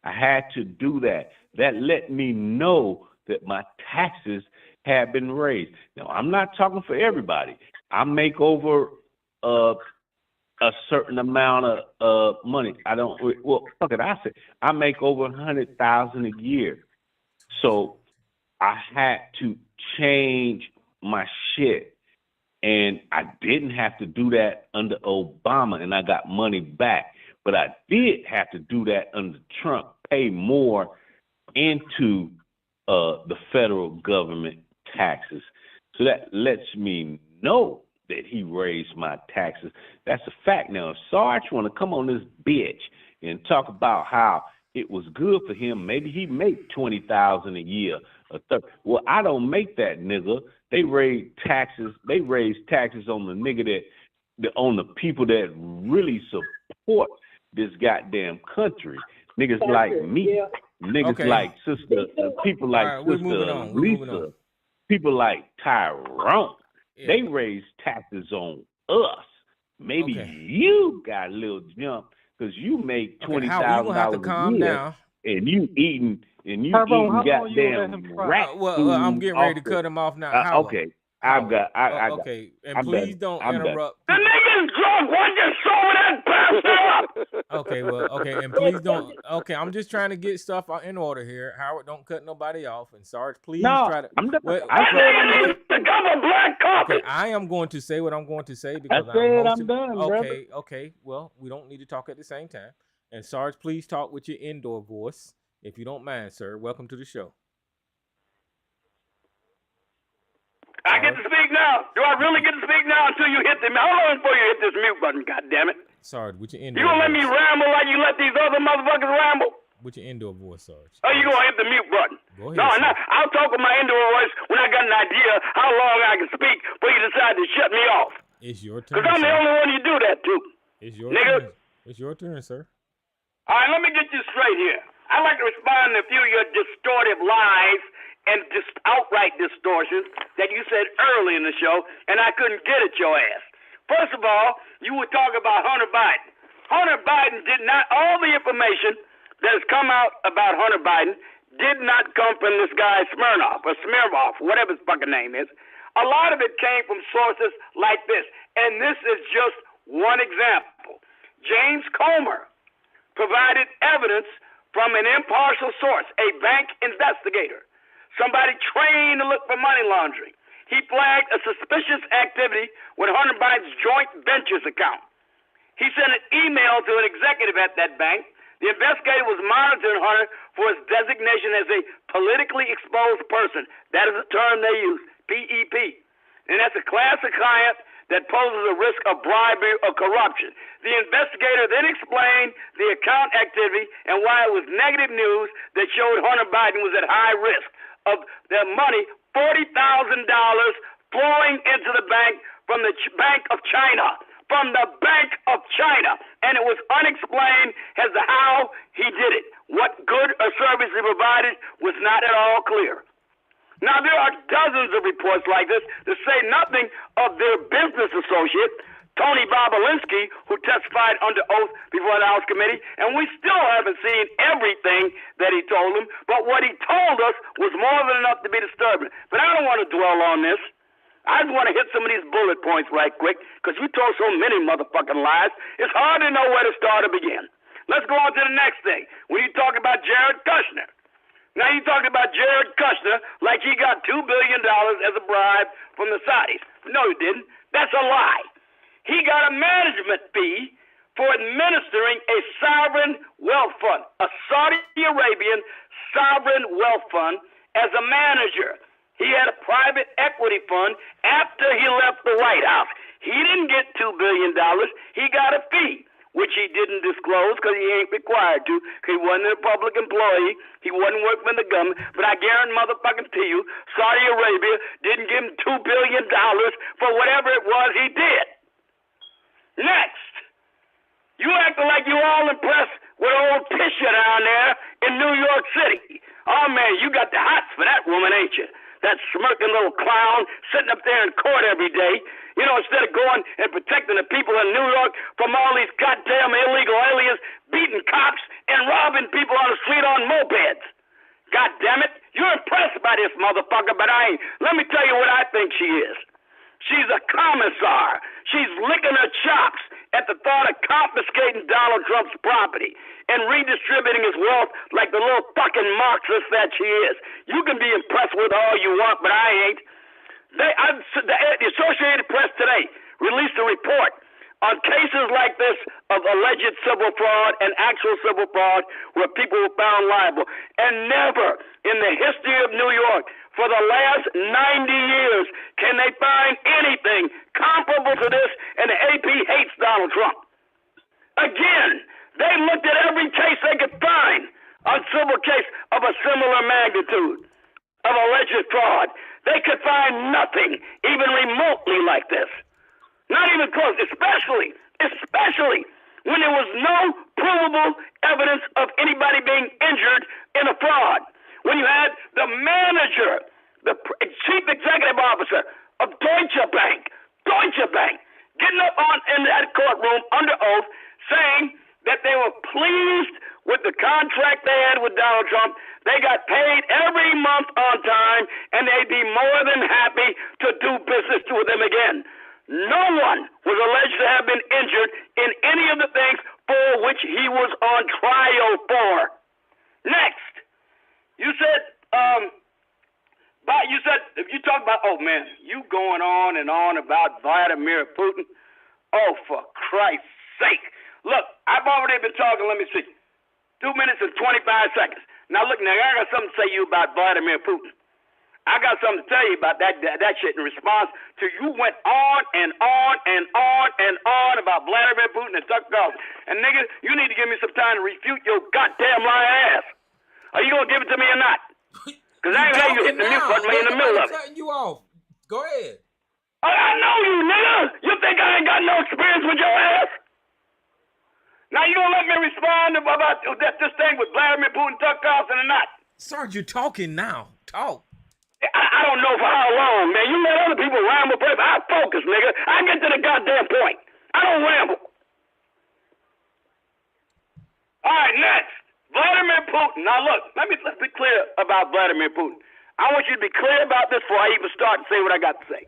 I had to do that. That let me know that my taxes have been raised. Now, I'm not talking for everybody. I make over a certain amount of money. I said I make over $100,000 a year. So I had to change my shit. And I didn't have to do that under Obama, and I got money back. But I did have to do that under Trump, pay more into the federal government taxes. So that lets me know that he raised my taxes. That's a fact. Now, if Sarge want to come on this bitch and talk about how it was good for him, maybe he make $20,000 a year. Well, I don't make that, nigga. They raise taxes. They raise taxes on the nigga on the people that really support this goddamn country. Niggas like me. Yeah. Niggas like sister, people like Sister Lisa, people like Tyrone. Yeah. They raise taxes on us. Maybe you got a little jump because you make Okay, Howard, you gonna have to $20,000 calm a year, down. and you eating Tyrone, how long you gonna let goddamn him try? rat Well, I'm food getting off ready to cut him off now. the. Howard. Okay, Howard. I got. Okay, and I'm please done. don't I'm done. interrupt. The nigga's drunk. Why you sober that bastard up? Okay, well, okay, and please don't. Okay, I'm just trying to get stuff in order here. Howard, don't cut nobody off. And Sarge, please try to. I'm done. Well, I said I'm done. The cover black coffee. Okay, I am going to say what I'm going to say because I said I'm I'm done, brother. Okay. Well, we don't need to talk at the same time. And Sarge, please talk with your indoor voice, if you don't mind, sir. Welcome to the show. I get to speak now. Do I really get to speak now until you hit the? How long before you hit this mute button? God damn it! Sarge, with your You indoor gonna let voice. me ramble like you let these other motherfuckers ramble? With your indoor voice, Sarge. Oh, you gonna hit the mute button? Go ahead. No, Sarge. no. I'll talk with my indoor voice when I got an idea how long I can speak before you decide to shut me off. It's your turn. Because I'm the sir. only one you do that to. It's your nigga. turn. It's your turn, sir. All right, let me get this straight here. I'd like to respond to a few of your distortive lies and just outright distortions that you said early in the show, and I couldn't get at your ass. First of all, you were talking about Hunter Biden. Hunter Biden did not, all the information that has come out about Hunter Biden did not come from this guy Smirnoff, whatever his fucking name is. A lot of it came from sources like this, and this is just one example. James Comer provided evidence from an impartial source, a bank investigator, somebody trained to look for money laundering. He flagged a suspicious activity with Hunter Biden's joint ventures account. He sent an email to an executive at that bank. The investigator was monitoring Hunter for his designation as a politically exposed person. That is a term they use, PEP. And that's a class of client that poses a risk of bribery or corruption. The investigator then explained the account activity and why it was negative news that showed Hunter Biden was at high risk of their money, $40,000 flowing into the bank from the Bank of China. From the Bank of China. And it was unexplained as to how he did it. What good or service he provided was not at all clear. Now, there are dozens of reports like this that say nothing of their business associate, Tony Bobolinsky, who testified under oath before the House Committee, and we still haven't seen everything that he told them, but what he told us was more than enough to be disturbing. But I don't want to dwell on this. I just want to hit some of these bullet points right quick, because you told so many motherfucking lies, it's hard to know where to start or begin. Let's go on to the next thing. When you talk about Jared Kushner, now you talking about Jared Kushner like he got $2 billion as a bribe from the Saudis. No, he didn't. That's a lie. He got a management fee for administering a sovereign wealth fund, a Saudi Arabian sovereign wealth fund as a manager. He had a private equity fund after he left the White House. He didn't get $2 billion. He got a fee, which he didn't disclose because he ain't required to. He wasn't a public employee. He wasn't working for the government. But I guarantee motherfucking to you, Saudi Arabia didn't give him $2 billion for whatever it was he did. Next, you acting like you all impressed with old Tisha down there in New York City. Oh, man, you got the hots for that woman, ain't you? That smirking little clown sitting up there in court every day. You know, instead of going and protecting the people in New York from all these goddamn illegal aliens beating cops and robbing people on the street on mopeds. God damn it. You're impressed by this motherfucker, but I ain't. Let me tell you what I think she is. She's a commissar. She's licking her chops at the thought of confiscating Donald Trump's property and redistributing his wealth like the little fucking Marxist that she is. You can be impressed with all you want, but I ain't. The Associated Press today released a report on cases like this of alleged civil fraud and actual civil fraud where people were found liable. And never in the history of New York for the last 90 years can they find anything comparable to this, and the AP hates Donald Trump. Again, they looked at every case they could find, a civil case of a similar magnitude of alleged fraud. They could find nothing even remotely like this. Not even close, especially when there was no provable evidence of anybody being injured in a fraud. When you had the manager, the chief executive officer of Deutsche Bank, getting up in that courtroom under oath saying that they were pleased with the contract they had with Donald Trump. They got paid every month on time, and they'd be more than happy to do business with them again. No one was alleged to have been injured in any of the things for which he was on trial for. Next, you said, if you talk about, oh man, you going on and on about Vladimir Putin. Oh, for Christ's sake. Look, I've already been talking, let me see, 2 minutes and 25 seconds. Now look, now I got something to say to you about Vladimir Putin. I got something to tell you about that shit in response to you went on and on and on and on about Vladimir Putin and Tucker Carlson. And nigga, you need to give me some time to refute your goddamn lying ass. Are you gonna give it to me or not? Because I ain't heard you hit the mute button in the middle of it. Cutting you off. Go ahead. I know you, nigga. You think I ain't got no experience with your ass? Now you gonna let me respond about this thing with Vladimir Putin, Tucker Carlson, or not? Sarge, you're talking now. Talk. I don't know for how long, man. You let other people ramble, but I focus, nigga. I get to the goddamn point. I don't ramble. All right, next. Vladimir Putin. Now, look, let's be clear about Vladimir Putin. I want you to be clear about this before I even start to say what I got to say.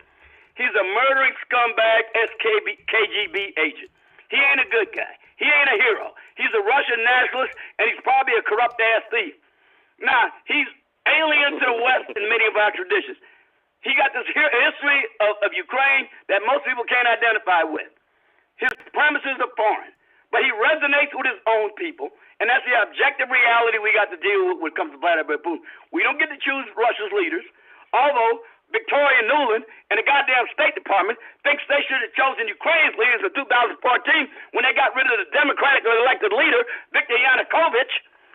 He's a murdering scumbag KGB agent. He ain't a good guy. He ain't a hero. He's a Russian nationalist, and he's probably a corrupt-ass thief. Now, he's alien to the West in many of our traditions. He got this history of Ukraine that most people can't identify with. His premises are foreign, but he resonates with his own people, and that's the objective reality we got to deal with when it comes to Vladimir Putin. We don't get to choose Russia's leaders, although Victoria Nuland and the goddamn State Department thinks they should have chosen Ukraine's leaders in 2014 when they got rid of the democratically elected leader, Viktor Yanukovych,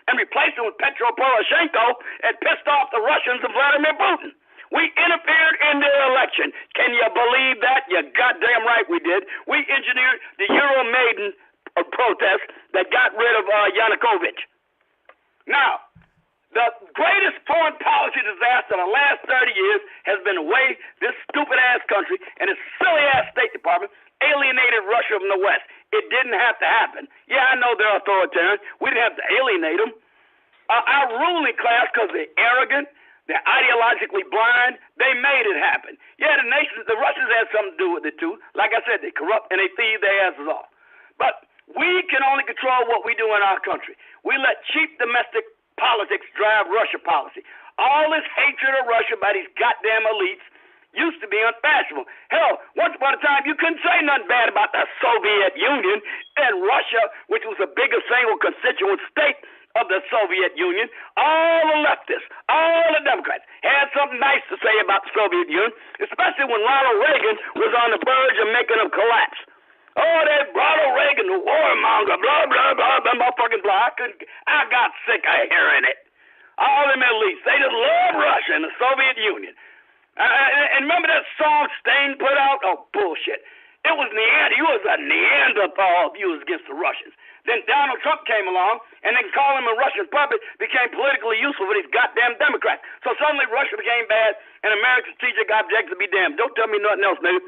and replaced him with Petro Poroshenko and pissed off the Russians and Vladimir Putin. We interfered in their election. Can you believe that? You're goddamn right we did. We engineered the Euromaidan protest that got rid of Yanukovych. Now, the greatest foreign policy disaster in the last 30 years has been the way this stupid-ass country and its silly-ass State Department alienated Russia from the West. It didn't have to happen. Yeah, I know they're authoritarian. We didn't have to alienate them. Our ruling class, because they're arrogant, they're ideologically blind, they made it happen. Yeah, the Russians had something to do with it too. Like I said, they corrupt and they thieve their asses off. But we can only control what we do in our country. We let cheap domestic politics drive Russia policy. All this hatred of Russia by these goddamn elites used to be unfashionable. Hell, once upon a time, you couldn't say nothing bad about the Soviet Union and Russia, which was the biggest single constituent state of the Soviet Union. All the leftists, all the Democrats had something nice to say about the Soviet Union, especially when Ronald Reagan was on the verge of making them collapse. Oh, that Ronald Reagan, the warmonger, blah, blah, blah, blah, blah, fucking blah. I got sick of hearing it. All them elites, they just love Russia and the Soviet Union. And remember that song Sting put out? Oh, bullshit. It was He was a Neanderthal if he was against the Russians. Then Donald Trump came along, and then calling him a Russian puppet became politically useful for these goddamn Democrats. So suddenly Russia became bad, and America's strategic objective to be damned. Don't tell me nothing else, nigga.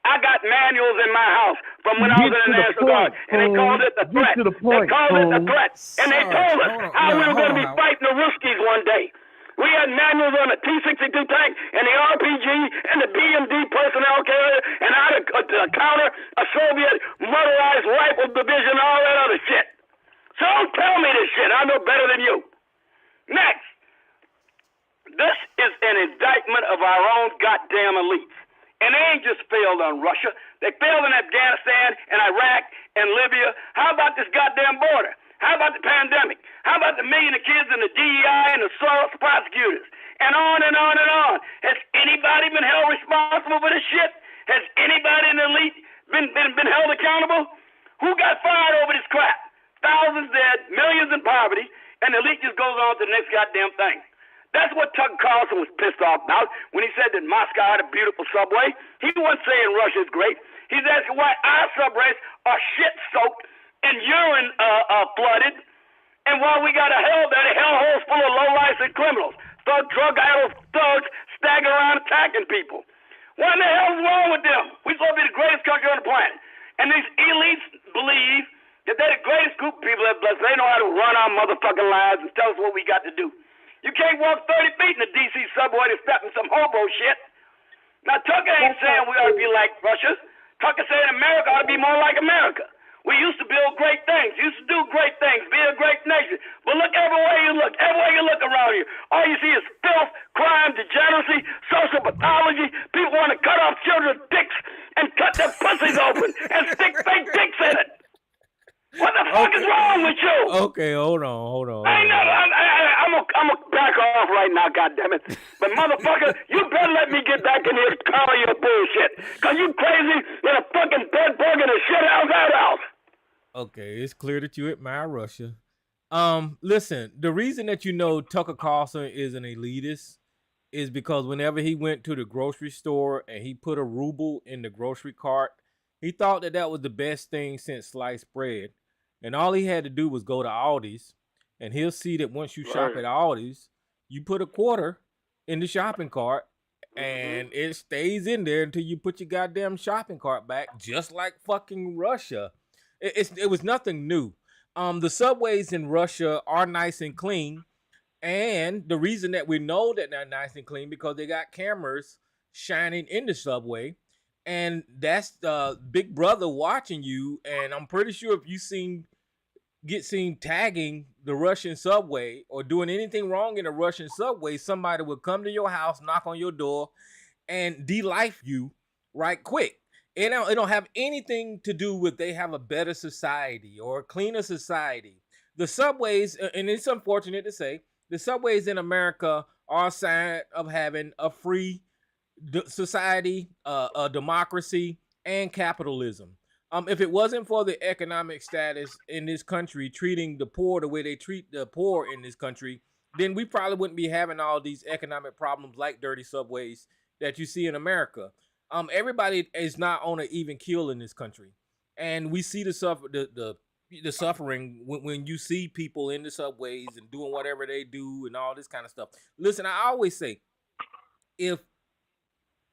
I got manuals in my house from when I was in the National Guard, and they called it the threat. They called it the threat, and they told us how we were going to be fighting the Ruskies one day. We had manuals on the T-62 tank and the RPG and the BMD personnel carrier and how to counter a Soviet motorized rifle division, all that other shit. So don't tell me this shit. I know better than you. Next, this is an indictment of our own goddamn elites. And they ain't just failed on Russia. They failed in Afghanistan and Iraq and Libya. How about this goddamn border? How about the pandemic? How about the million of kids in the DEI and the Soros prosecutors? And on and on and on. Has anybody been held responsible for this shit? Has anybody in the elite been held accountable? Who got fired over this crap? Thousands dead, millions in poverty, and the elite just goes on to the next goddamn thing. That's what Tucker Carlson was pissed off about when he said that Moscow had a beautiful subway. He wasn't saying Russia's great. He's asking why our subways are shit-soaked and urine flooded, and while we got a hellhole full of lowlifes and criminals, drug-addled thugs staggering around attacking people. What in the hell's wrong with them? We're supposed to be the greatest country on the planet. And these elites believe that they're the greatest group of people live blessed. They know how to run our motherfucking lives and tell us what we got to do. You can't walk 30 feet in the D.C. subway to step in some hobo shit. Now, Tucker ain't saying we ought to be like Russia. Tucker saying America ought to be more like America. We used to build great things, used to do great things, be a great nation. But look everywhere you look around here, all you see is filth, crime, degeneracy, social pathology. People want to cut off children's dicks and cut their pussies open and stick fake dicks in it. What the fuck is wrong with you? Okay, hold on. I'm gonna back off right now, goddammit. But motherfucker, you better let me get back in here to call your bullshit. Cause you crazy in a fucking bed bug in a shit house. Okay, it's clear that you admire Russia. Listen, the reason that you know Tucker Carlson is an elitist is because whenever he went to the grocery store and he put a ruble in the grocery cart, he thought that was the best thing since sliced bread. And all he had to do was go to Aldi's, and he'll see that once you shop at Aldi's, you put a quarter in the shopping cart, and it stays in there until you put your goddamn shopping cart back, just like fucking Russia. It was nothing new. The subways in Russia are nice and clean, and the reason that we know that they're nice and clean because they got cameras shining in the subway, and that's the Big Brother watching you. And I'm pretty sure if you get seen tagging the Russian subway or doing anything wrong in the Russian subway, somebody will come to your house, knock on your door, and de-life you right quick. It don't have anything to do with they have a better society or a cleaner society. The subways, and it's unfortunate to say, the subways in America are a sign of having a free society, a democracy, and capitalism. If it wasn't for the economic status in this country, treating the poor the way they treat the poor in this country, then we probably wouldn't be having all these economic problems like dirty subways that you see in America. Everybody is not on an even keel in this country, and we see the suffering when you see people in the subways and doing whatever they do and all this kind of stuff. Listen, I always say, if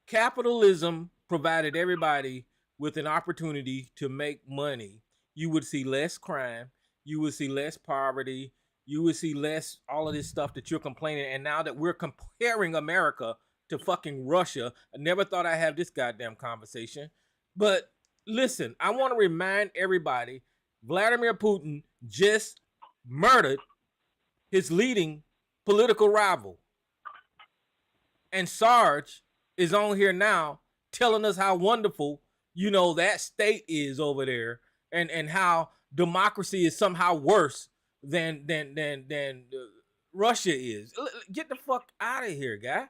capitalism provided everybody with an opportunity to make money, you would see less crime, you would see less poverty, you would see less all of this stuff that you're complaining. And now that we're comparing America to fucking Russia, I never thought I'd have this goddamn conversation. But listen, I want to remind everybody, Vladimir Putin just murdered his leading political rival. And Sarge is on here now telling us how wonderful, that state is over there, and how democracy is somehow worse than Russia is. Get the fuck out of here, guy.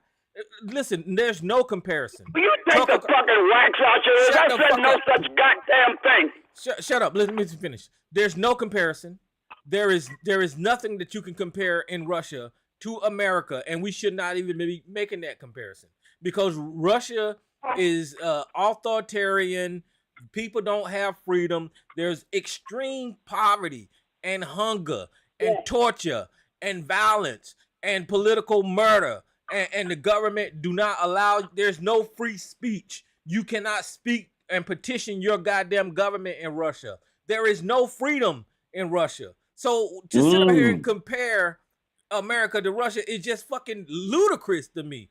Listen, there's no comparison. You take the fucking wax out your ears. I said no such goddamn thing. Shut up. Let me finish. There's no comparison. There is nothing that you can compare in Russia to America, and we should not even be making that comparison, because Russia is authoritarian. People don't have freedom. There's extreme poverty and hunger and torture and violence and political murder. And the government do not allow, there's no free speech. You cannot speak and petition your goddamn government in Russia. There is no freedom in Russia. So to sit here and compare America to Russia is just fucking ludicrous to me.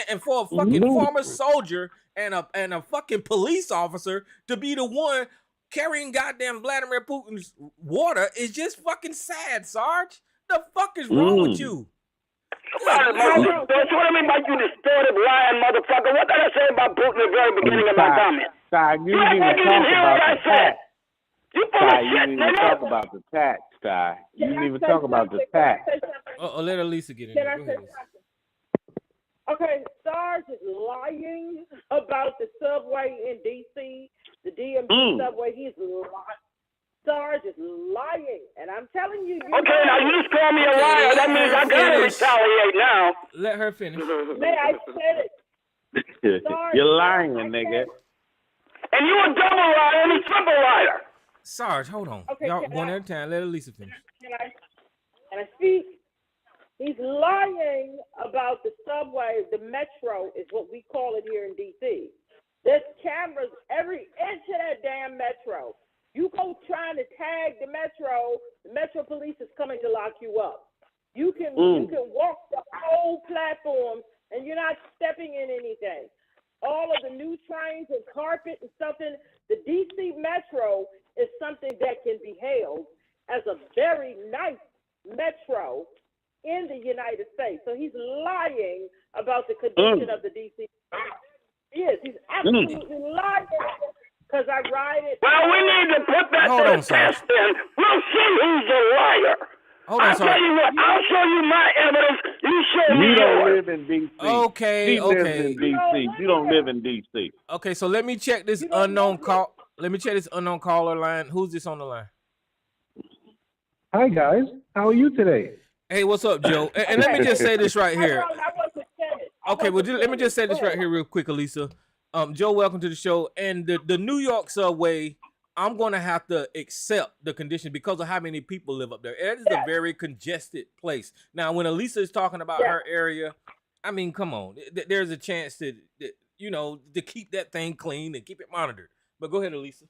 And for a fucking former soldier and a fucking police officer to be the one carrying goddamn Vladimir Putin's water is just fucking sad, Sarge. The fuck is wrong with you? That's what I mean by you distorted, lying motherfucker. What did I say about Putin at the very beginning of my comment? You didn't even talk about the tax. You didn't even talk about the tax, Ty. You didn't even talk about the tax. Let Elisa get in there. Go ahead. Okay, Sarge is lying about the subway in D.C., the DMV subway. He's lying. Sarge is lying, and I'm telling you. Okay, now you just call me a liar. That means I gotta retaliate now. Let her finish. Man, I said it. You're lying, nigga. And you a double liar and a triple liar. Sarge, hold on. Okay, y'all one at a time. Let Elisa finish. Can I speak? He's lying about the subway. The metro is what we call it here in D.C. There's cameras every inch of that damn metro. You go trying to tag the Metro Police is coming to lock you up. You can walk the whole platform and you're not stepping in anything. All of the new trains and carpet and stuff in the DC Metro is something that can be hailed as a very nice metro in the United States. So he's lying about the condition of the DC. He is. He's absolutely lying. Because I ride it. Well, we need to put that to the test in. We'll see who's the liar. I'll tell you what, I'll show you my evidence. You show me yours. You don't live in D.C. Okay, He lives in D.C. You don't live in D.C. Okay, so let me check this unknown call. Let me check this unknown caller line. Who's this on the line? Hi, guys. How are you today? Hey, what's up, Joe? And let me just say this right here. Okay, well, let me just say this right here real quick, Elisa. Joe, welcome to the show. And the New York subway, I'm going to have to accept the condition because of how many people live up there. It is a very congested place. Now, when Elisa is talking about her area, I mean, come on. There's a chance to keep that thing clean and keep it monitored. But go ahead, Elisa.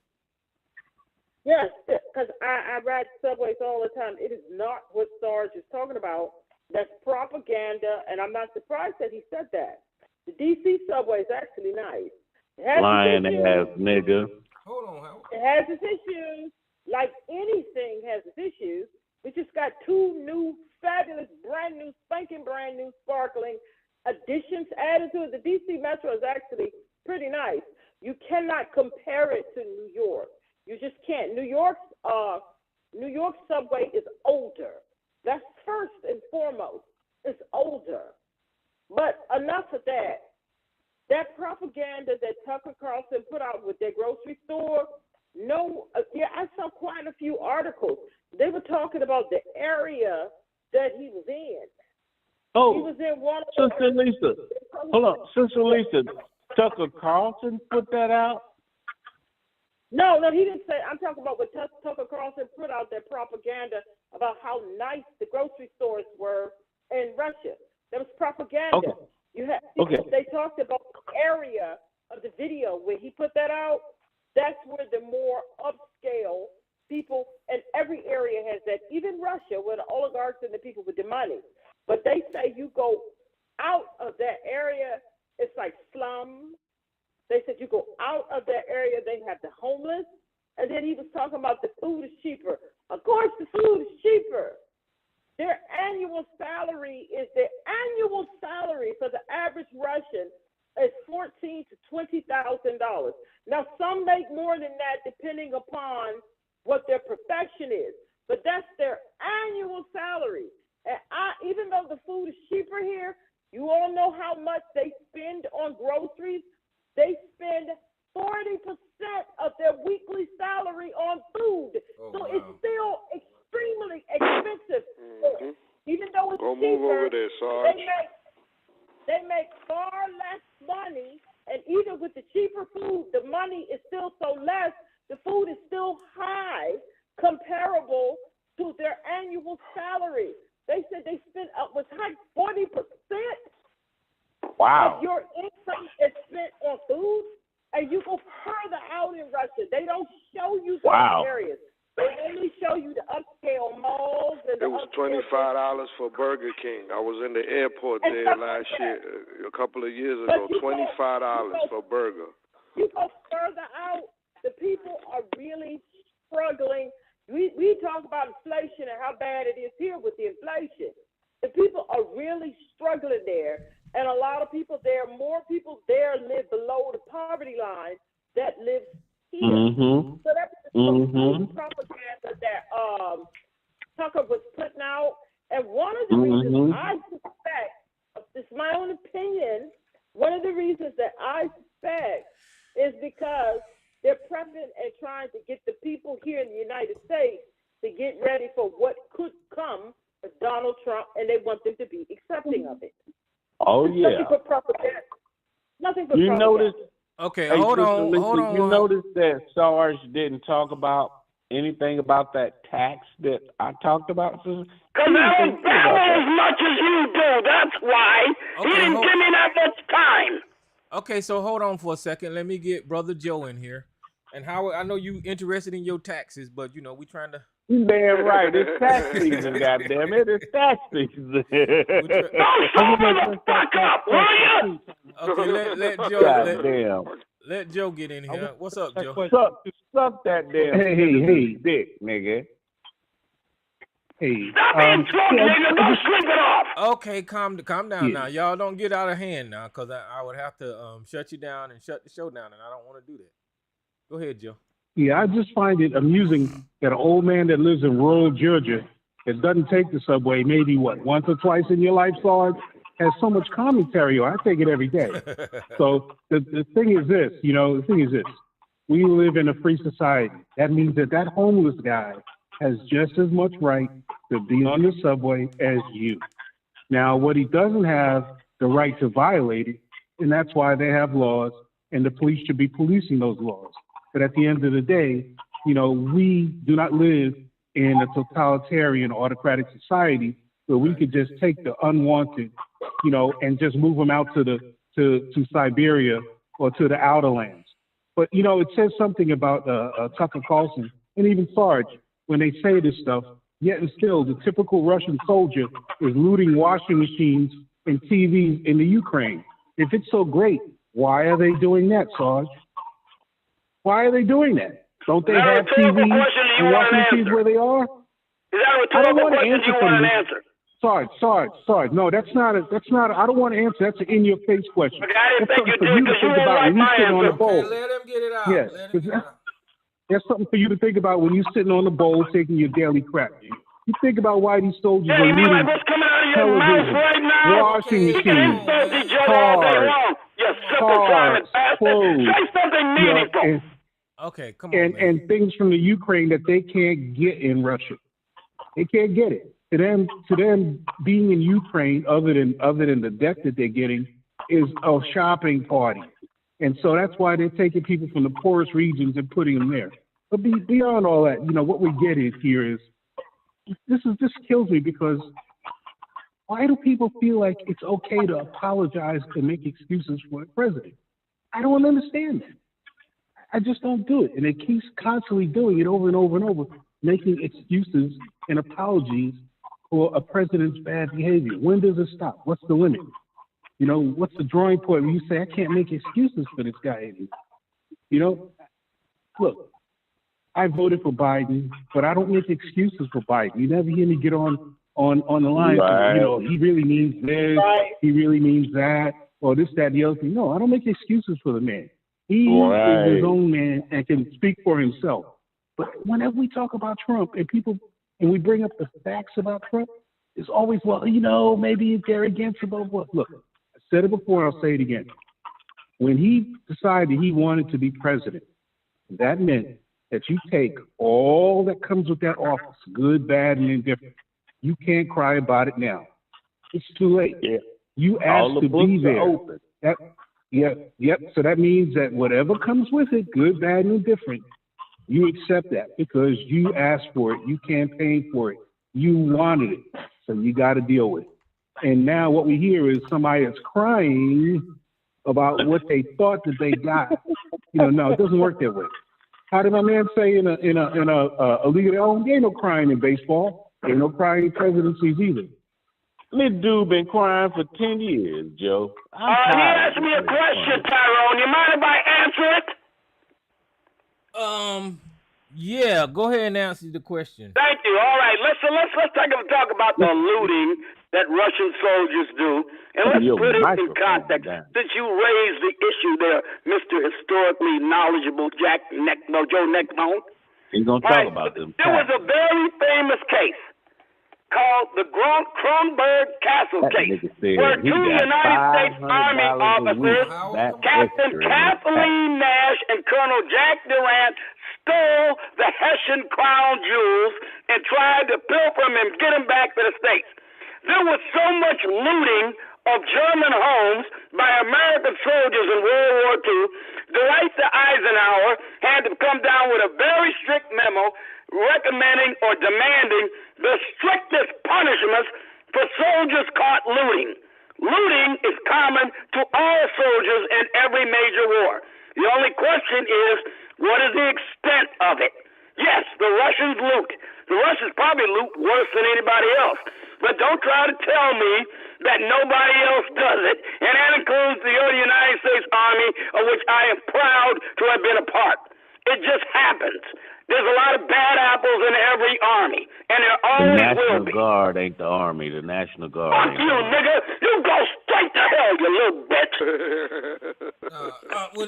Yes, because I ride subways all the time. It is not what Sarge is talking about. That's propaganda, and I'm not surprised that he said that. The D.C. subway is actually nice. Lying ass nigga. Hold on, Howard. It has its issues. Like anything has its issues. We just got two new, fabulous, brand new, sparkling additions added to it. The D.C. Metro is actually pretty nice. You cannot compare it to New York. You just can't. New York subway is older. That's first and foremost. It's older. But enough of that. That propaganda that Tucker Carlson put out with their grocery store, I saw quite a few articles. They were talking about the area that he was in. Oh, he was in one of Sister Lisa. Hold on. Sister Lisa, Tucker Carlson put that out? No, he didn't say. I'm talking about what Tucker Carlson put out their propaganda about how nice the grocery stores were in Russia. That was propaganda. Okay. They talked about the area of the video where he put that out. That's where the more upscale people, and every area has that. Even Russia, where the oligarchs and the people with the money. But they say you go out of that area, it's like slums. They said you go out of that area, they have the homeless. And then he was talking about the food is cheaper. Of course, the food is cheaper. Their annual salary for the average Russian is $14,000 to $20,000. Now, some make more than that depending upon what their profession is, but that's their annual salary. And even though the food is cheaper here, you all know how much they spend on groceries. They spend 40% of their weekly salary on food. It's still extremely expensive. Mm-hmm. Even though it's Go cheaper, move over there, Sarge. they make far less money, and even with the cheaper food, the money is still so less. The food is still high, comparable to their annual salary. They said they spent upwards like 40%. Wow. Of your income is spent on food, and you go further out in Russia. They don't show you those areas. They only show you the upscale malls. And it was $25 for Burger King. I was in the airport there last year, a couple of years ago. $25 for burger. You go further out, the people are really struggling. We talk about inflation and how bad it is here with the inflation. The people are really struggling there. And a lot of people there, more people there live below the poverty line that lives here. Mm-hmm. So that's the propaganda that Tucker was putting out. And one of the reasons I suspect, this is my own opinion, one of the reasons that I suspect is because they're prepping and trying to get the people here in the United States to get ready for what could come with Donald Trump, and they want them to be accepting of it. Oh, yeah. Nothing for propaganda. Nothing for you propaganda. Notice, okay, hey, hold on. You notice that Sarge didn't talk about anything about that tax that I talked about? Because I don't travel as much as you do. That's why. Okay, he didn't give me that much time. Okay, so hold on for a second. Let me get Brother Joe in here. And Howard, I know you interested in your taxes, but you know we trying to. You damn right. It's tax season, goddamn it! It's tax season. Okay, let Joe. Let Joe get in here. What's up, Joe? Suck that damn hey, dick, nigga. Hey, stop being drunk, nigga. Don't sleep it off. Okay, calm down now. Y'all don't get out of hand now, cause I would have to shut you down and shut the show down, and I don't want to do that. Go ahead, Joe. Yeah, I just find it amusing that an old man that lives in rural Georgia that doesn't take the subway maybe once or twice in your life, Sarge, has so much commentary on. I take it every day. So the thing is this, we live in a free society. That means that homeless guy has just as much right to be on the subway as you. Now, what he doesn't have the right to violate it, and that's why they have laws, and the police should be policing those laws. But at the end of the day, we do not live in a totalitarian autocratic society where we could just take the unwanted, and just move them out to Siberia or to the outer lands. But, it says something about Tucker Carlson and even Sarge when they say this stuff, yet and still the typical Russian soldier is looting washing machines and TVs in the Ukraine. If it's so great, why are they doing that, Sarge? Why are they doing that? Don't they have TV and washing machines where they are? Is that a rhetorical question you want an answer? Sarge. No, that's not. I don't want to answer. That's an in-your-face question. Okay, I didn't think you did because you won't like my answer. Okay, let him get it out. Yes, that's something for you to think about when you're sitting on the bowl taking your daily crap. You think about why these soldiers are looting like what's coming out of your mouth right now? Washing machines, cars, clothes. Say something meaningful. Okay, come on, and things from the Ukraine that they can't get in Russia. They can't get it. To them, being in Ukraine, other than the death that they're getting, is a shopping party. And so that's why they're taking people from the poorest regions and putting them there. But beyond all that, what we get here is this kills me, because why do people feel like it's okay to apologize and make excuses for the president? I don't understand that. I just don't do it. And it keeps constantly doing it over and over and over, making excuses and apologies for a president's bad behavior. When does it stop? What's the limit? What's the drawing point when you say, I can't make excuses for this guy anymore? Look, I voted for Biden, but I don't make excuses for Biden. You never hear me get on the line. Right. He really means this, he really means that, or this, that, the other thing. No, I don't make excuses for the man. He is his own man and can speak for himself. But whenever we talk about Trump and we bring up the facts about Trump, it's always, maybe they're against him. Look, I said it before, I'll say it again. When he decided he wanted to be president, that meant that you take all that comes with that office, good, bad, and indifferent. You can't cry about it now. It's too late. Yeah. You asked to be there. Yep. So that means that whatever comes with it, good, bad, and indifferent, you accept that because you asked for it. You campaigned for it. You wanted it. So you got to deal with it. And now what we hear is somebody is crying about what they thought that they got. No, it doesn't work that way. How did my man say in a league of their own? There ain't no crying in baseball. There ain't no crying in presidencies either. This dude been crying for 10 years, Joe. He asked me a question, Tyrone. You mind if I answer it? Yeah, go ahead and answer the question. Thank you. All right, let's talk about the looting that Russian soldiers do, and let's put it in context. Since you raised the issue there, Mr. Historically Knowledgeable Joe Neckbone. He's gonna talk about them. There was a very famous case called the Kronberg Castle case, where two United States Army officers, Captain Kathleen Nash and Colonel Jack Durant, stole the Hessian crown jewels and tried to pilfer them and get them back to the States. There was so much looting of German homes by American soldiers in World War II, Dwight Eisenhower had to come down with a very strict memo recommending or demanding the strictest punishments for soldiers caught looting. Looting is common to all soldiers in every major war. The only question is, what is the extent of it? Yes, the Russians loot. The Russians probably loot worse than anybody else. But don't try to tell me that nobody else does it. And that includes the United States Army, of which I am proud to have been a part. It just happens. There's a lot of bad apples in every army, and there always will be. The National Guard ain't the Army. The National Guard Fuck ain't you, the Army. nigga. You go straight to hell, you little bitch.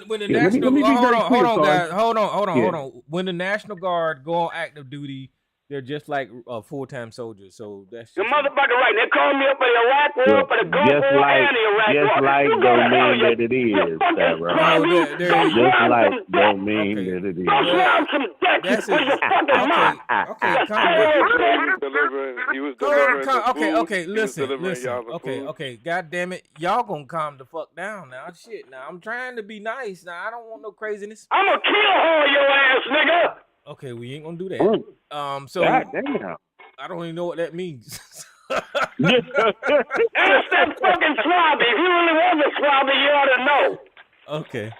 When the Yeah, let me National be very hold on, clear, guys. Sarge. Hold Yeah. on. When the National Guard go on active duty, they're just like full-time soldiers. So that's The motherfucker right. They called me up for the Iraq War, for the Gulf Just War, like, and the Iraq just War. like You go to don't hell, mean you that it is, fucking Tyrone. crabby. Go Just grab like some dick. don't mean that it is. Go grab some dick That's with your fucking mouth. Okay, calm down. He was delivering the food. Okay, He was listen. delivering y'all the food. Okay. God damn it, y'all gonna calm the fuck down now. Shit, now I'm trying to be nice. Now I don't want no craziness. I'm gonna kill all your ass, nigga. Okay, we ain't gonna do that. So God damn. I don't even know what that means. Ask that fucking swabby. If you really was a swabby, you ought to know. Okay.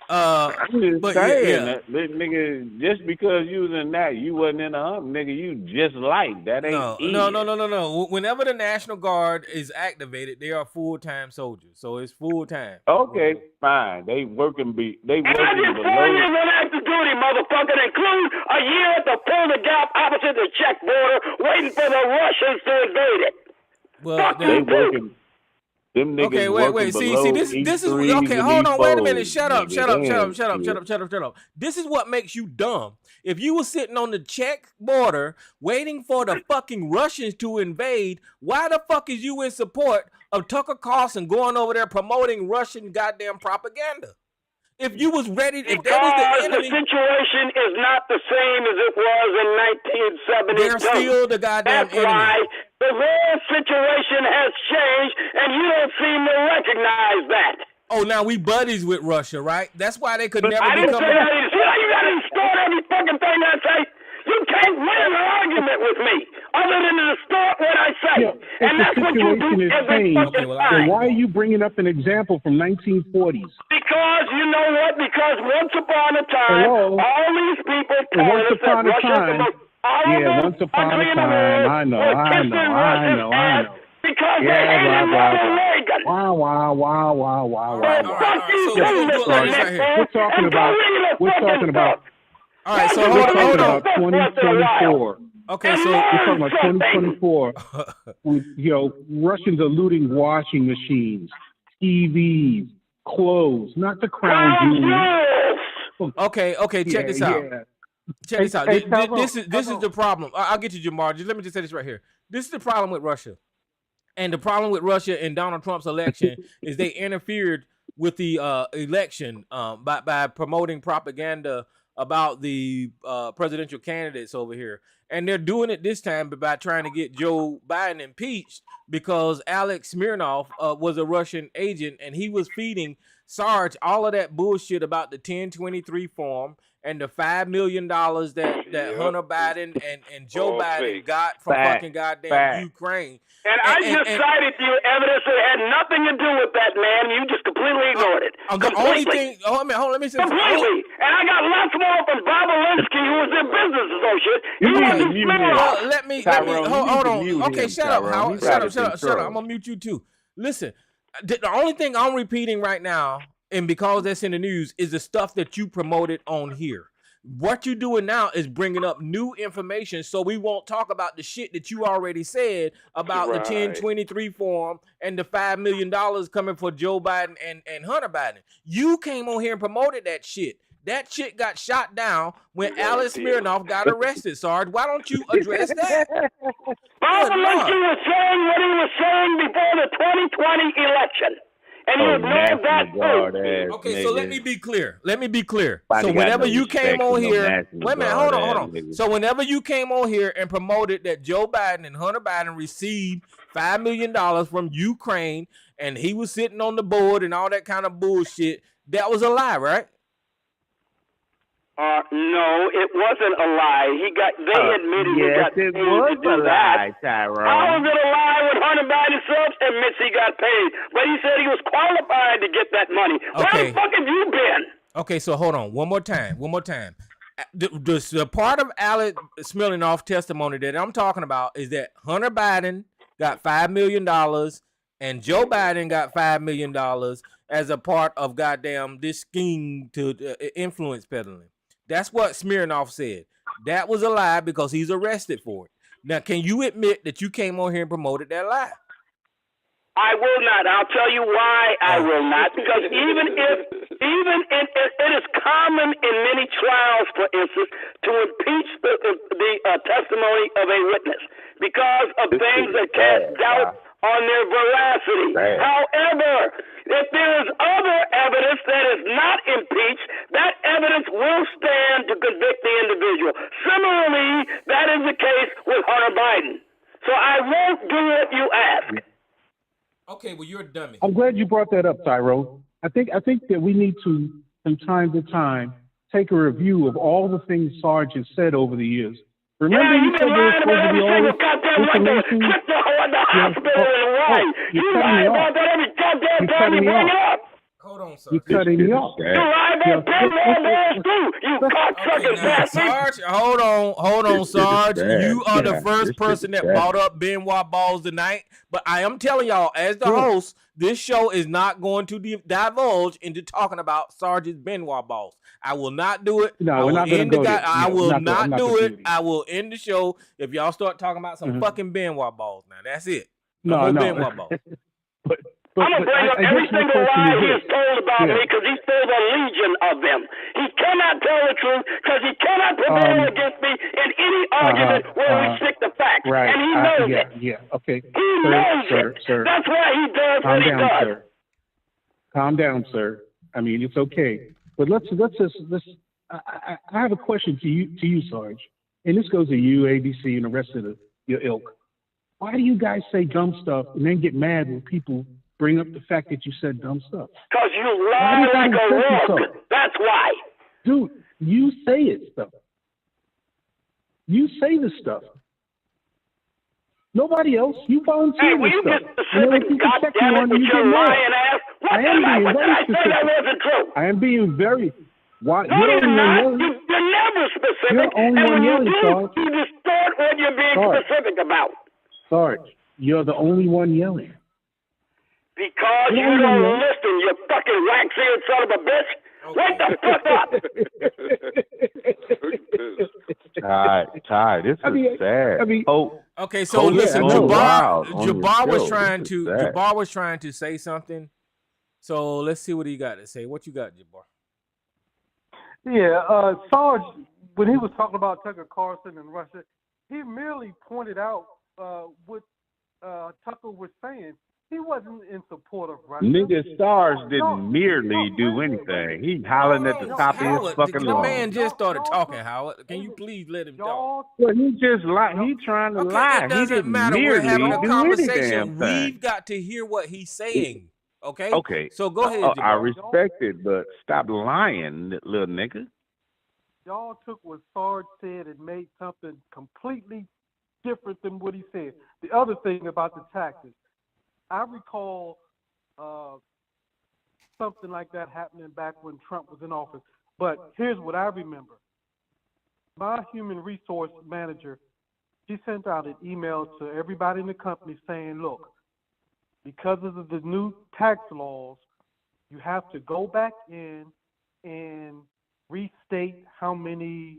I'm just but saying, yeah. that nigga, just because you was in that, you wasn't in the hump, nigga. You just like that ain't No. Whenever the National Guard is activated, they are full-time soldiers. So it's full-time. Okay, fine. They working And I did 4 below. years on active duty, motherfucker, include a year at the Polar Gap opposite the Czech border, waiting for the Russians to invade it. Well, they working. Them niggas okay, wait. See, this is okay. Hold on, wait a minute. Shut up. This is what makes you dumb. If you were sitting on the Czech border waiting for the fucking Russians to invade, why the fuck is you in support of Tucker Carlson going over there promoting Russian goddamn propaganda? If you was ready, if that was the enemy, the situation is not the same as it was in 1970. They're still the goddamn That's enemy. why the whole situation has changed, and you don't seem to recognize that. Oh, now we buddies with Russia, right? That's why they could never I didn't become. say that. See how you got to distort every fucking thing I say? You can't win an argument with me other than to distort what I say. Yeah, And that's what you do situation is every changed. fucking So time. why are you bringing up an example from 1940s? Because you know what? Because once upon a time, Hello? all these people told Once us that upon a Russia is the time. most horrible Yeah, once upon country a in the time. world I know. was kissing Russia's ass because they Yeah, hated blah, Ronald blah, Reagan. Wow. Fuck you, So we're gonna do it like this right here. We're talking about. All right, so We're hold talking on. about 2024. Okay, so we're talking about 2024. Russians are looting washing machines, TVs, clothes, not the crown jewels. Okay, check this out. Yeah. Check this out. Hey, This is the problem. I'll get you, Jamar. Let me just say this right here. This is the problem with Russia. And the problem with Russia and Donald Trump's election is they interfered with the election by promoting propaganda about the presidential candidates over here. And they're doing it this time by trying to get Joe Biden impeached because Alex Smirnov was a Russian agent and he was feeding Sarge all of that bullshit about the 1023 form and the $5 million that Hunter Biden and Joe Biden got from fucking goddamn Ukraine. And I just cited you evidence that had nothing to do with that, man. You just completely ignored it. The only thing, hold on, let me say completely. And I got lots more from Bob Alinsky, who was their business associate. He wasn't smart. Let me hold on. Okay, shut up, Howard. Shut up. I'm gonna mute you too. Listen, the only thing I'm repeating right now, and because that's in the news, is the stuff that you promoted on here. What you're doing now is bringing up new information, so we won't talk about the shit that you already said about the 1023 form and the $5 million coming for Joe Biden and Hunter Biden. You came on here and promoted that shit. That shit got shot down when Alex Smirnov got arrested, Sarge. Why don't you address that? Bob Alinsky was saying what he was saying before the 2020 election. And you ignored that. Okay, so let me be clear. So whenever you came on here, wait a minute, hold on. So whenever you came on here and promoted that Joe Biden and Hunter Biden received $5 million from Ukraine and he was sitting on the board and all that kind of bullshit, that was a lie, right? No, it wasn't a lie. They admitted he got paid to do that. Tyrone. How was it a lie when Hunter Biden himself admits he got paid? But he said he was qualified to get that money. Where the fuck have you been? Okay, so hold on. One more time. The part of Alex Smirnoff's testimony that I'm talking about is that Hunter Biden got $5 million and Joe Biden got $5 million as a part of goddamn this scheme to influence peddling. That's what Smirnoff said. That was a lie because he's arrested for it. Now, can you admit that you came on here and promoted that lie? I will not. I'll tell you why I will not. Because it is common in many trials, for instance, to impeach the testimony of a witness because of things that cast doubt on their veracity. However, if there is other evidence that is not impeached, that evidence will stand to convict the individual. Similarly, that is the case with Hunter Biden. So I won't do what you ask. Okay, well, you're a dummy. I'm glad you brought that up, Tyrone. I think that we need to, from time to time, take a review of all the things Sarge has said over the years. Remember, you said there was supposed to be all this information. You're cutting me off. You're cutting me off. Hold on, sir. You're cutting me off. Sarge, hold on, Sarge. You are the first person that brought up Benoit balls tonight. But I am telling y'all, as the host, this show is not going to divulge into talking about Sarge's Benoit balls. I will not do it. No, we're not going to go there. I will not do it. I will end the show if y'all start talking about some fucking Benoit balls. Now, that's it. No. Benoit balls. I'm going to bring up every single lie he has told about me because he's told a legion of them. He cannot tell the truth because he cannot prevail against me in any argument where we stick to facts. Right. And he knows it. Yeah, okay. He knows it. Sir. That's why he does what he does. Sir. Calm down, sir. I mean, it's okay. But let's I have a question to you, Sarge. And this goes to you, ABC, and the rest of your ilk. Why do you guys say dumb stuff and then get mad when people bring up the fact that you said dumb stuff? Because you lie like a rook. That's why. Dude, you say it stuff. You say this stuff. Nobody else. You volunteer this stuff. And then when people check you on you get mad. I am being very specific. I am being very... Why? No, you're not. You're never specific. You're the only one yelling, Sarge. You distort what you're being specific about. Sarge, you're the only one yelling. Because you don't listen, you fucking wax-eared son of a bitch. Wake the fuck up. Ty, this is sad. Okay, so listen, Jabbar was trying to say something. So let's see what he got to say. What you got, Jabbar? Yeah, Sarge, when he was talking about Tucker Carlson and Russia, he merely pointed out what Tucker was saying. He wasn't in support of Russia. Nigga, Sarge didn't merely do anything. He hollering at the top of his fucking lungs. The man just started talking, Howard. Can you please let him talk? Well, he just lied. He trying to lie. It doesn't matter. We're having a conversation. We've got to hear what he's saying. Okay? Okay. So go ahead, Jabbar. I respect it, but stop lying, little nigga. Y'all took what Sarge said and made something completely different than what he said. The other thing about the taxes, I recall something like that happening back when Trump was in office. But here's what I remember. My human resource manager, she sent out an email to everybody in the company saying, look, because of the new tax laws, you have to go back in and restate how many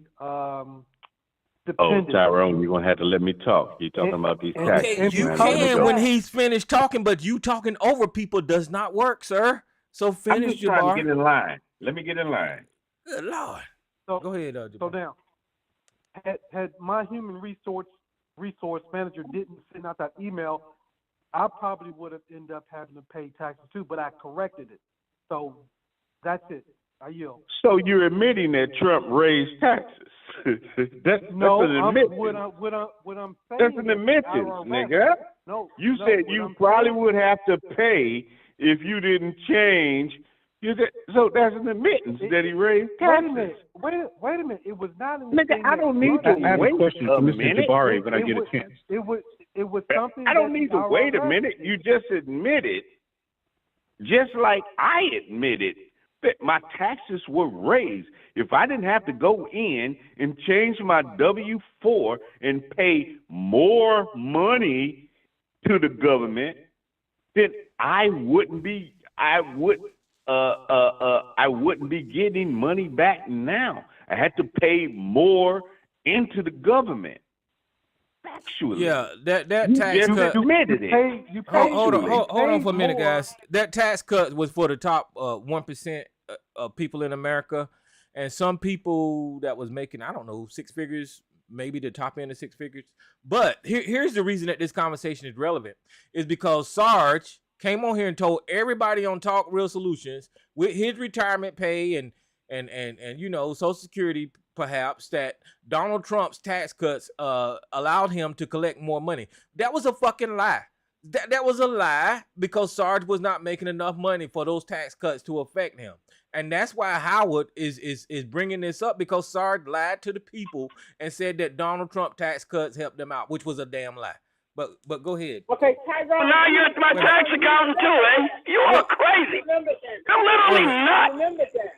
dependents. Tyrone, you're going to have to let me talk. You're talking about these taxes. Okay, you can when he's finished talking, but you talking over people does not work, sir. So finish, I'm just trying to get in line. Let me get in line. Good Lord. So, go ahead, Jabbar. So now, had my human resource manager didn't send out that email, I probably would have ended up having to pay taxes too, but I corrected it. So that's it. I yield. So you're admitting that Trump raised taxes? That's an admittance. What I'm saying that's an admittance, nigga. No. You said you probably would have to pay if you didn't change. So that's an admittance that he raised taxes. Wait a minute. It was not an nigga, I don't need to wait I have a question for Mr. Jabari when I get a chance. It was something. I don't need to wait a minute. You just admitted, just like I admitted, that my taxes were raised. If I didn't have to go in and change my W-4 and pay more money to the government, then I wouldn't be getting money back now. I had to pay more into the government. Factually. Yeah, that tax cut. You admitted it. Hold on for a minute, guys. That tax cut was for the top 1% of people in America, and some people that was making, I don't know, 6 figures, maybe the top end of 6 figures. But here's the reason that this conversation is relevant, is because Sarge came on here and told everybody on Talk Real Solutions with his retirement pay and you know, Social Security perhaps, that Donald Trump's tax cuts allowed him to collect more money. That was a fucking lie. That was a lie, because Sarge was not making enough money for those tax cuts to affect him. And that's why Howard is bringing this up, because Sarge lied to the people and said that Donald Trump tax cuts helped them out, which was a damn lie. But go ahead. Okay, Tyrone. Well, now you're my tax accountant too, eh? You are crazy. You're literally nuts. Remember that.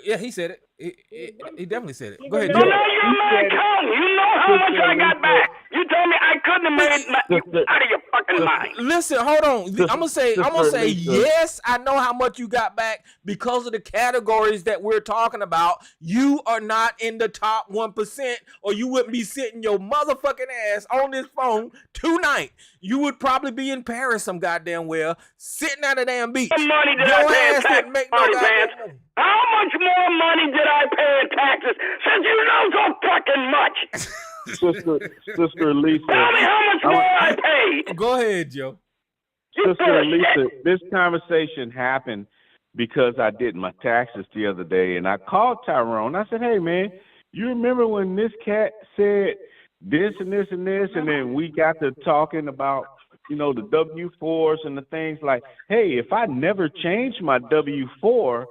Yeah, he said it. He definitely said it. Go ahead. No, you're my accountant. You know how much I got back. You told me I couldn't have made you out of your fucking mind. Listen, hold on. I'm gonna say yes, I know how much you got back because of the categories that we're talking about. You are not in the top 1%, or you wouldn't be sitting your motherfucking ass on this phone tonight. You would probably be in Paris some goddamn well, sitting at a damn beach. What money did I pay in taxes? How much more money did I pay in taxes? Since you know so fucking much. Sister Lisa. Tell me how much more I paid. Go ahead, Joe. Sister Lisa, this conversation happened because I did my taxes the other day, and I called Tyrone. I said, hey, man, you remember when this cat said this and this and this, and then we got to talking about, you know, the W-4s and the things like, hey, if I never changed my W-4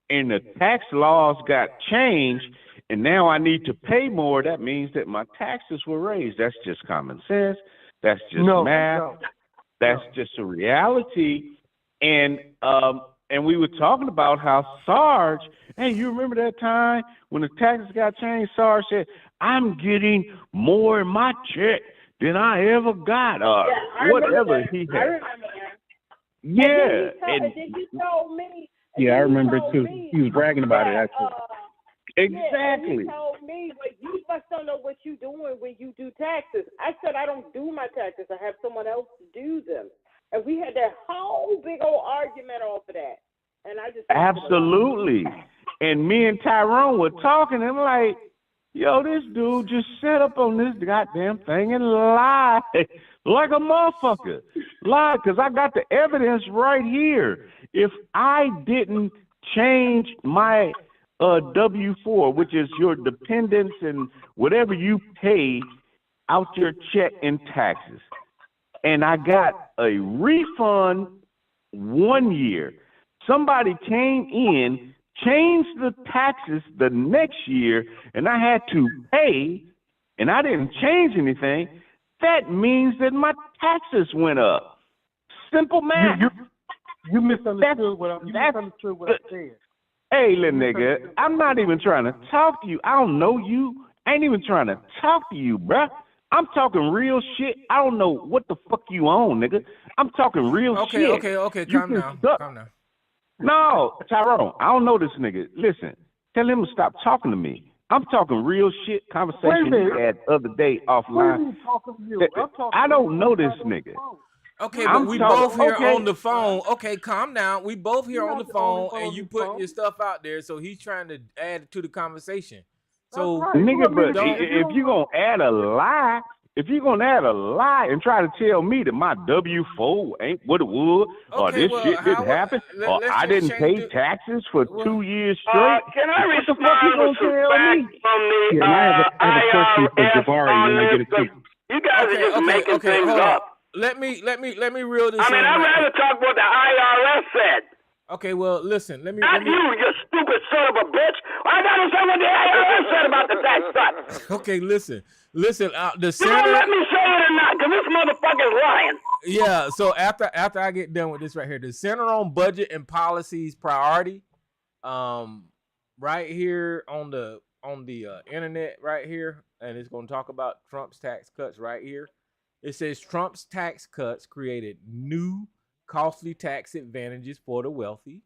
and the tax laws got changed, and now I need to pay more, that means that my taxes were raised. That's just common sense. That's just math. That's just a reality. And we were talking about how Sarge, hey, you remember that time when the taxes got changed? Sarge said, I'm getting more in my check than I ever got, whatever he had. I remember that. Yeah. And then he told me. Yeah, I remember too. He was bragging about it, actually. Exactly. Yeah, he told me, well, you must don't know what you're doing when you do taxes. I said, I don't do my taxes. I have someone else to do them. And we had that whole big old argument off of that. And I just absolutely. And me and Tyrone were talking, and I'm like, yo, this dude just set up on this goddamn thing and lied like a motherfucker. Lied, because I got the evidence right here. If I didn't change my W-4, which is your dependents and whatever you pay out your check in taxes, and I got a refund 1 year, somebody came in, changed the taxes the next year, and I had to pay, and I didn't change anything, that means that my taxes went up. Simple math. You misunderstood what I said. Hey, little nigga, I'm not even trying to talk to you. I don't know you. I ain't even trying to talk to you, bruh. I'm talking real shit. I don't know what the fuck you on, nigga. I'm talking real shit. Okay. Calm down. No, Tyrone, I don't know this nigga. Listen, tell him to stop talking to me. I'm talking real shit conversation we had the other day offline. I don't know this nigga. Okay, but we both here on the phone. Okay, calm down. We both here on the phone, and you putting your stuff out there, so he's trying to add to the conversation. So, nigga, but if you're gonna add a lie, and try to tell me that my W-4 ain't what it was, or this shit didn't happen, or I didn't pay taxes for 2 years straight, can I what the fuck you gonna tell me? Yeah, I have a question for Jabari when I get a chance. You guys are just making things up. Let me reel this in. I mean, I'd rather talk what the IRS said. Okay, well, listen. Let me. You stupid son of a bitch. I gotta say what the IRS said about the tax cut. Okay, listen. The You Senate. don't let me say it or not, because this motherfucker's lying. Yeah. So after I get done with this right here, the Center on Budget and Policies priority, right here on the internet right here, and it's going to talk about Trump's tax cuts right here. It says Trump's tax cuts created new costly tax advantages for the wealthy.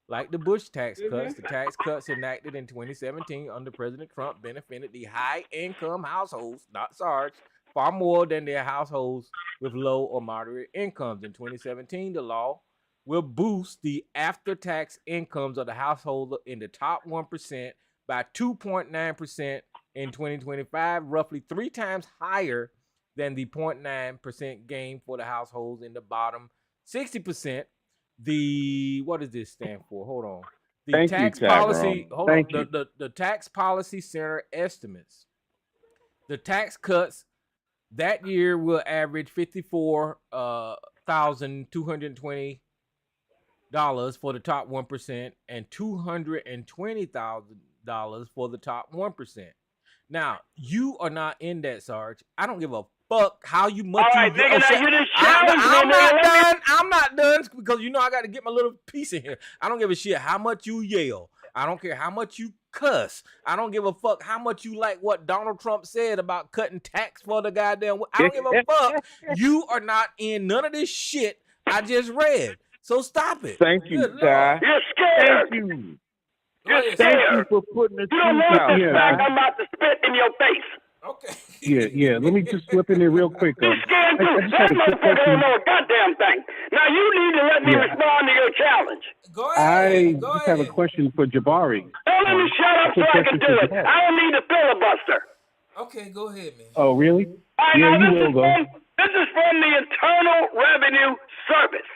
Like the Bush tax cuts, the tax cuts enacted in 2017 under President Trump benefited the high-income households, not Sarge, far more than their households with low or moderate incomes. In 2017, the law will boost the after-tax incomes of the household in the top 1% by 2.9% in 2025, roughly 3 times higher than the 0.9% gain for the households in the bottom 60%. What does this stand for? Hold on. The tax policy. Hold on. The tax policy center estimates the tax cuts that year will average $54,220 for the top 1% and $220,000 for the top 1%. Now, you are not in that, Sarge. I don't give a fuck how you much. All right, nigga, now you just challenged me. I'm not done because I got to get my little piece in here. I don't give a shit how much you yell. I don't care how much you cuss. I don't give a fuck how much you like what Donald Trump said about cutting tax for the goddamn. I don't give a fuck. You are not in none of this shit I just read. So stop it. Thank you, Ty. You're scared. Thank you. You're Thank scared. you for putting the You don't truth want out. this back. I'm about to spit in your face. Okay. Yeah. Let me just slip in there real quick. You're scared too. That motherfucker don't know a goddamn thing. Now you need to let me respond to your challenge. Go ahead. I just have a question for Jabari. Don't let me shut up so I can do it. I don't need a filibuster. Okay, go ahead, man. Oh, really? Yeah, you will go. This is from the Internal Revenue Service.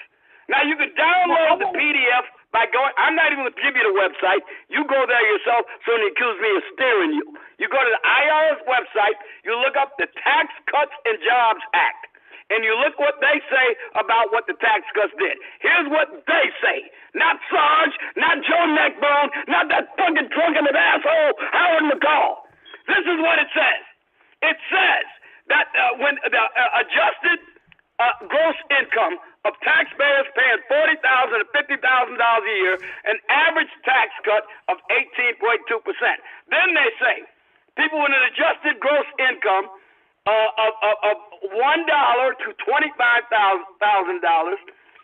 Now, you can download the PDF by going, I'm not even going to give you the website. You go there yourself so they accuse me of steering you. You go to the IRS website, you look up the Tax Cuts and Jobs Act, and you look what they say about what the tax cuts did. Here's what they say. Not Sarge, not Joe Neckbone, not that fucking drunken asshole Howard McCall. This is what it says. It says that when the adjusted gross income of taxpayers paying $40,000 to $50,000 a year, an average tax cut of 18.2%. Then they say people with an adjusted gross income of $1 to $25,000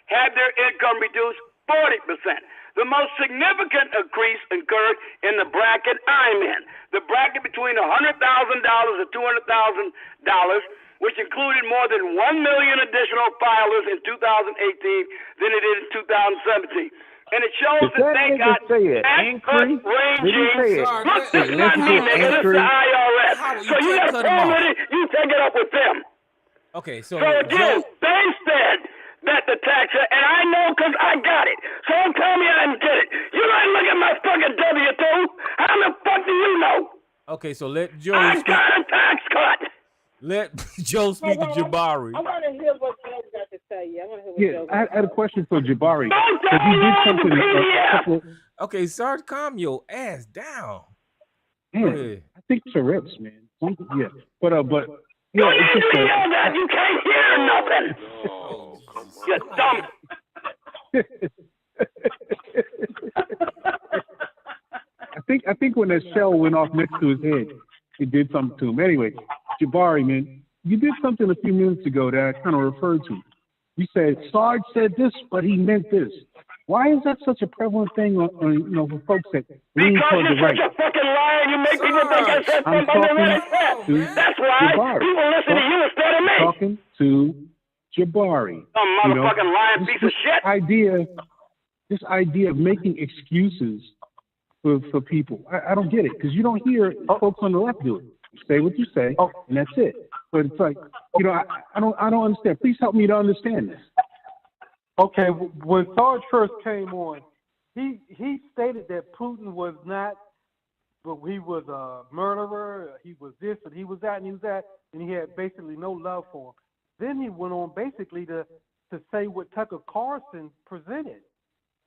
had their income reduced 40%. The most significant increase occurred in the bracket I'm in, the bracket between $100,000 and $200,000, which included more than 1 million additional filers in 2018 than it did in 2017. And it shows that they got tax cut ranging. Look, this is not me, nigga. This is the IRS. So you got a problem with it, you take it up with them. Okay, so again, they said that the tax, and I know because I got it. So don't tell me I didn't get it. You didn't look at my fucking W-2. How the fuck do you know? Okay, so let Joe I got a tax cut. Let Joe speak to Jabari. I want to hear what Joe got to say. I want to hear what Joe I had a question for Jabari. Okay, Sarge, calm your ass down. Man, I think Tourette's, man. Yeah, but you yeah, it's just yell that. You can't hear nothing. You dumb. I think when that shell went off next to his head, it did something to him. Anyway, Jabari, man, you did something a few minutes ago that I kind of referred to. You said Sarge said this, but he meant this. Why is that such a prevalent thing on for folks that lean toward the right? Because you're such a fucking liar. You make people think I said something I never said. That's why people listen to you instead of me. Talking to Jabari. Some motherfucking lying piece of shit. This idea of making excuses for people. I don't get it because you don't hear folks on the left do it. You say what you say, and that's it. But it's like, I don't understand. Please help me to understand this. Okay, when Sarge first came on, he stated that Putin was not, but he was a murderer. He was this and he was that and he was that, and he had basically no love for him. Then he went on basically to say what Tucker Carlson presented,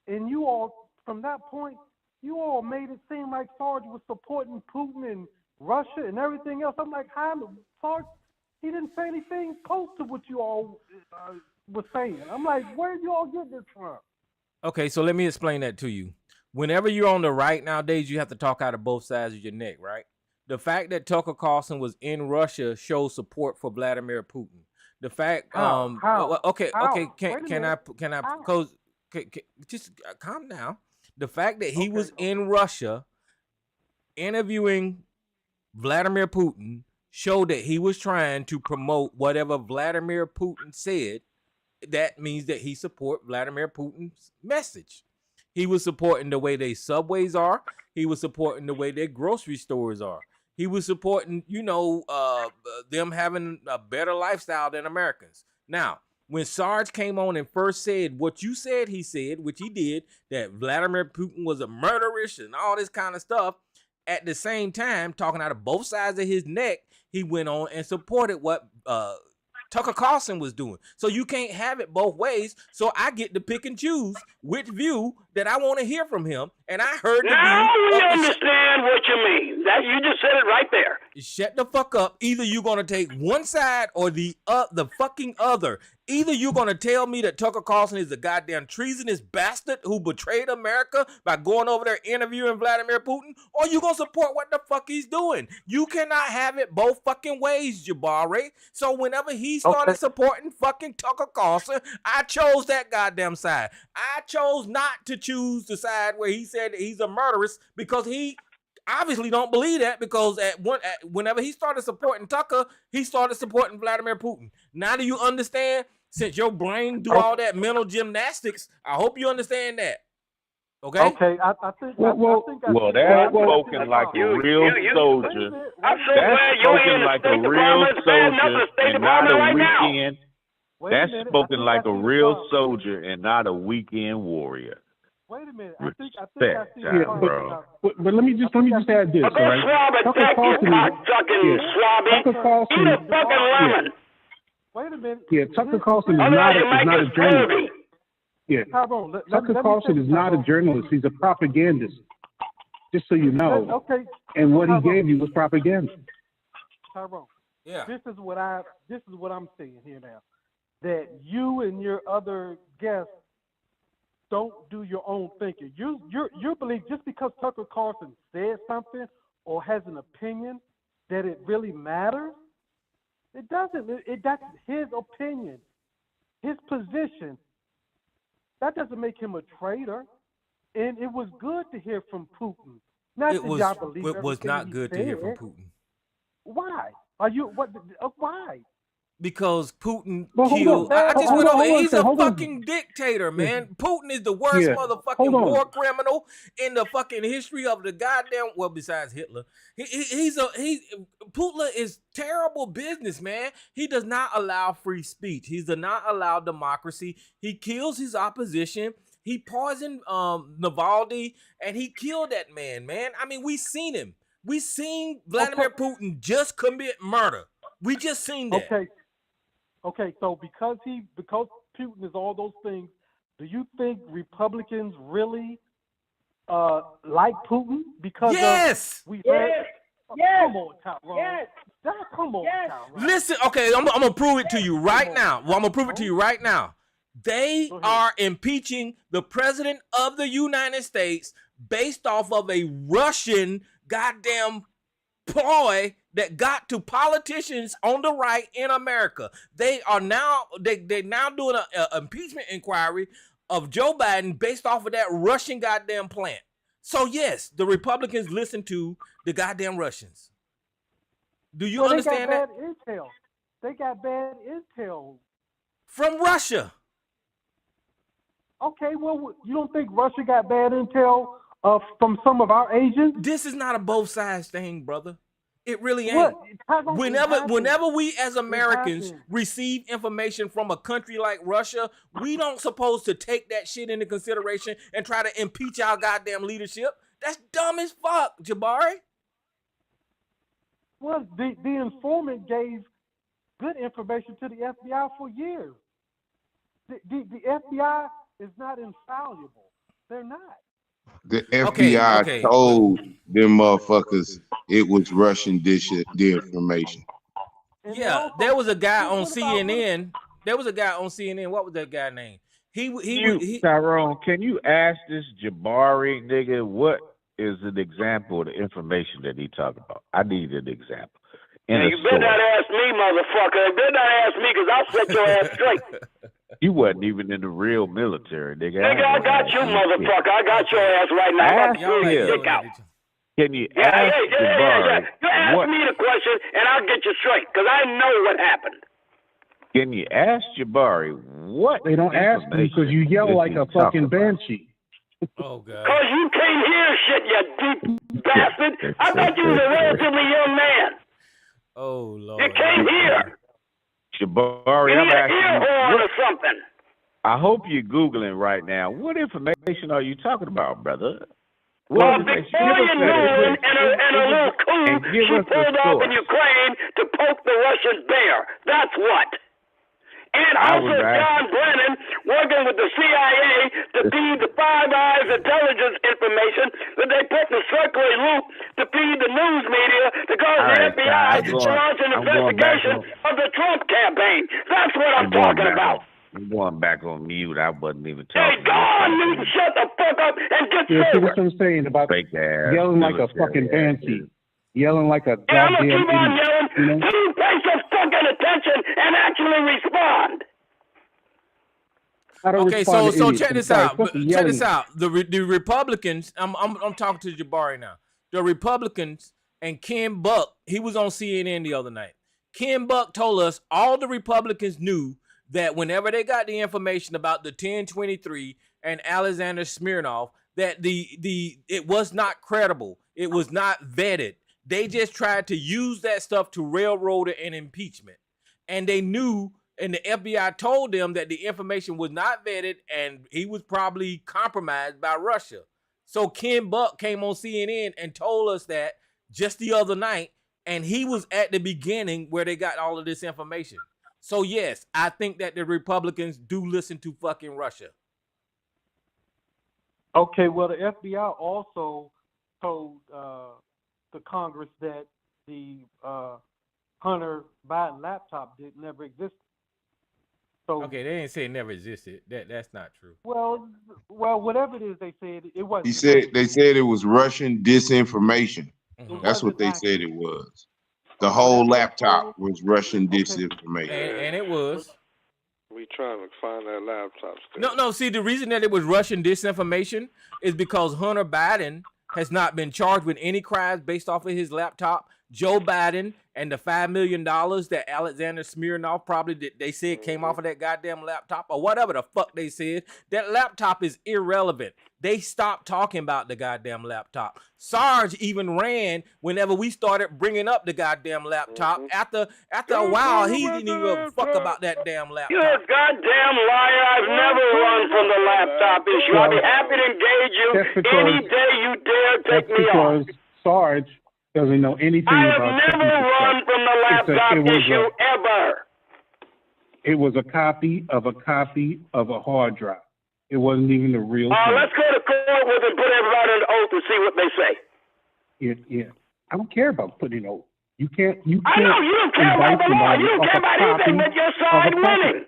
and you all from that point. You all made it seem like Sarge was supporting Putin and Russia and everything else. I'm like, Sarge, he didn't say anything close to what you all was saying. I'm like, where did you all get this from? Okay, so let me explain that to you. Whenever you're on the right nowadays, you have to talk out of both sides of your neck, right? The fact that Tucker Carlson was in Russia shows support for Vladimir Putin. The fact, How? okay, Wait a can I, How? cause, just calm down. The fact that he was in Russia interviewing Vladimir Putin showed that he was trying to promote whatever Vladimir Putin said. That means that he support Vladimir Putin's message. He was supporting the way their subways are. He was supporting the way their grocery stores are. He was supporting, them having a better lifestyle than Americans. Now, when Sarge came on and first said what you said he said, which he did, that Vladimir Putin was a murderess and all this kind of stuff, at the same time, talking out of both sides of his neck, he went on and supported what Tucker Carlson was doing. So you can't have it both ways. So I get to pick and choose which view that I want to hear from him. And I heard now we understand what you mean. That you just said it right there. Shut the fuck up. Either you're gonna take one side or the fucking other. Either you're gonna tell me that Tucker Carlson is a goddamn treasonous bastard who betrayed America by going over there interviewing Vladimir Putin, or you gonna support what the fuck he's doing. You cannot have it both fucking ways, Jabari. So whenever he started supporting fucking Tucker Carlson, I chose that goddamn side. I chose not to choose the side where he said that he's a murderess, because he obviously don't believe that, because whenever he started supporting Tucker, he started supporting Vladimir Putin. Now do you understand? Since your brain do all that mental gymnastics, I hope you understand that. Okay? Okay, I think. That's spoken like a real soldier. I'm so glad you ain't in the State Department saying nothing to State Department right now. That's spoken like a real soldier and not a weekend warrior. Wait a minute. Respect I think I see that, bro. But let me just add this. Go swab it, thank you, cock-sucking swabby. Eat a fucking lemon. Wait a minute. Yeah, Tucker Carlson is not a journalist. Yeah, Tucker Carlson is not a journalist. He's a propagandist. Just so you know. Okay. And what he gave you was propaganda. Tyrone. Yeah. This is what I'm saying here now. That you and your other guests don't do your own thinking. You believe just because Tucker Carlson said something or has an opinion that it really matters. It doesn't. That's his opinion, his position. That doesn't make him a traitor. And it was good to hear from Putin. It was not good to hear from Putin. Why? Why? Because Putin killed. I just went over. He's a fucking dictator, man. Putin is the worst motherfucking war criminal in the fucking history of the goddamn. Well, besides Hitler, Putin is terrible business, man. He does not allow free speech. He does not allow democracy. He kills his opposition. He poisoned Navalny, and he killed that man. I mean, we seen him. We seen Vladimir Putin just commit murder. We just seen that. Okay, so because Putin is all those things, do you think Republicans really like Putin? Because yes. Yes. Come on, Tyrone. Yes. Come on, Tyrone. Listen, okay, I'm gonna prove it to you right now. Well, I'm gonna prove it to you right now. They are impeaching the president of the United States based off of a Russian goddamn ploy that got to politicians on the right in America. They're now doing an impeachment inquiry of Joe Biden based off of that Russian goddamn plant. So yes, the Republicans listen to the goddamn Russians. Do you understand that? They got bad intel from Russia. Okay, well, you don't think Russia got bad intel from some of our agents? This is not a both sides thing, brother. It really ain't. Whenever we as Americans receive information from a country like Russia, we don't supposed to take that shit into consideration and try to impeach our goddamn leadership. That's dumb as fuck, Jabari. Well, the informant gave good information to the FBI for years. The FBI is not infallible. They're not. The FBI told them motherfuckers it was Russian the information. Yeah, there was a guy on CNN. There was a guy on CNN. What was that guy name? Tyrone, can you ask this Jabari nigga what is an example of the information that he talking about? I need an example. Now, you better not ask me, motherfucker. You better not ask me, because I'll set your ass straight. You wasn't even in the real military, nigga. Nigga, I got you, motherfucker. I got your ass right now. Ask him. Out. Can you ask Jabari? You ask me the question, and I'll get you straight, because I know what happened. Can you ask Jabari what? They don't ask you because you yell like a fucking banshee. Oh, God. Because you can't hear shit, you deep bastard. I thought you was a relatively young man. Oh, Lord. You can't hear. Jabari, you I'm need an asking ear you. horn or something. I hope you're Googling right now. What information are you talking about, brother? Well, Victoria Nuland and a little coup, she pulled off in Ukraine to poke the Russians bare. That's what. And also John Brennan working with the CIA to feed the Five Eyes intelligence information that they put in the circular loop to feed the news media to cause the FBI to launch an investigation of the Trump campaign. That's what I'm talking about. I'm going back on mute. I wasn't even talking. Hey, go on mute and shut the fuck up and get sober. See what I'm saying about yelling like a fucking banshee. Yelling like a goddamn idiot. I'm gonna keep on yelling till you pay some fucking attention and actually respond. Okay, so check this out. Check this out. The Republicans. I'm talking to Jabari now. The Republicans and Ken Buck. He was on CNN the other night. Ken Buck told us all the Republicans knew that whenever they got the information about the 1023 and Alexander Smirnov, that it was not credible. It was not vetted. They just tried to use that stuff to railroad an impeachment. And they knew, and the FBI told them that the information was not vetted and he was probably compromised by Russia. So Ken Buck came on CNN and told us that just the other night, and he was at the beginning where they got all of this information. So yes, I think that the Republicans do listen to fucking Russia. Okay, well, the FBI also told the Congress that the Hunter Biden laptop never existed. So okay, they didn't say it never existed. That's not true. Well, whatever it is, they said it wasn't. They said it was Russian disinformation. Mm-hmm. That's what they said it was. The whole laptop was Russian disinformation. And it was. We trying to find that laptop still. No. See, the reason that it was Russian disinformation is because Hunter Biden has not been charged with any crimes based off of his laptop. Joe Biden and the $5 million that Alexander Smirnov probably they said came off of that goddamn laptop or whatever the fuck they said. That laptop is irrelevant. They stopped talking about the goddamn laptop. Sarge even ran whenever we started bringing up the goddamn laptop. After a while, he didn't even fuck about that damn laptop. You're a goddamn liar. I've never run from the laptop issue. I'll be happy to engage you any day you dare take me on. Sarge doesn't know anything about I have never run from the laptop issue ever. It was a copy of a hard drive. It wasn't even the real thing. Let's go to court with and put everybody on the oath and see what they say. Yeah. I don't care about putting oath. You can't. I know you don't care about the law. You don't care about anything but your side winning.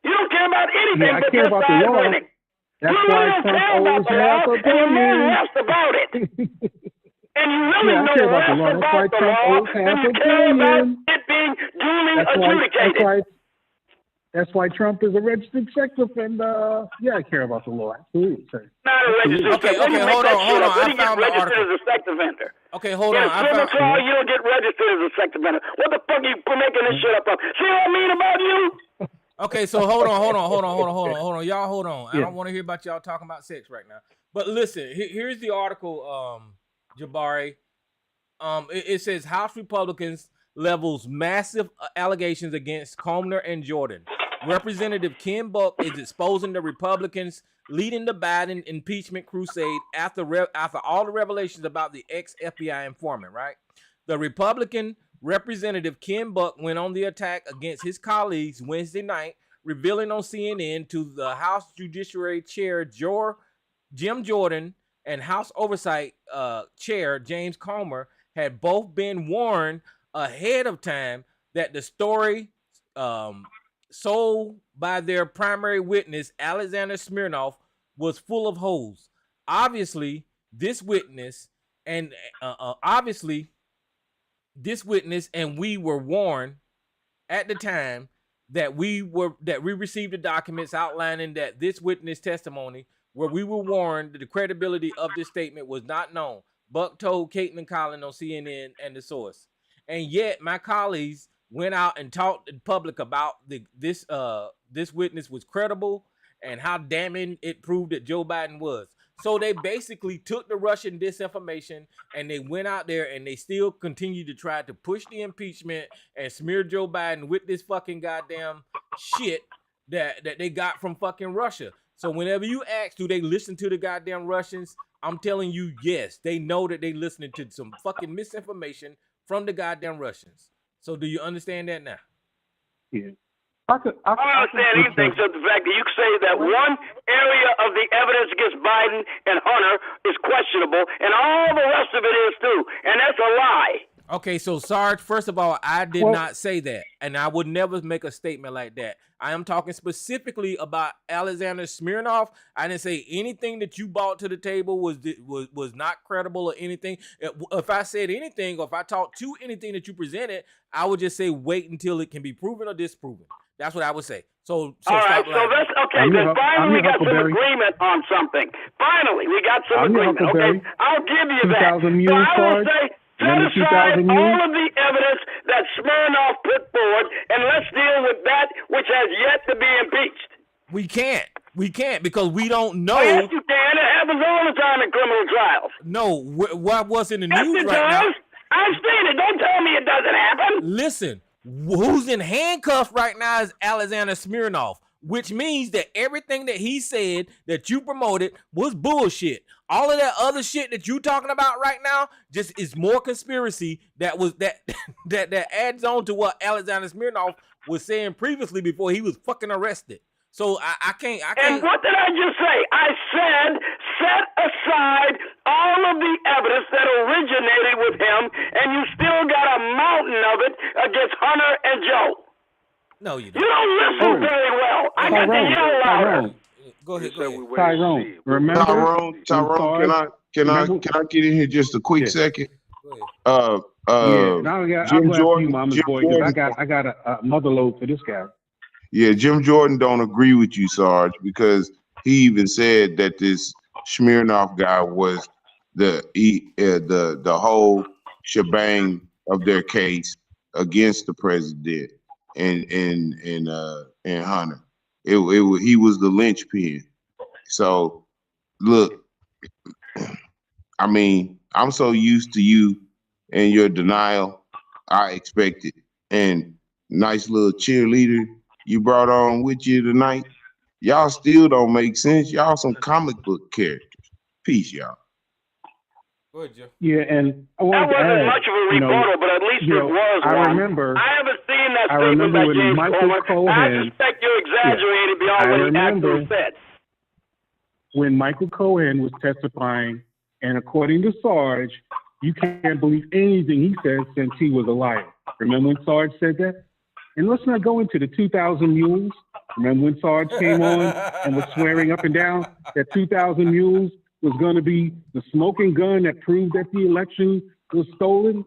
You don't care about anything but your side winning. That's why Trump owes half a billion. About it. And you really know less about the law than you care about it being duly adjudicated. That's why Trump is a registered sex offender. Yeah, I care about the law. Absolutely. Not a registered sex offender. Okay, hold on. I found the article. As a sex offender. Okay, hold on. You don't get registered as a sex offender. What the fuck are you making this shit up from? See what I mean about you? Okay, so hold on. Y'all hold on. I don't want to hear about y'all talking about sex right now. But listen, here's the article, Jabari. It says House Republicans levels massive allegations against Comer and Jordan. Representative Ken Buck is exposing the Republicans leading the Biden impeachment crusade after all the revelations about the ex-FBI informant, right? The Republican Representative Ken Buck went on the attack against his colleagues Wednesday night, revealing on CNN to the House Judiciary Chair Jim Jordan and House Oversight Chair James Comer had both been warned ahead of time that the story so by their primary witness, Alexander Smirnov, was full of holes. Obviously, this witness and we were warned at the time that we received the documents outlining that this witness testimony, where we were warned that the credibility of this statement was not known. Buck told Caitlin Collin on CNN and the source. And yet my colleagues went out and talked in public about this witness was credible and how damning it proved that Joe Biden was. So they basically took the Russian disinformation and they went out there and they still continue to try to push the impeachment and smear Joe Biden with this fucking goddamn shit that they got from fucking Russia. So whenever you ask, do they listen to the goddamn Russians? I'm telling you, yes, they know that they listening to some fucking misinformation from the goddamn Russians. So do you understand that now? Yeah. I don't understand anything except the fact that you say that one area of the evidence against Biden and Hunter is questionable, and all the rest of it is too, and that's a lie. Okay, so Sarge, first of all, I did not say that, and I would never make a statement like that. I am talking specifically about Alexander Smirnov. I didn't say anything that you brought to the table was not credible or anything. If I said anything, or if I talked to anything that you presented, I would just say wait until it can be proven or disproven. That's what I would say. So all right, so that's okay. Then finally we got some agreement on something. Finally, we got some agreement. Okay, I'll give you that. So I will say, set aside all of the evidence that Smirnov put forward, and let's deal with that which has yet to be impeached. We can't because we don't know. Oh, yes, you can. It happens all the time in criminal trials. No, what was in the news right now? I've seen it. Don't tell me it doesn't happen. Listen, who's in handcuffs right now is Alexander Smirnov, which means that everything that he said that you promoted was bullshit. All of that other shit that you talking about right now just is more conspiracy that adds on to what Alexander Smirnov was saying previously before he was fucking arrested. So I can't. And what did I just say? I said set aside all of the evidence that originated with him, and you still got a mountain of it against Hunter and Joe. No, you don't. You don't listen very well. I got to yell louder. Go ahead. Tyrone, remember? Tyrone, can I get in here just a quick second? Jim Jordan, I got a mother load for this guy. Yeah, Jim Jordan don't agree with you, Sarge, because he even said that this Smirnov guy was the whole shebang of their case against the president and Hunter. He was the linchpin. So look, I mean, I'm so used to you and your denial. I expect it. And nice little cheerleader you brought on with you tonight. Y'all still don't make sense. Y'all some comic book characters. Peace, y'all. Go ahead, Jeff. Yeah, and I wanted that wasn't to add, much of a rebuttal, but at least it was one. I haven't seen that statement by James Comer. I suspect you exaggerated beyond what he actually said. When Michael Cohen was testifying, and according to Sarge, you can't believe anything he said since he was a liar. Remember when Sarge said that? And let's not go into the 2,000 mules. Remember when Sarge came on and was swearing up and down that 2,000 mules was going to be the smoking gun that proved that the election was stolen?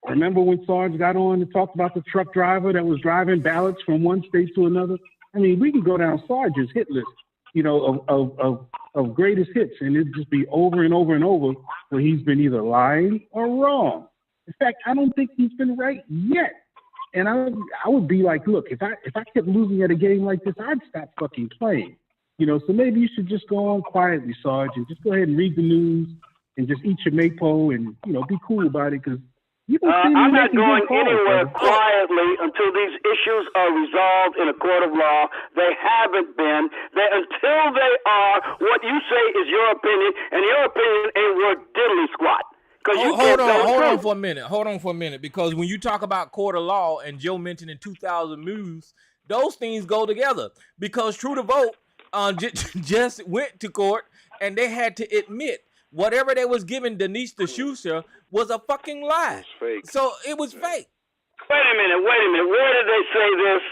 Remember when Sarge got on and talked about the truck driver that was driving ballots from one state to another? I mean, we can go down Sarge's hit list, of greatest hits, and it'd just be over and over and over where he's been either lying or wrong. In fact, I don't think he's been right yet. And I would be like, look, if I kept losing at a game like this, I'd stop fucking playing. So maybe you should just go on quietly, Sarge, and just go ahead and read the news and just eat your mapo and, be cool about it, because you don't see me I'm not making going good calls, anywhere brother. quietly until these issues are resolved in a court of law. They haven't been. Until they are, what you say is your opinion, and your opinion ain't worth diddly squat. Hold on for a minute, because when you talk about court of law and Joe mentioned in 2,000 moves, those things go together, because True to Vote just went to court and they had to admit whatever they was giving Denise DeShusha was a fucking lie. It's fake. So it was fake. Wait a minute. Where did they say this?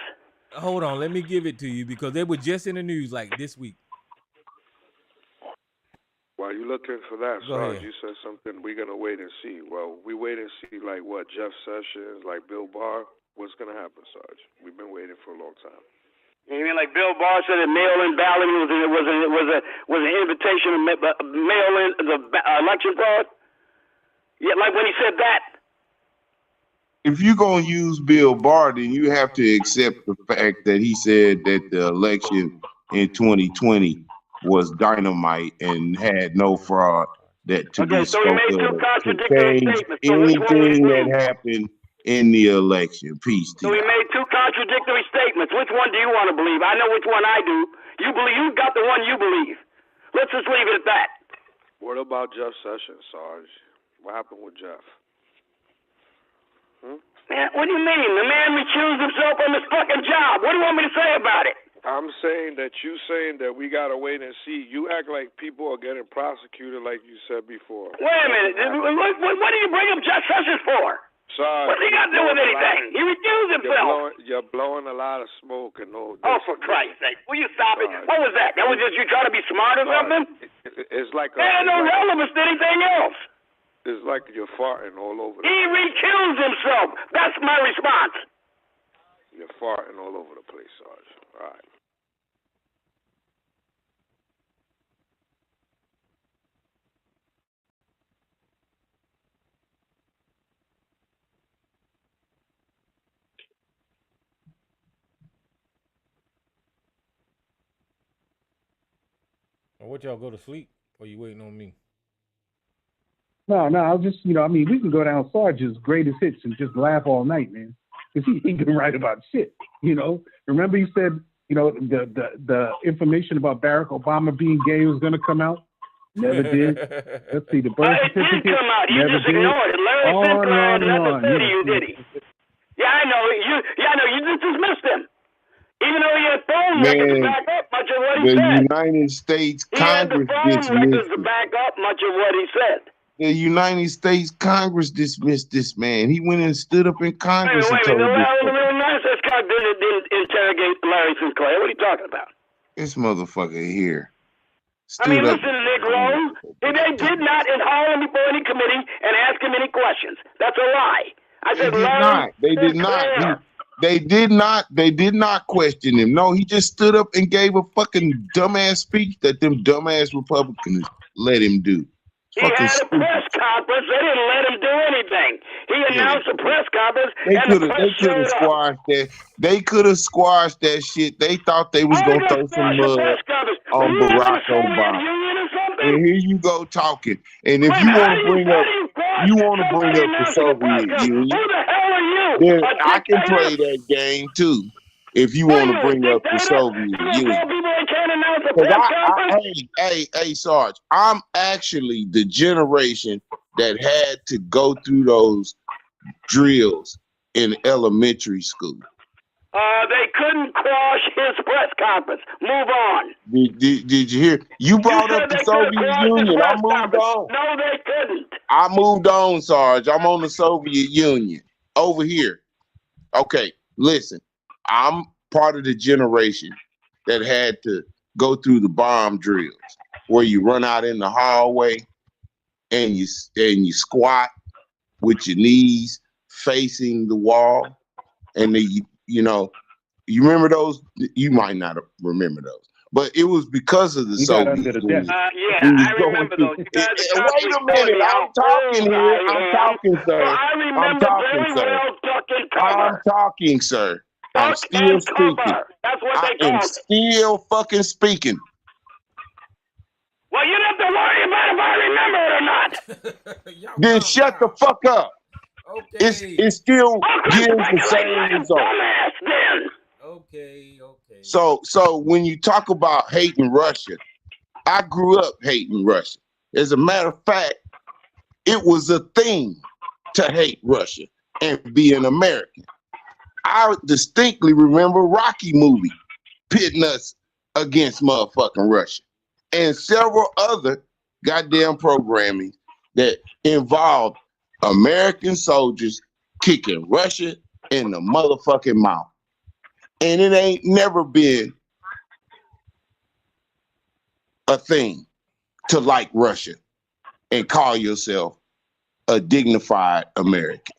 Hold on, let me give it to you because they were just in the news like this week. While you looking for that, Go Sarge, ahead. you said something. We're gonna wait and see. Well, we wait and see like what Jeff Sessions, like Bill Barr. What's gonna happen, Sarge? We've been waiting for a long time. You mean like Bill Barr said that mail-in balloting was an invitation to mail in the election fraud? Yeah, like when he said that. If you're gonna use Bill Barr, then you have to accept the fact that he said that the election in 2020 was dynamite and had no fraud that to be So he made two spoken to contradictory change statements. So which one anything do that you believe? happened in the election. Peace to So he y'all. made two contradictory statements. Which one do you want to believe? I know which one I do. You got the one you believe. Let's just leave it at that. What about Jeff Sessions, Sarge? What happened with Jeff? Man, what do you mean? The man recused himself from his fucking job. What do you want me to say about it? I'm saying that we gotta wait and see. You act like people are getting prosecuted, like you said before. Wait a minute. What do you bring up Jeff Sessions for? Sorry. What's he got to do with anything? He recused himself. You're blowing a lot of smoke and all. Oh, for Christ's sake! Will you stop it? What was that? That was just you trying to be smart or something? It's like It had no relevance to anything else. It's like you're farting all over. He recused himself. That's my response. You're farting all over the place, Sarge. All right. What y'all go to sleep? Or you waiting on me? No, I'll just, we can go down Sarge's greatest hits and just laugh all night, man. Because he can write about shit, Remember he said, the information about Barack Obama being gay was going to come out? Never did. Let's see, the birth certificate. It did come out. You never just ignored it. Larry Fitzgerald had nothing to say to you, did he? Yeah, I know. You just dismissed him. Even though he had phone records to back up much of what he said. The United States Congress dismissed to back up much of what he said. The United States Congress dismissed this man. He went and stood up in Congress and told the United States Congress didn't interrogate Larry Sinclair. What are you talking about? This motherfucker here. Listen, Negro. They did not haul him before any committee and ask him any questions. That's a lie. I said Larry Sinclair. They did not question him. No, he just stood up and gave a fucking dumbass speech that them dumbass Republicans let him do. He had a press conference. They didn't let him do anything. He announced a press conference. They could have squashed that. They could have squashed that shit. They thought they was gonna throw some mud on Barack Obama. And here you go talking. And if you want to bring up the Soviet Union, who the hell are you? then I can play that game too. If you want to bring up the Soviet Union. Hey, Sarge, I'm actually the generation that had to go through those drills in elementary school. They couldn't quash his press conference. Move on. Did you hear? You brought up the Soviet Union. I moved on. No, they couldn't. I moved on, Sarge. I'm on the Soviet Union. Over here. Okay, listen. I'm part of the generation that had to go through the bomb drills where you run out in the hallway and you squat with your knees facing the wall, and then you remember those? You might not remember those, but it was because of the Soviet Union. I remember those. Wait a minute, I'm talking here. I'm talking, sir. I'm talking, sir. I'm still speaking. That's what I am still fucking speaking. Well, you don't have to worry about if I remember it or not. Then shut the fuck up. Okay. It's still getting the same result. Okay. So when you talk about hating Russia, I grew up hating Russia. As a matter of fact, it was a thing to hate Russia and be an American. I distinctly remember Rocky movie pitting us against motherfucking Russia and several other goddamn programming that involved American soldiers kicking Russia in the motherfucking mouth. And it ain't never been a thing to like Russia and call yourself a dignified American.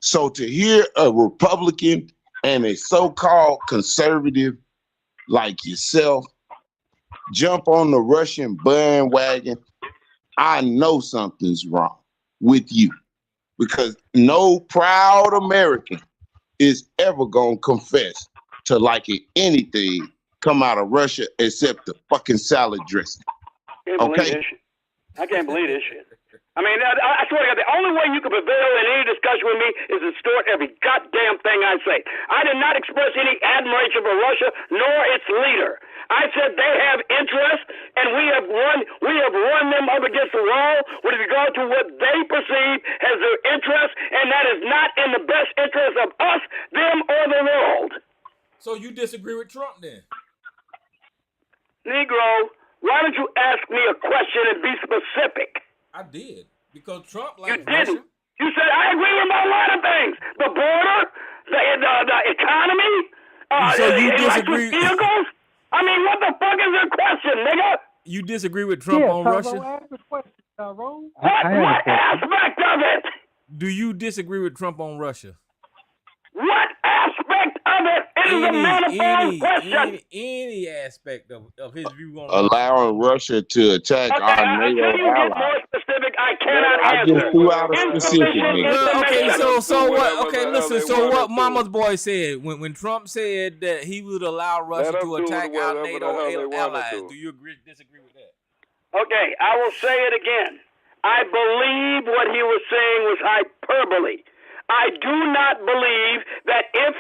So to hear a Republican and a so-called conservative like yourself jump on the Russian bandwagon, I know something's wrong with you, because no proud American is ever gonna confess to liking anything come out of Russia except the fucking salad dressing. Okay? I can't believe this shit. I mean, I swear to God, the only way you can prevail in any discussion with me is to distort every goddamn thing I say. I did not express any admiration for Russia nor its leader. I said they have interests, and we have run them up against the wall with regard to what they perceive as their interests, and that is not in the best interest of us, them, or the world. So you disagree with Trump then? Negro, why don't you ask me a question and be specific? I did, because Trump likes Russia. You didn't. Russia. You said I agree with a lot of things. The border, the economy. So you disagree? Vehicles. I mean, what the fuck is your question, nigga? You disagree with Trump on Russia? Ask the question, Tyrone. What aspect of it? Do you disagree with Trump on Russia? What aspect of it? It is a manifold question. Any aspect of his view on allowing Russia to attack our NATO allies. Get more specific, I cannot answer. I just threw out a specific. Well, okay, so what? Okay, listen. So what Mama's boy said when Trump said that he would allow Russia to attack our NATO allies. Do you disagree with that? Okay, I will say it again. I believe what he was saying was hyperbole. I do not believe that if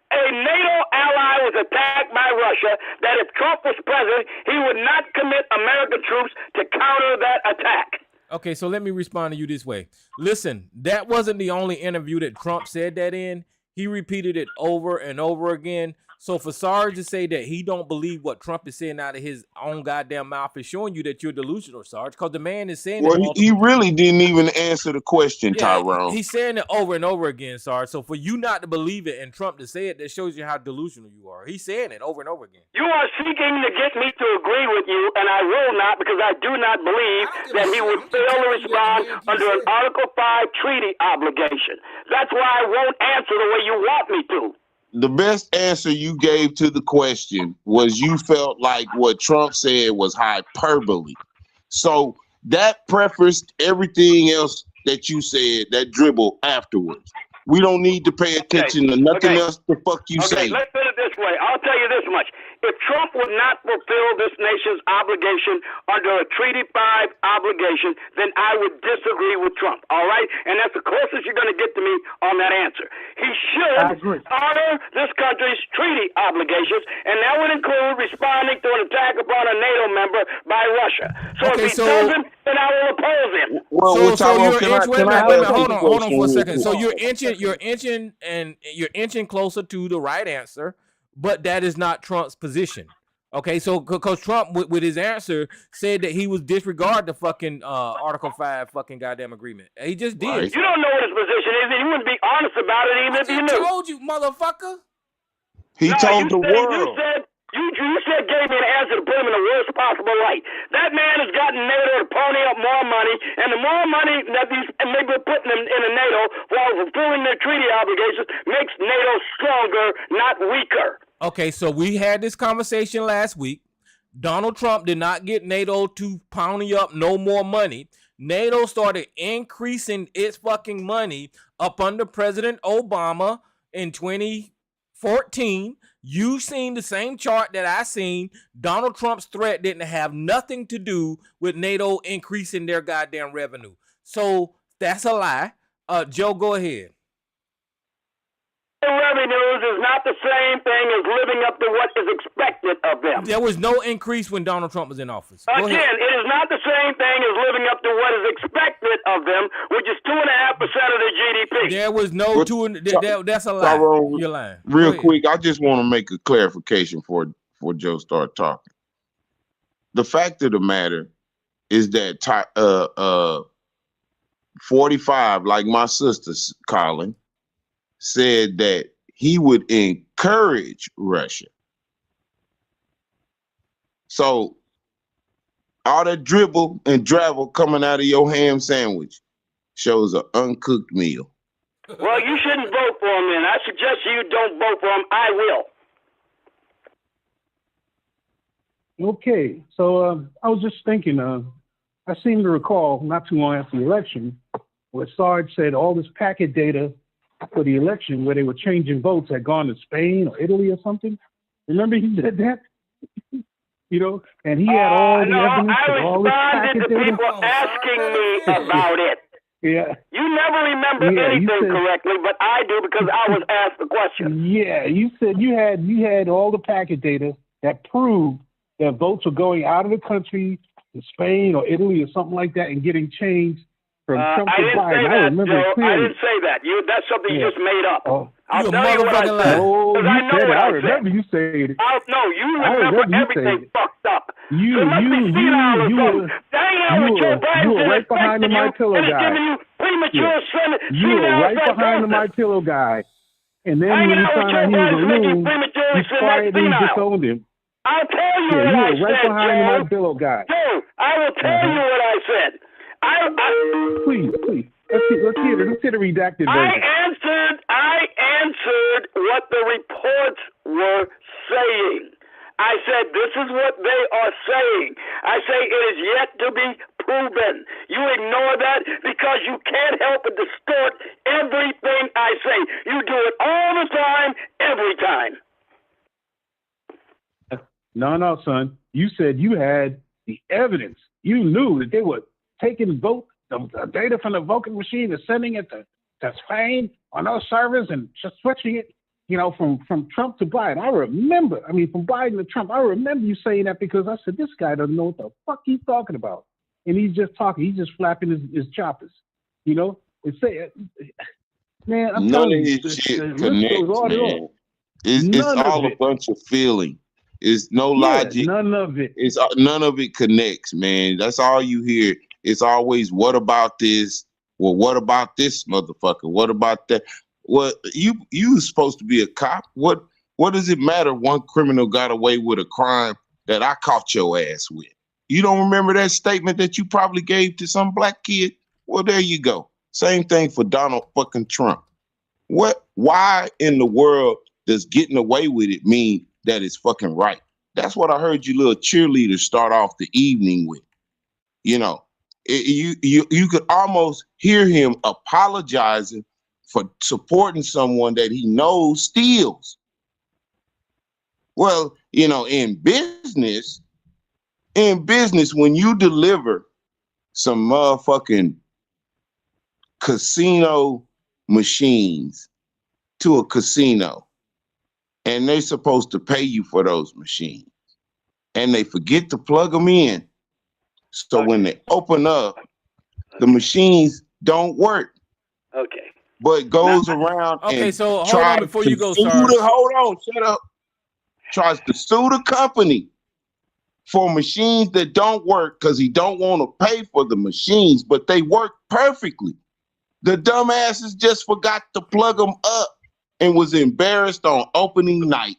a NATO ally was attacked by Russia, that if Trump was president, he would not commit American troops to counter that attack. Okay, so let me respond to you this way. Listen, that wasn't the only interview that Trump said that in. He repeated it over and over again. So for Sarge to say that he don't believe what Trump is saying out of his own goddamn mouth is showing you that you're delusional, Sarge, because the man is saying well, he really didn't even answer the question, yeah, Tyrone. He's saying it over and over again, Sarge. So for you not to believe it and Trump to say it, that shows you how delusional you are. He's saying it over and over again. You are seeking to get me to agree with you, and I will not, because I do not believe that he would fail to respond under an Article 5 treaty obligation. That's why I won't answer the way you want me to. The best answer you gave to the question was you felt like what Trump said was hyperbole. So that prefaced everything else that you said, that dribble afterwards. We don't need to pay attention to nothing else the fuck you say. Let's put it this way. I'll tell you this much. If Trump would not fulfill this nation's obligation under a Treaty 5 obligation, then I would disagree with Trump, all right? And that's the closest you're going to get to me on that answer. He should honor this country's treaty obligations, and that would include responding to an attack upon a NATO member by Russia. So if he doesn't, then I will oppose him. Well, so you're inching. Hold on for a second. So you're inching closer to the right answer. But that is not Trump's position. Okay, so because Trump with his answer said that he was disregard the fucking Article 5 fucking goddamn agreement. He just did. Right. You don't know what his position is, and you wouldn't be honest about it even if you knew. I told you, motherfucker. He told the world. You said gave me an answer to put him in the worst possible light. That man has gotten NATO to pony up more money, and the more money that these maybe putting them in a NATO while fulfilling their treaty obligations makes NATO stronger, not weaker. Okay, so we had this conversation last week. Donald Trump did not get NATO to pony up no more money. NATO started increasing its fucking money up under President Obama in 2014. You seen the same chart that I seen. Donald Trump's threat didn't have nothing to do with NATO increasing their goddamn revenue. So that's a lie. Joe, go ahead. Revenues is not the same thing as living up to what is expected of them. There was no increase when Donald Trump was in office. Again, it is not the same thing as living up to what is expected of them, which is 2.5% of their GDP. There was no that's a lie. Tyrone, you're lying. Real quick, I just want to make a clarification before Joe starts talking. The fact of the matter is that 45, like my sister's calling, said that he would encourage Russia. So all that dribble and drabble coming out of your ham sandwich shows an uncooked meal. Well, you shouldn't vote for him then. I suggest you don't vote for him. I will. Okay, so I was just thinking, I seem to recall not too long after the election where Sarge said all this packet data for the election where they were changing votes had gone to Spain or Italy or something. Remember he said that? You know, and he had all the evidence and all this packet data. I responded to people asking me about it. Yeah. You never remember anything correctly, but I do because I was asked the question. Yeah, you said you had all the packet data that proved that votes were going out of the country to Spain or Italy or something like that and getting changed from Trump to Biden. I remember it clearly. I didn't say that. That's something you just made up. I'll tell you what I said. No, you said it. I remember you saying it. No, you remember everything fucked up. You were right behind the My Pillow guy. You were right behind the My Pillow guy. And then when you found out he was a loon, you quietly disowned him. I'll tell you what I said. You were right behind the My Pillow guy. Joe, I will tell you what I said. Please. Let's hear the redacted version. I answered what the reports were saying. I said, this is what they are saying. I say it is yet to be proven. You ignore that because you can't help but distort everything I say. You do it all the time, every time. No, son. You said you had the evidence. You knew that they were taking the data from the voting machine and sending it to Spain on those servers and just switching it, from Trump to Biden. I remember, from Biden to Trump, I remember you saying that because I said, this guy doesn't know what the fuck he's talking about. And he's just talking, he's just flapping his choppers, man, I'm none telling of you, his shit connects, man. It's all a bunch of feeling. It's no logic. None of it. None of it connects, man. That's all you hear. It's always, what about this? Well, what about this motherfucker? What about that? Well, you supposed to be a cop. What does it matter? One criminal got away with a crime that I caught your ass with. You don't remember that statement that you probably gave to some black kid? Well, there you go. Same thing for Donald fucking Trump. Why in the world does getting away with it mean that it's fucking right? That's what I heard you little cheerleaders start off the evening with. You could almost hear him apologizing for supporting someone that he knows steals. Well, in business, when you deliver some motherfucking casino machines to a casino, and they're supposed to pay you for those machines, and they forget to plug them in. So when they open up, the machines don't work. Okay. But goes around and so hold on before you go, Sarge. Hold on, shut up. Tries to sue the company for machines that don't work because he don't want to pay for the machines, but they work perfectly. The dumbasses just forgot to plug them up and was embarrassed on opening night.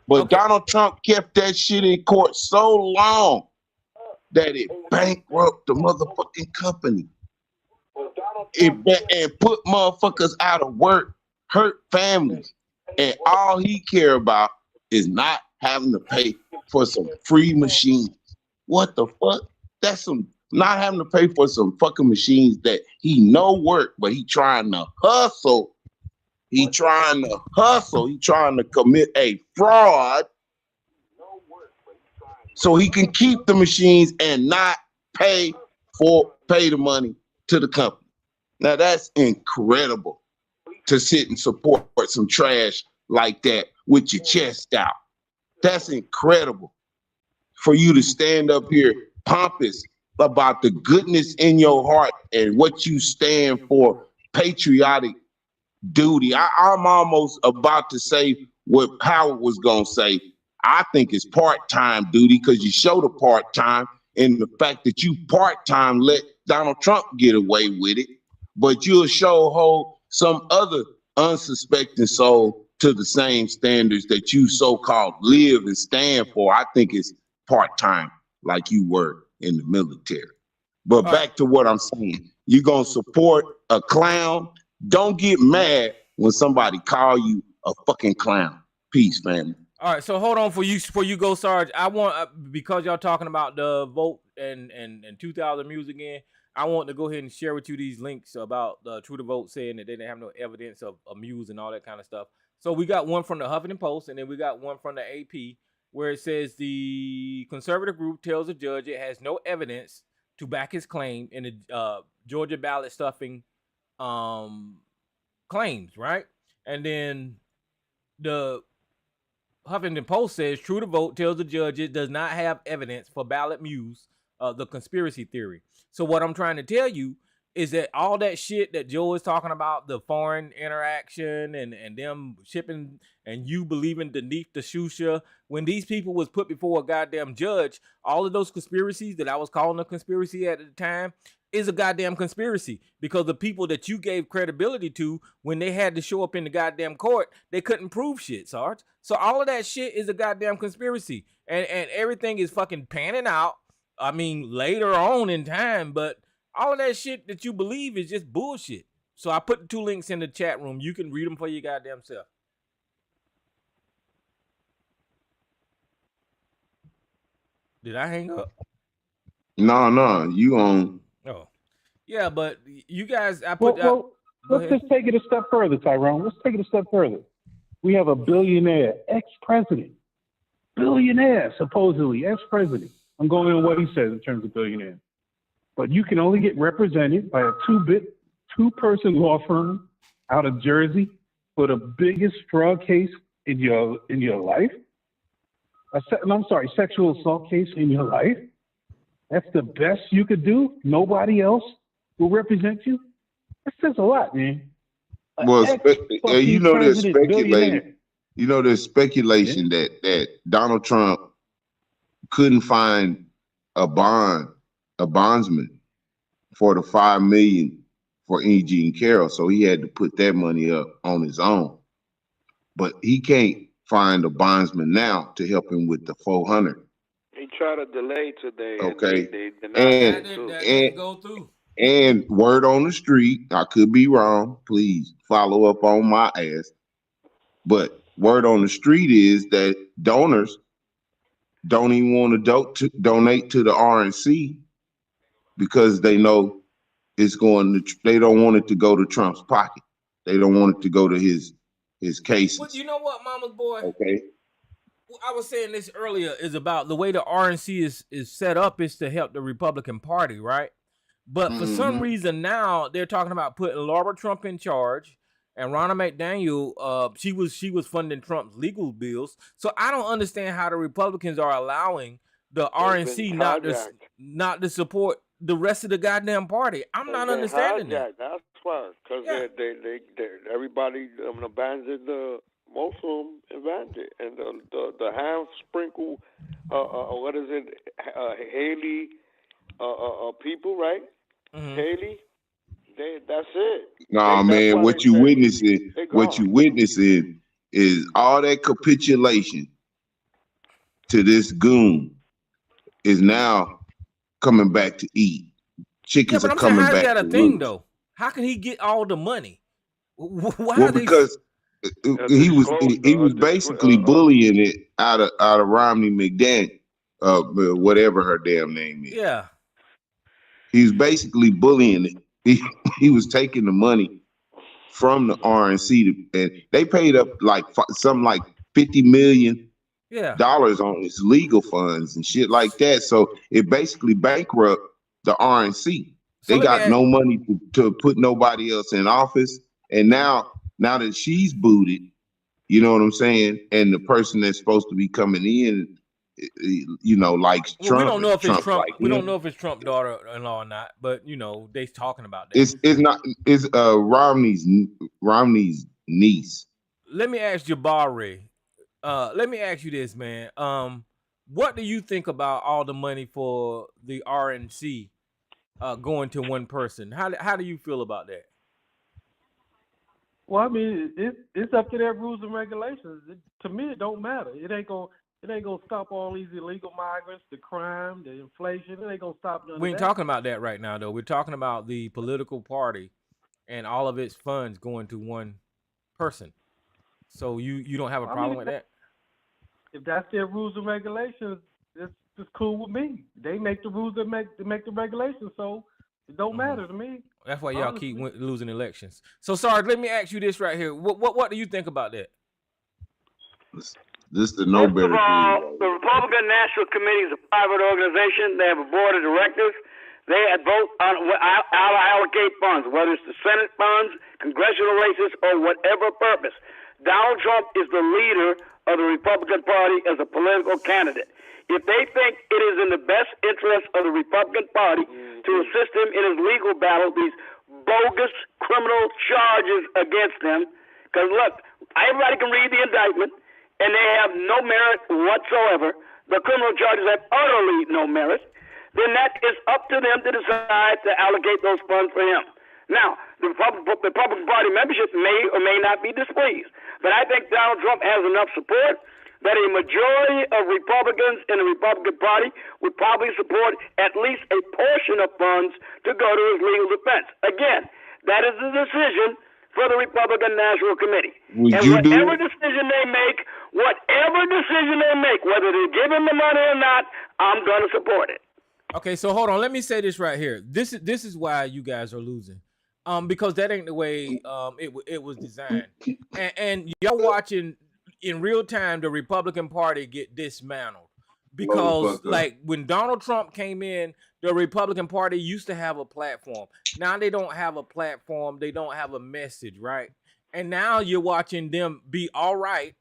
But Donald Trump kept that shit in court so long that it bankrupted the motherfucking company. And put motherfuckers out of work, hurt families. And all he care about is not having to pay for some free machines. What the fuck? That's some not having to pay for some fucking machines that he know work, but he trying to hustle. He trying to commit a fraud so he can keep the machines and not pay the money to the company. Now that's incredible to sit and support some trash like that with your chest out. That's incredible for you to stand up here pompous about the goodness in your heart and what you stand for, patriotic duty. I'm almost about to say what Howard was going to say. I think it's part-time duty because you show the part-time and the fact that you part-time let Donald Trump get away with it, but you'll show some other unsuspecting soul to the same standards that you so-called live and stand for, I think it's part-time, like you were in the military. But back to what I'm saying, you're going to support a clown. Don't get mad when somebody call you a fucking clown. Peace, family. All right, so hold on for you go, Sarge. I want because y'all talking about the vote and 2000 music again. I want to go ahead and share with you these links about the True to Vote saying that they didn't have no evidence of Muse and all that kind of stuff. So we got one from the Huffington Post, and then we got one from the AP where it says the conservative group tells the judge it has no evidence to back his claim in the Georgia ballot stuffing claims, right? And then the Huffington Post says True to Vote tells the judge it does not have evidence for ballot Muse, the conspiracy theory. So what I'm trying to tell you is that all that shit that Joe is talking about, the foreign interaction and them shipping and you believing beneath the shusha, when these people was put before a goddamn judge, all of those conspiracies that I was calling a conspiracy at the time is a goddamn conspiracy, because the people that you gave credibility to when they had to show up in the goddamn court, they couldn't prove shit, Sarge. So all of that shit is a goddamn conspiracy, and everything is fucking panning out. I mean, later on in time, but all of that shit that you believe is just bullshit. So I put the 2 links in the chat room. You can read them for your goddamn self. Did I hang up? No, you on. Oh, yeah, but you guys, I Well, put. let's just take it a step further, Tyrone. Let's take it a step further. We have a billionaire, ex-president, billionaire, supposedly ex-president. I'm going on what he says in terms of billionaire. But you can only get represented by a two-person law firm out of Jersey for the biggest fraud case in your life. Sexual assault case in your life. That's the best you could do. Nobody else will represent you. That says a lot, man. Well, you know, there's speculating. You know, there's speculation that Donald Trump couldn't find a bondsman for the $5 million for E.G. and Carroll, so he had to put that money up on his own. But he can't find a bondsman now to help him with the 400. He tried to delay today. Okay, and that didn't go through. And word on the street, I could be wrong. Please follow up on my ass. But word on the street is that donors don't even want to donate to the RNC because they know it's going to. They don't want it to go to Trump's pocket. They don't want it to go to his cases. But you know what, Mama's boy? Okay. I was saying this earlier is about the way the RNC is set up is to help the Republican Party, right? But for some reason now they're talking about putting Laura Trump in charge, and Ronna McDaniel, she was funding Trump's legal bills. So I don't understand how the Republicans are allowing the RNC not to support the rest of the goddamn party. I'm not understanding that. That's why, because they everybody abandoned the Muslim abandoned, and the half sprinkle what is it, Haley people, right? Mm-hmm. Haley, that's it. Nah, man, what you witnessing is all that capitulation to this goon is now coming back to eat. Chickens are coming back. How's that a thing though? How can he get all the money? Because he was basically bullying it out of Romney McDaniel, whatever her damn name is. Yeah. He was basically bullying it. He was taking the money from the RNC, and they paid up something like $50 million on his legal funds and shit like that. So it basically bankrupt the RNC. They got no money to put nobody else in office, and now that she's booted, you know what I'm saying, and the person that's supposed to be coming in, likes Trump. We don't know if it's Trump. Like we don't know if it's Trump's daughter-in-law or not, but they talking about that. It's not. It's Romney's niece. Let me ask Jabari. Let me ask you this, man. What do you think about all the money for the RNC going to one person? How do you feel about that? Well, I mean, it's up to their rules and regulations. To me, it don't matter. It ain't gonna stop all these illegal migrants, the crime, the inflation. It ain't gonna stop none We of ain't that. talking about that right now, though. We're talking about the political party and all of its funds going to one person. So you don't have a problem with that? If that's their rules and regulations, it's cool with me. They make the rules and make the regulations, so it don't matter to me. That's why y'all keep losing elections. So, Sarge, let me ask you this right here. What do you think about that? This the no better First of all, thing. the Republican National Committee is a private organization. They have a board of directors. They vote on how to allocate funds, whether it's the Senate funds, congressional races, or whatever purpose. Donald Trump is the leader of the Republican Party as a political candidate. If they think it is in the best interest of the Republican Party to assist him in his legal battle, these bogus criminal charges against him, because look, everybody can read the indictment, and they have no merit whatsoever. The criminal charges have utterly no merit. Then that is up to them to decide to allocate those funds for him. Now, the Republican Party membership may or may not be displeased, but I think Donald Trump has enough support that a majority of Republicans in the Republican Party would probably support at least a portion of funds to go to his legal defense. Again, that is the decision for the Republican National Committee. Whatever decision they make, whether they give him the money or not, I'm going to support it. Okay, so hold on. Let me say this right here. This is why you guys are losing. Because that ain't the way it was designed. And y'all watching in real time the Republican Party get dismantled. Because like when Donald Trump came in, the Republican Party used to have a platform. Now they don't have a platform. They don't have a message, right? And now you're watching them be all right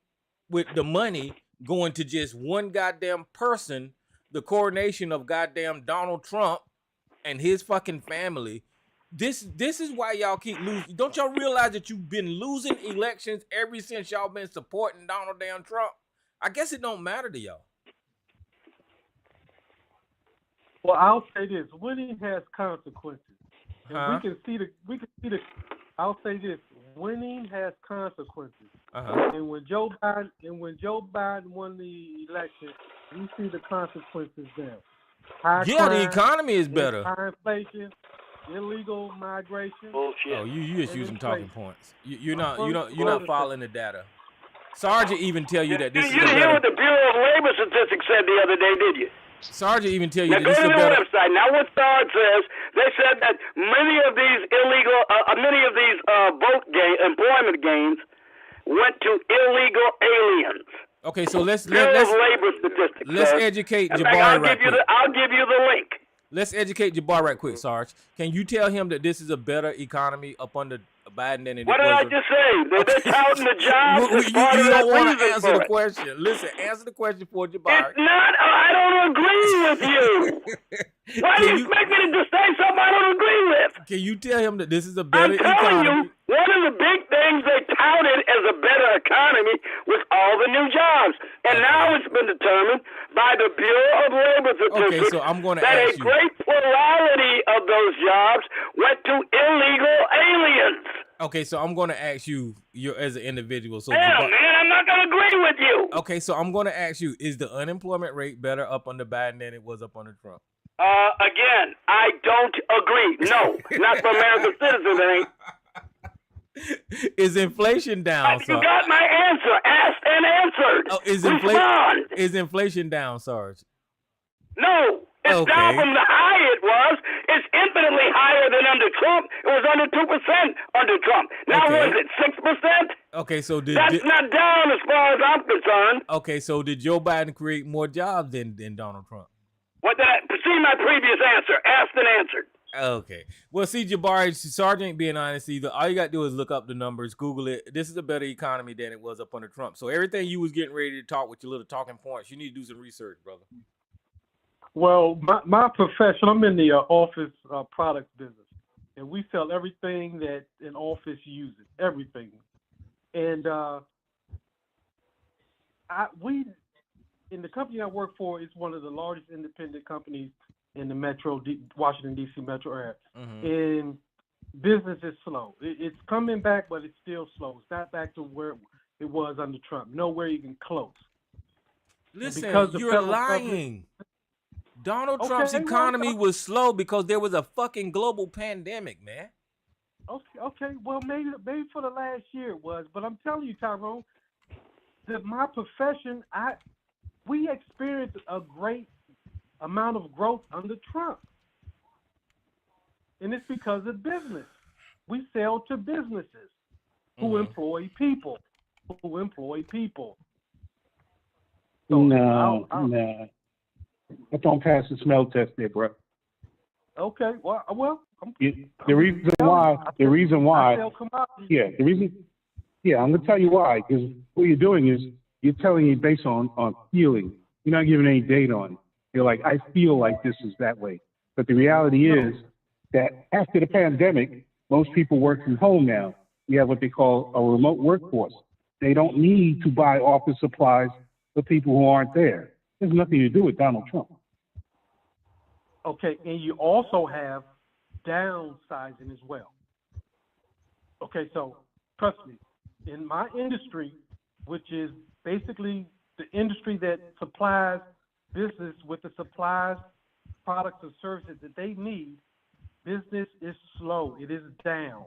with the money going to just one goddamn person, the coronation of goddamn Donald Trump and his fucking family. This is why y'all keep losing. Don't y'all realize that you've been losing elections ever since y'all been supporting Donald damn Trump? I guess it don't matter to y'all. Well, I'll say this: winning has consequences, and we can see the. I'll say this: winning has consequences. And when Joe Biden won the election, we see the consequences there. High crime, the economy is better. High inflation, illegal migration. Bullshit. Oh, you just using talking points. You're not following the data. Sergeant even tell you that this is a better. You hear what the Bureau of Labor Statistics said the other day, did you? Sergeant even tell you now that this is a better. Go to the website. Now what Sarge says, they said that many of these employment gains went to illegal aliens. Okay, so let's labor statistics. Let's educate Jabari right quick. I'll give you the link. Let's educate Jabari right quick, Sarge. Can you tell him that this is a better economy up under Biden than it was? What did I just say? They're touting the jobs. You don't want to answer the question. Listen, answer the question for Jabari. It's not. I don't agree with you. Why do you expect me to say something I don't agree with? Can you tell him that this is a better economy? I'm telling you, one of the big things they touted as a better economy was all the new jobs. And now it's been determined by the Bureau of Labor Statistics so I'm going to that ask a great plurality of those jobs went to illegal aliens. Okay, so I'm going to ask you, as an individual. So man, I'm not going to agree with you. Okay, so I'm going to ask you, is the unemployment rate better up under Biden than it was up under Trump? Again, I don't agree. No, not for American citizens, it ain't. Is inflation down? You got my answer. Asked and answered. Oh, is inflation down, Sarge? No, it's down from the high it was. It's infinitely higher than under Trump. It was under 2% under Trump. Now what is it, 6%? Okay, so that's not down as far as I'm concerned. Okay, so did Joe Biden create more jobs than Donald Trump? What did I see? My previous answer, asked and answered. Okay. Well, see, Jabari, Sarge ain't being honest either. All you got to do is look up the numbers, Google it. This is a better economy than it was up under Trump. So everything you was getting ready to talk with your little talking points, you need to do some research, brother. Well, my profession, I'm in the office products business, and we sell everything that an office uses, everything. And in the company I work for, it's one of the largest independent companies in the Washington, D.C. metro area. And business is slow. It's coming back, but it's still slow. It's not back to where it was under Trump. Nowhere even close. Listen, you're lying. Donald Trump's economy was slow because there was a fucking global pandemic, man. Okay. Well, maybe for the last year it was, but I'm telling you, Tyrone, that my profession, we experienced a great amount of growth under Trump. And it's because of business. We sell to businesses who employ people. So no. I don't pass the smell test there, bro. Okay. Well. The reason why. I'm gonna tell you why. Because what you're doing is you're telling me based on feeling. You're not giving any data on it. You're like, I feel like this is that way. But the reality is that after the pandemic, most people work from home now. We have what they call a remote workforce. They don't need to buy office supplies for people who aren't there. There's nothing to do with Donald Trump. Okay, and you also have downsizing as well. Okay, so trust me, in my industry, which is basically the industry that supplies business with the supplies, products, and services that they need, business is slow. It is down.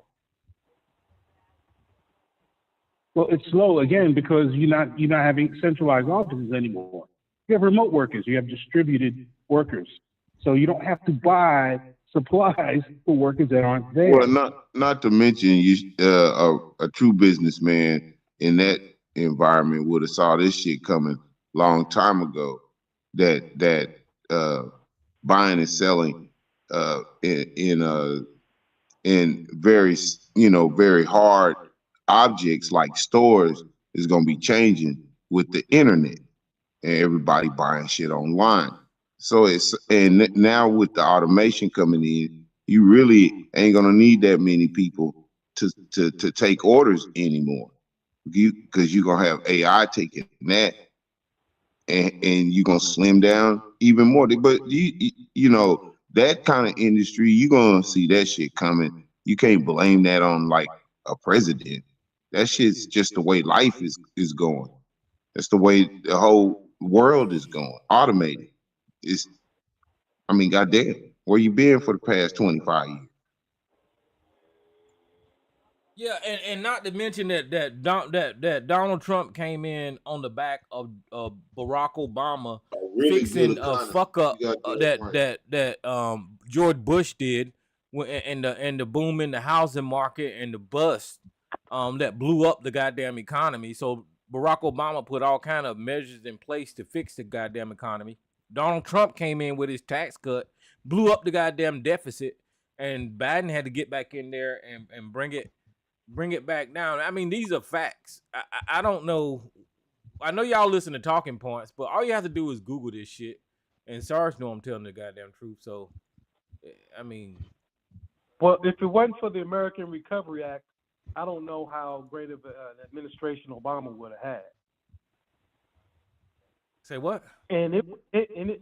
Well, it's slow again because you're not having centralized offices anymore. You have remote workers. You have distributed workers. So you don't have to buy supplies for workers that aren't there. Well, not to mention a true businessman in that environment would have saw this shit coming long time ago. That buying and selling in very very hard objects like stores is going to be changing with the internet and everybody buying shit online. So and now with the automation coming in, you really ain't gonna need that many people to take orders anymore. Because you're gonna have AI taking that, and you're gonna slim down even more. But you know that kind of industry, you're gonna see that shit coming. You can't blame that on like a president. That shit's just the way life is going. That's the way the whole world is going. Automated. Goddamn, where you been for the past 25 years? Yeah, and not to mention that Donald Trump came in on the back of Barack Obama really fixing a fuck up that George Bush did and the boom in the housing market and the bust that blew up the goddamn economy. So Barack Obama put all kind of measures in place to fix the goddamn economy. Donald Trump came in with his tax cut, blew up the goddamn deficit, and Biden had to get back in there and bring it back down. I mean, these are facts. I don't know. I know y'all listen to talking points, but all you have to do is Google this shit, and Sarge know I'm telling the goddamn truth. So, I mean, well, if it wasn't for the American Recovery Act, I don't know how great of an administration Obama would have had. Say what? And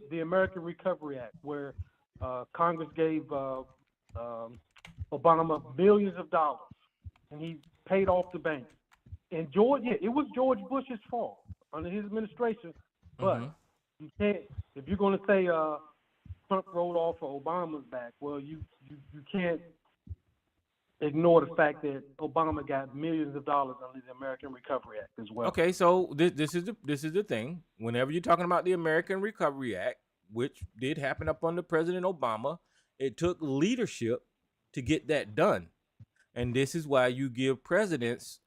the American Recovery Act, where Congress gave Obama millions of dollars, and he paid off the banks. And it was George Bush's fault under his administration. But you can't, if you're going to say Trump rolled off of Obama's back, well, you can't ignore the fact that Obama got millions of dollars under the American Recovery Act as well. Okay, so this is the thing. Whenever you're talking about the American Recovery Act, which did happen up under President Obama, it took leadership to get that done. And this is why you give presidents,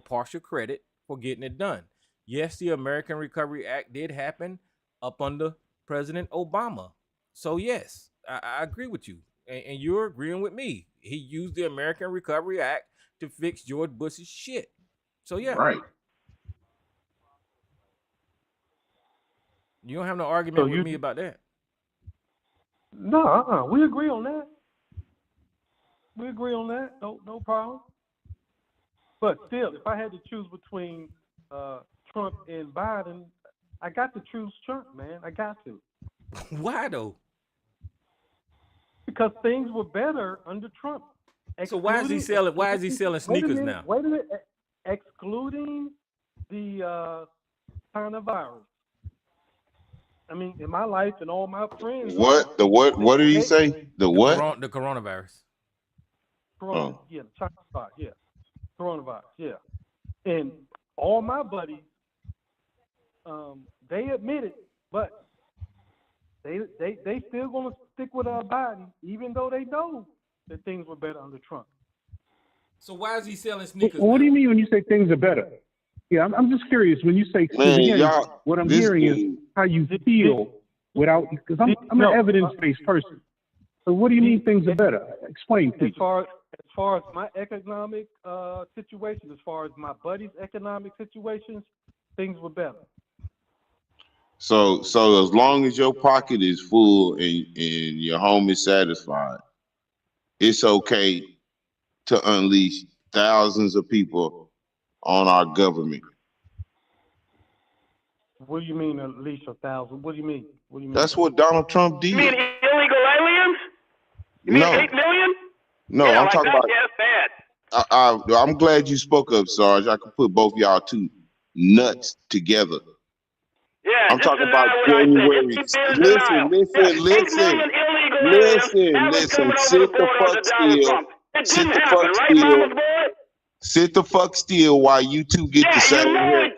partial credit for getting it done. Yes, the American Recovery Act did happen up under President Obama. So yes, I agree with you. And you're agreeing with me. He used the American Recovery Act to fix George Bush's shit. So yeah. Right. You don't have no argument with me about that. No, we agree on that. We agree on that. No problem. But still, if I had to choose between Trump and Biden, I got to choose Trump, man. I got to. Why though? Because things were better under Trump. So why is he selling? Why is he selling sneakers now? Wait a minute. Excluding the coronavirus. I mean, in my life and all my friends. What did he say? The what? The coronavirus. Yeah, the China virus. Yeah, coronavirus. Yeah, and all my buddies, they admit it, but they still gonna stick with Biden, even though they know that things were better under Trump. So why is he selling sneakers? What do you mean when you say things are better? Yeah, I'm just curious when you say. What I'm hearing is how you feel without, because I'm an evidence-based person. So what do you mean things are better? Explain, please. As far as my economic situation, as far as my buddies' economic situations, things were better. So as long as your pocket is full and your home is satisfied, it's okay to unleash thousands of people on our government. What do you mean unleash 1,000? What do you mean? That's what Donald Trump did. You mean illegal aliens? You mean 8 million? No, yeah, I'm talking about. Yes, I'm glad you spoke up, Sarge. I could put both y'all two nuts together. Yeah, I'm talking about January. Listen. Sit the fuck still. Sit the fuck still while you two get the same haircut.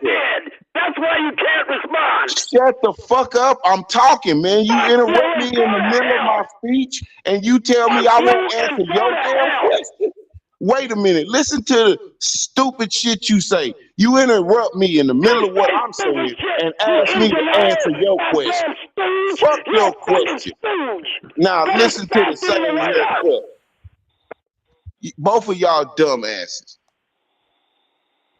That's why you can't respond. Shut the fuck up. I'm talking, man. You interrupt me in the middle of my speech and you tell me I won't answer your damn question. Wait a minute. Listen to the stupid shit you say. You interrupt me in the middle of what I'm saying and ask me to answer your question. Fuck your question. Now listen to the same haircut. Both of y'all dumbasses.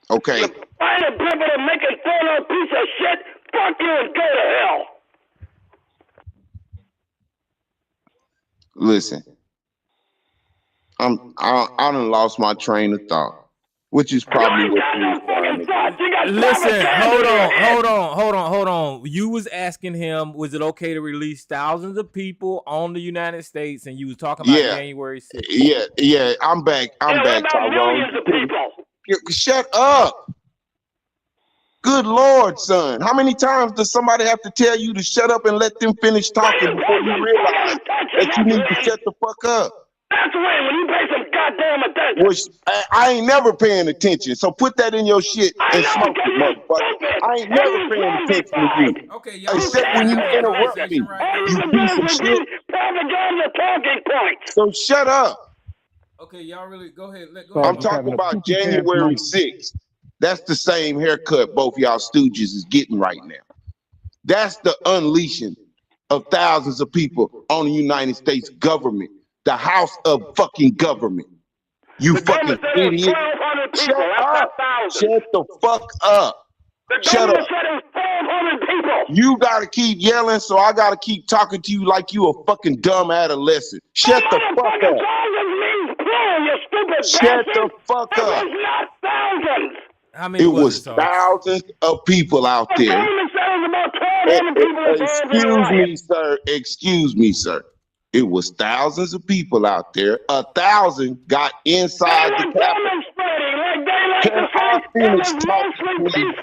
Okay. Find a people to make a throw piece of shit. Fuck you and go to hell. Listen. I done lost my train of thought, which is probably what you was trying to do. Listen, hold on. You was asking him, was it okay to release thousands of people on the United States, and you was talking about January 6th. Yeah, I'm back. I'm back, Tyrone. Shut up. Good Lord, son. How many times does somebody have to tell you to shut up and let them finish talking before you realize that you need to shut the fuck up? That's when you pay some goddamn attention. Which I ain't never paying attention. So put that in your shit and smoke it, motherfucker. I ain't never paying attention to you. Okay, except when you interrupt me. You piece of shit. Propaganda talking points. So shut up. Okay, y'all really go ahead. I'm talking about January 6th. That's the same haircut both y'all stooges is getting right now. That's the unleashing of thousands of people on the United States government. The house of fucking government. You fucking idiot. Shut up. Shut the fuck up. Shut up. You gotta keep yelling, so I gotta keep talking to you like you a fucking dumb adolescent. Shut the fuck up. Shut the fuck up. How many it was thousands of people out there. Excuse me, sir. It was thousands of people out there. 1,000 got inside the Capitol. Can I finish talking, please?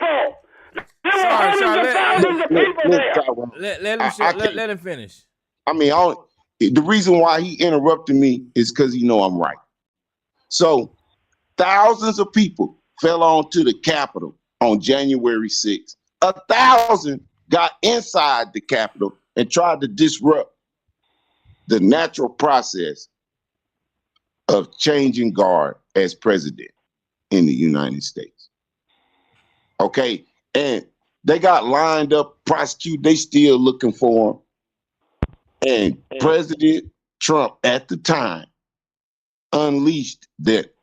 Let him finish. I mean, the reason why he interrupted me is because he know I'm right. So, thousands of people fell onto the Capitol on January 6th. 1,000 got inside the Capitol and tried to disrupt the natural process of changing guard as president in the United States. Okay, and they got lined up, prosecuted, they still looking for him. And President Trump at the time unleashed that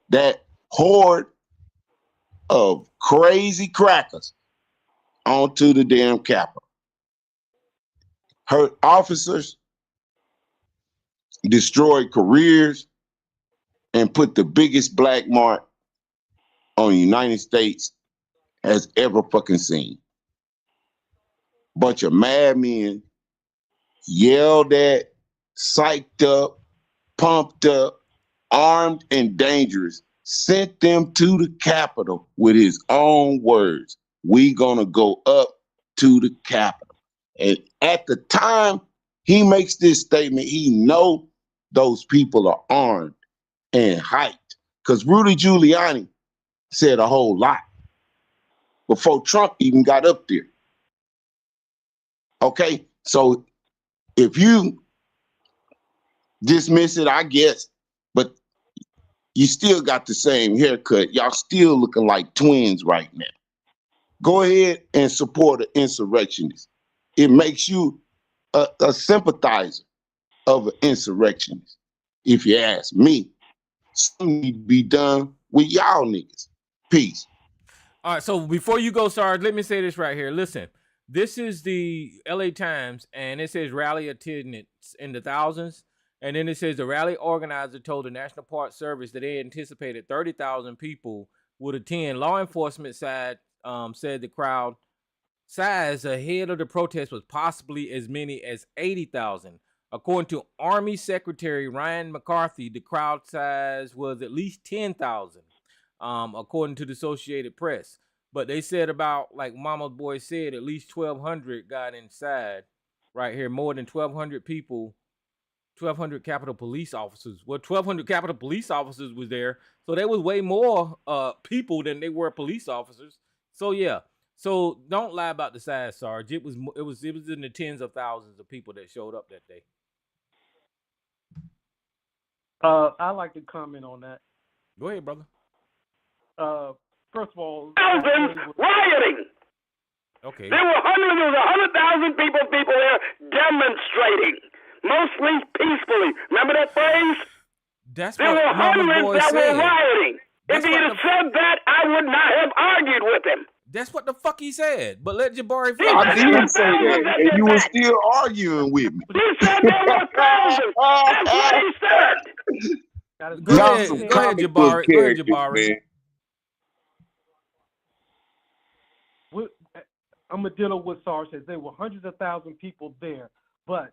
horde of crazy crackers onto the damn Capitol. Hurt officers, destroyed careers, and put the biggest black mark on the United States has ever fucking seen. Bunch of madmen yelled at, psyched up, pumped up, armed and dangerous, sent them to the Capitol with his own words. We gonna go up to the Capitol. And at the time he makes this statement, he know those people are armed and hyped. Because Rudy Giuliani said a whole lot before Trump even got up there. Okay, so if you dismiss it, I guess, but you still got the same haircut. Y'all still looking like twins right now. Go ahead and support an insurrectionist. It makes you a sympathizer of an insurrectionist, if you ask me. Something need to be done with y'all niggas. Peace. All right, so before you go, Sarge, let me say this right here. Listen, this is the LA Times, and it says rally attendance in the thousands. And then it says the rally organizer told the National Park Service that they anticipated 30,000 people would attend. Law enforcement side said the crowd size ahead of the protest was possibly as many as 80,000. According to Army Secretary Ryan McCarthy, the crowd size was at least 10,000, according to the Associated Press. But they said about, like Mama's boy said, at least 1,200 got inside right here. More than 1,200 people, 1,200 Capitol Police officers. Well, 1,200 Capitol Police officers was there. So there was way more people than they were police officers. So, yeah. So don't lie about the size, Sarge. It was in the tens of thousands of people that showed up that day. I'd like to comment on that. Go ahead, brother. First of all, thousands rioting. Okay. There were hundreds, there was 100,000 people there demonstrating, mostly peacefully. Remember that phrase? That's there what were Mama's hundreds boy that said. were rioting. That's if he had said that, I would not have argued with him. That's what the fuck he said. But let Jabari finish. I didn't say that, and you were still arguing with me. He said there were thousands. That's what he said. Go ahead, Jabari. Go ahead, Jabari. Man. I'm going to deal with what Sarge says. There were hundreds of thousands of people there, but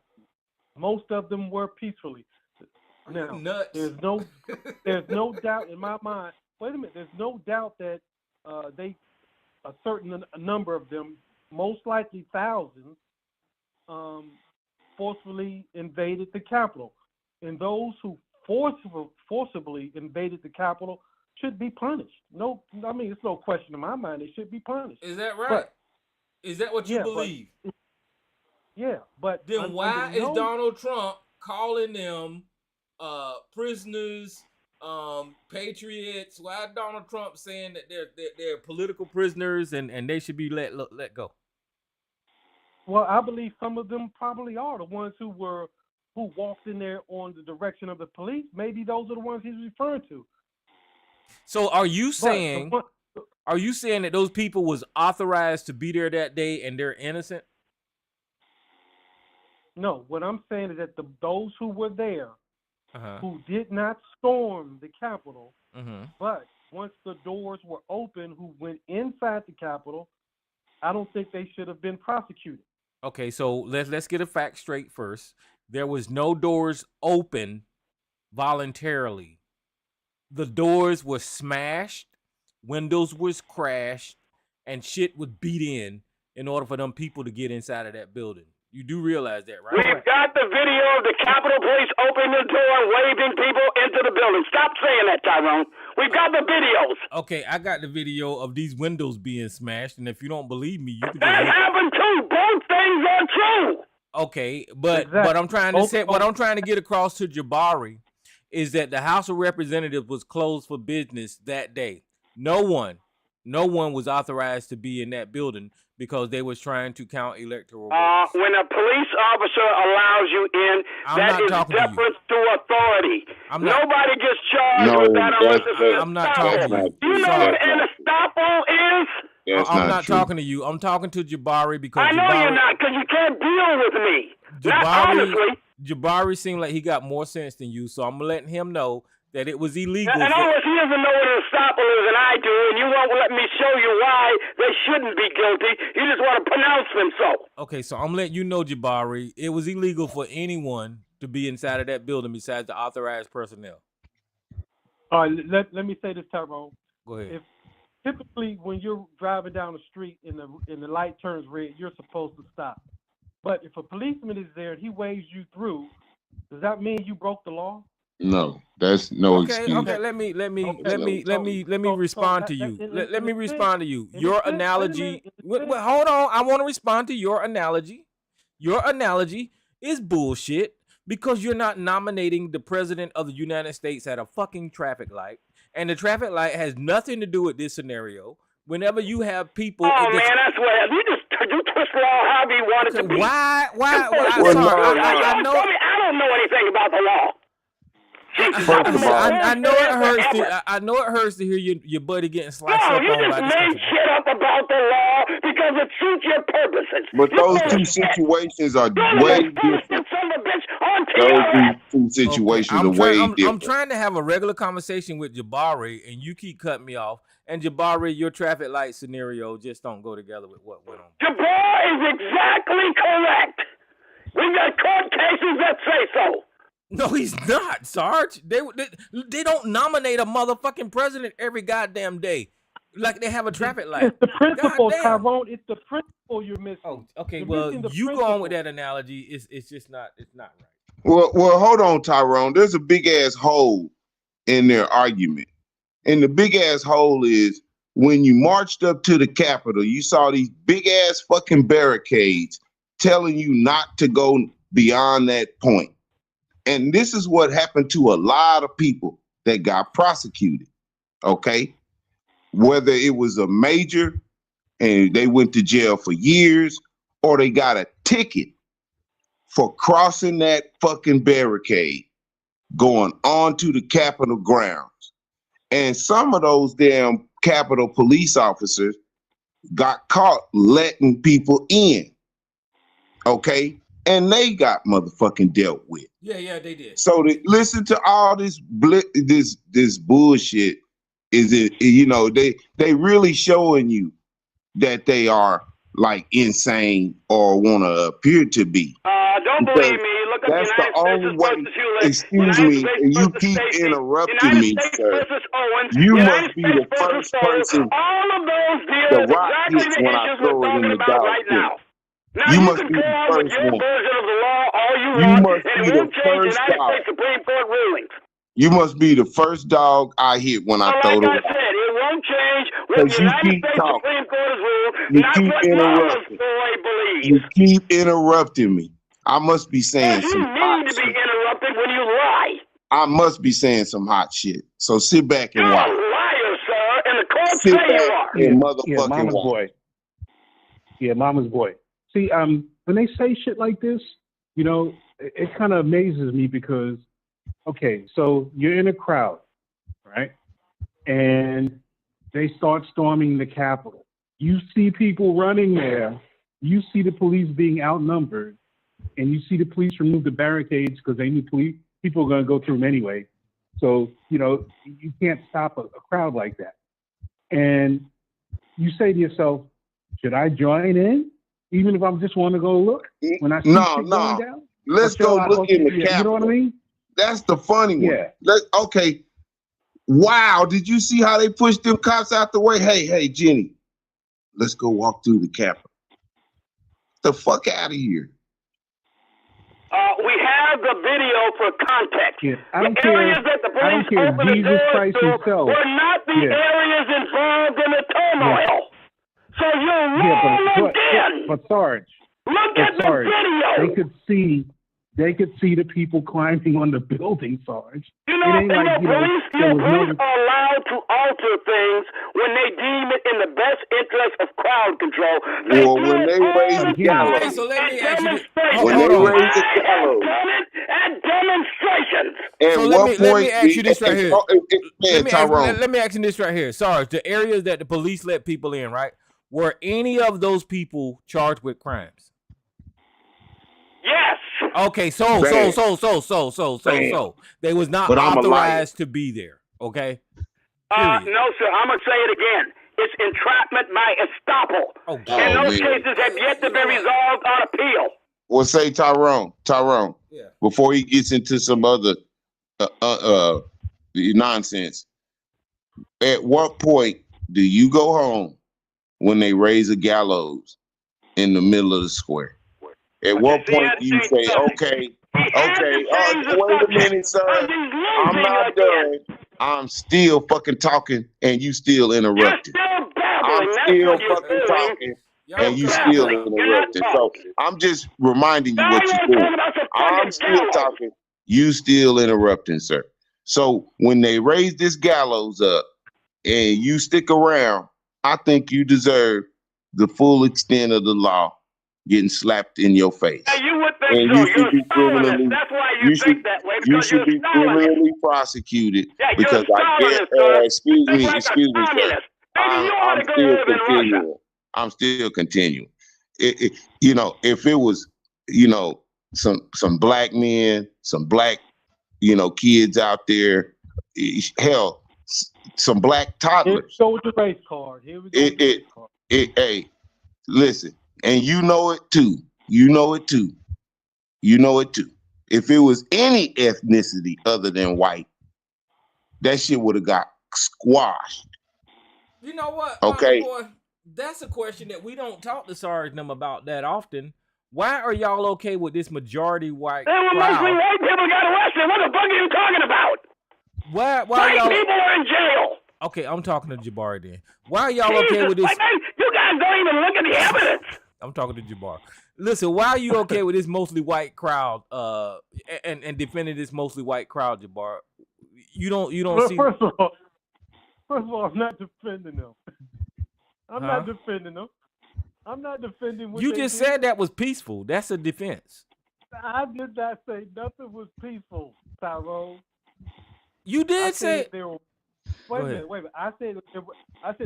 most of them were peacefully. Now, there's no doubt in my mind. Wait a minute. There's no doubt that a certain number of them, most likely thousands, forcibly invaded the Capitol. And those who forcibly invaded the Capitol should be punished. No, I mean, it's no question in my mind. They should be punished. Is that right? Is that what you believe? But then why is Donald Trump calling them prisoners, patriots? Why is Donald Trump saying that they're political prisoners and they should be let go? Well, I believe some of them probably are the ones who walked in there on the direction of the police. Maybe those are the ones he's referring to. So are you saying that those people was authorized to be there that day and they're innocent? No, what I'm saying is that those who were there, who did not storm the Capitol, but once the doors were open, who went inside the Capitol, I don't think they should have been prosecuted. Okay, so let's get a fact straight first. There was no doors open voluntarily. The doors were smashed, windows was crashed, and shit was beat in order for them people to get inside of that building. You do realize that, right? We've got the video of the Capitol Police opening the door and waving people into the building. Stop saying that, Tyrone. We've got the videos. Okay, I got the video of these windows being smashed, and if you don't believe me, you can that happened too. Both things are true. Okay, but I'm trying to say what I'm trying to get across to Jabari is that the House of Representatives was closed for business that day. No one was authorized to be in that building because they was trying to count electoral votes. When a police officer allows you in, that is deference to authority. Nobody gets charged with that unless it's I'm not talking to you. Do you know what an estoppel is? I'm not talking to you. I'm talking to Jabari because I know you're not, because you can't deal with me. Jabari seemed like he got more sense than you, so I'm letting him know that it was illegal. And unless he doesn't know what an estoppel is and I do, and you won't let me show you why they shouldn't be guilty, you just want to pronounce them so. Okay, so I'm letting you know, Jabari, it was illegal for anyone to be inside of that building besides the authorized personnel. All right, let me say this, Tyrone. Go ahead. If typically when you're driving down the street and the light turns red, you're supposed to stop. But if a policeman is there and he waves you through, does that mean you broke the law? No, that's no excuse. Okay. Let me respond to you. Let me respond to you. Your analogy. Well, hold on. I want to respond to your analogy. Your analogy is bullshit because you're not nominating the president of the United States at a fucking traffic light, and the traffic light has nothing to do with this scenario. Whenever you have people, man, that's what you twist law however you want it to be. Why? Sorry, I know. I don't know anything about the law. First of all, I know it hurts to. I know it hurts to hear your buddy getting sliced up on by this country. No, you just make shit up about the law because it suits your purposes. But those two situations are way different. Those two situations are way different. I'm trying to have a regular conversation with Jabari, and you keep cutting me off. And Jabari, your traffic light scenario just don't go together with what went on. Jabari is exactly correct. We've got court cases that say so. No, he's not, Sarge. They don't nominate a motherfucking president every goddamn day. Like they have a traffic light. It's the principle, Tyrone. It's the principle you're missing. Oh, okay. Well, you go on with that analogy. It's just not. It's not right. Well, hold on, Tyrone. There's a big ass hole in their argument, and the big ass hole is when you marched up to the Capitol, you saw these big ass fucking barricades telling you not to go beyond that point. And this is what happened to a lot of people that got prosecuted, okay? Whether it was a major and they went to jail for years, or they got a ticket for crossing that fucking barricade going onto the Capitol grounds. And some of those damn Capitol police officers got caught letting people in, okay? And they got motherfucking dealt with. Yeah, they did. So listen to all this bullshit. Is it, they really showing you that they are like insane or want to appear to be. Don't believe me. Look up that's the only way. Excuse me, and you keep interrupting me, sir. You must be the first person. All of those deals the rock hits when I throw it in the dog now. You must be the first one. You must be the first dog. Supreme Court rulings. You must be the first dog I hit when I throw it. Like I said, it won't change what the United States Supreme Court has ruled. You not keep what interrupting. Believes. You keep interrupting me. I must be saying some hot shit. You need to be shit. interrupted when you lie. I must be saying some hot shit. So sit back and watch. You're a liar, sir, and the court sit say back you are. And motherfucking mama's watch. boy. Yeah, mama's boy. See, when they say shit like this, it kind of amazes me because, okay, so you're in a crowd, right? And they start storming the Capitol. You see people running there. You see the police being outnumbered. And you see the police remove the barricades because they knew people are going to go through them anyway. So, you can't stop a crowd like that. And you say to yourself, should I join in? Even if I just want to go look? When I see shit going down? Let's go look in the Capitol. You know what I mean? That's the funny one. Yeah. Okay. Wow. Did you see how they pushed them cops out the way? Hey, Jenny, let's go walk through the Capitol. The fuck out of here. We have the video for context. Yeah, the areas that the police opened the doors to were not the areas involved in the turmoil. So you're wrong again. But Sarge, look at the video. They could see the people climbing on the building, Sarge. Police are allowed to alter things when they deem it in the best interest of crowd control. When they raise the gallows. So let me ask you. At demonstrations. So let me ask you this right here. Let me ask you this right here. Sarge, the areas that the police let people in, right? Were any of those people charged with crimes? Yes. Okay, so they was not authorized to be there. Okay. No, sir. I'm gonna say it again. It's entrapment by estoppel. And those cases have yet to be resolved on appeal. Well, say Tyrone. Yeah. Before he gets into some other nonsense. At what point do you go home when they raise a gallows in the middle of the square? At what point do you say, okay, wait a minute, sir, I'm not done. I'm still fucking talking and you still interrupting. I'm still fucking talking and you still interrupting. So I'm just reminding you what you're doing. I'm still talking, you still interrupting, sir. So when they raise this gallows up and you stick around, I think you deserve the full extent of the law getting slapped in your face. Yeah, you would think and so. you should be criminally, That's why you think that way, you because should you're be criminally prosecuted. Yeah, because you're I get, excuse me, sir. I'm still continuing. I'm still continuing. You know, if it was, you know, some black men, some black, you know, kids out there, hell, some black toddlers. Here we go with the race card. Here we go with the race card. Hey, listen, and you know it too. You know it too. You know it too. If it was any ethnicity other than white, that shit would have got squashed. You know what? Okay. Boy, that's a question that we don't talk to Sarge them about that often. Why are y'all okay with this majority white crowd? Mostly white people got arrested. What the fuck are you talking about? Why white y'all people are in jail? Okay, I'm talking to Jabari then. Why are y'all okay with this? You guys don't even look at the evidence. I'm talking to Jabari. Listen, why are you okay with this mostly white crowd and defending this mostly white crowd, Jabari? You don't see. First of all, I'm not defending them. I'm not defending them. I'm not defending what you just said that was peaceful. That's a defense. I did not say nothing was peaceful, Tyrone. You did say. Wait a minute. I said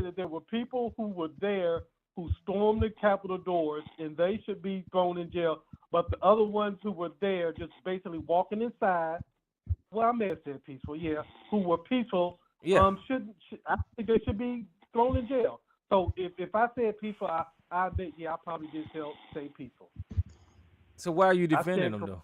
that there were people who were there who stormed the Capitol doors, and they should be thrown in jail. But the other ones who were there, just basically walking inside, well, I may have said peaceful, yeah, who were peaceful, I think they should be thrown in jail. So if I said peaceful, I think, I probably did say peaceful. So why are you defending them, though?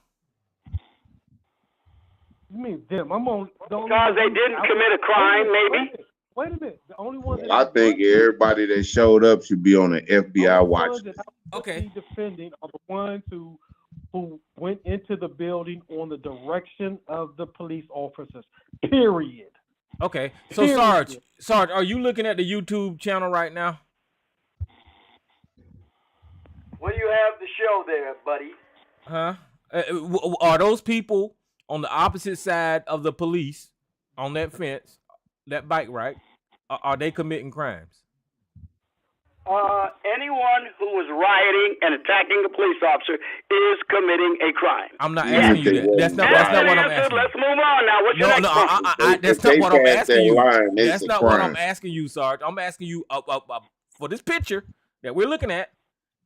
You mean them? I'm on. Because they didn't commit a crime, maybe. Wait a minute. The only one that I think everybody that showed up should be on the FBI watch list. Okay. Defending are the ones who went into the building on the direction of the police officers. Period. Okay. So Sarge, are you looking at the YouTube channel right now? What do you have to show there, buddy? Huh? Are those people on the opposite side of the police on that fence, that bike rack, are they committing crimes? Anyone who was rioting and attacking a police officer is committing a crime. I'm not asking you that. That's not what I'm asking. Let's move on now. What's your next question? That's not what I'm asking you. That's not what I'm asking you, Sarge. I'm asking you for this picture that we're looking at.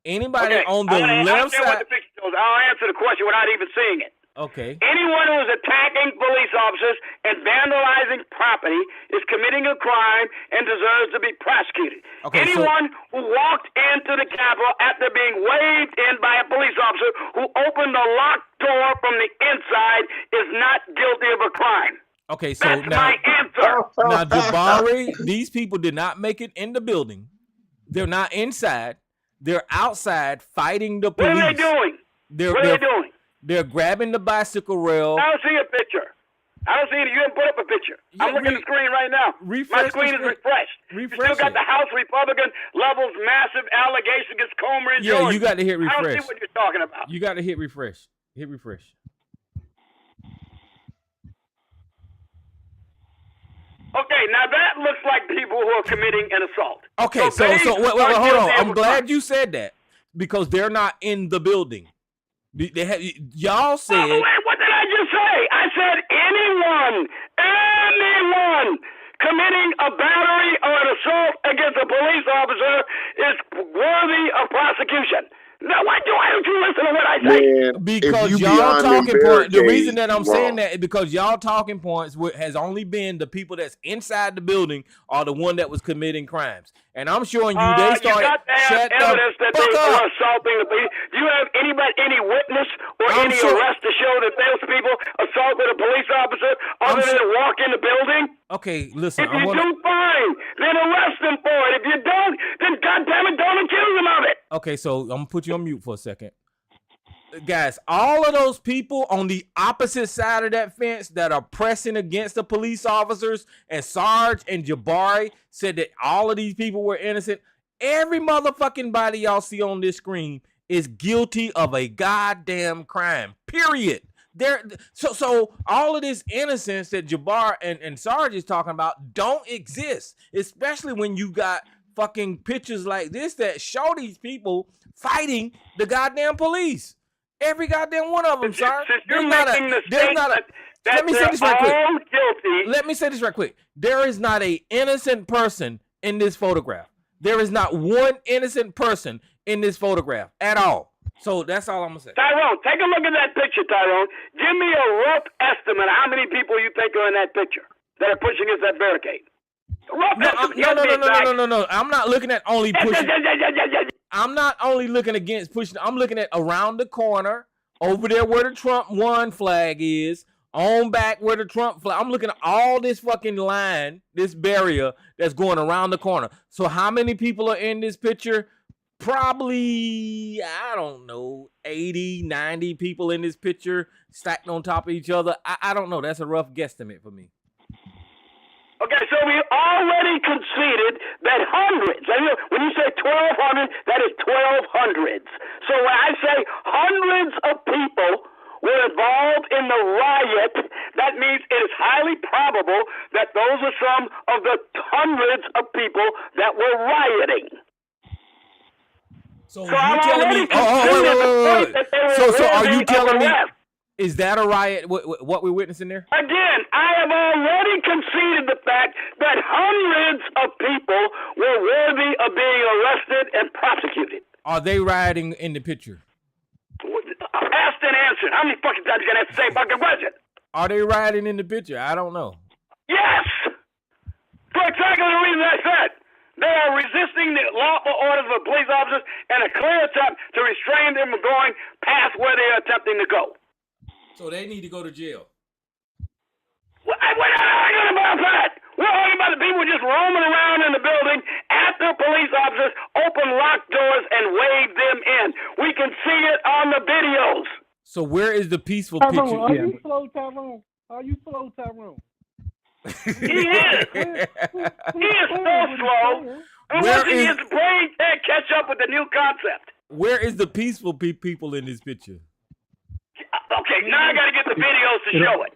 Anybody on the left side? What the picture shows. I'll answer the question without even seeing it. Okay. Anyone who is attacking police officers and vandalizing property is committing a crime and deserves to be prosecuted. Okay, Anyone who walked into the Capitol after being waved in by a police officer who opened the locked door from the inside is not guilty of a crime. Okay, so that's my answer. Now, Jabari, these people did not make it in the building. They're not inside. They're outside fighting the police. What are they doing? What are they doing? They're grabbing the bicycle rail. I don't see a picture. I don't see it. You didn't put up a picture. Yeah, I'm looking at the screen right now. My screen is refreshed. You still got the House Republican levels massive allegations against Comer and Jordan. Yeah, you got to hit refresh. I don't see what you're talking about. You got to hit refresh. Hit refresh. Okay, now that looks like people who are committing an assault. Okay, so wait, hold on. I'm glad you said that because they're not in the building. Y'all said. Oh, wait, what did I just say? I said anyone committing a battery or an assault against a police officer is worthy of prosecution. Now, why don't you listen to what I say? Man, because y'all talking points. The reason that I'm saying that is because y'all talking points has only been the people that's inside the building are the one that was committing crimes. And I'm showing you they started. You got to have evidence that they were assaulting the police. Do you have any witness or any arrest to show that those people assaulted a police officer? All other than walk in the building? Okay, listen. If you do, fine. Then arrest them for it. If you don't, then goddammit, don't accuse them of it. Okay, so I'm gonna put you on mute for a second. Guys, all of those people on the opposite side of that fence that are pressing against the police officers, and Sarge and Jabari said that all of these people were innocent. Every motherfucking body y'all see on this screen is guilty of a goddamn crime. Period. So all of this innocence that Jabbar and Sarge is talking about don't exist, especially when you got fucking pictures like this that show these people fighting the goddamn police. Every goddamn one of them, Sarge. Let me say this right quick. Let me say this right quick. There is not an innocent person in this photograph. There is not one innocent person in this photograph at all. So that's all I'm gonna say. Tyrone, take a look at that picture, Tyrone. Give me a rough estimate of how many people you think are in that picture that are pushing against that barricade. No. I'm not looking at only pushing. I'm not only looking against pushing. I'm looking at around the corner, over there where the Trump 1 flag is, on back where the Trump flag. I'm looking at all this fucking line, this barrier that's going around the corner. So how many people are in this picture? Probably, I don't know, 80, 90 people in this picture stacked on top of each other. I don't know. That's a rough guesstimate for me. Okay, so we already conceded that hundreds, and when you say 1,200, that is 1,200s. So when I say hundreds of people were involved in the riot, that means it is highly probable that those are some of the hundreds of people that were rioting. So are you telling me? So are you telling me? Is that a riot? What we're witnessing there? Again, I have already conceded the fact that hundreds of people were worthy of being arrested and prosecuted. Are they rioting in the picture? Asked and answered. How many fucking times you gonna have to say fucking question? Are they rioting in the picture? I don't know. Yes! For exactly the reason I said. They are resisting the lawful orders of police officers and a clear attempt to restrain them from going past where they are attempting to go. So they need to go to jail. We're not arguing about that. We're arguing about the people just roaming around in the building after police officers open locked doors and wave them in. We can see it on the videos. So where is the peaceful Tyrone, picture? Are you slow, Tyrone? Are you slow, Tyrone? He is. He is so slow. And his brain can't catch up with the new concept. Where is the peaceful people in this picture? Okay, now I got to get the videos to show it.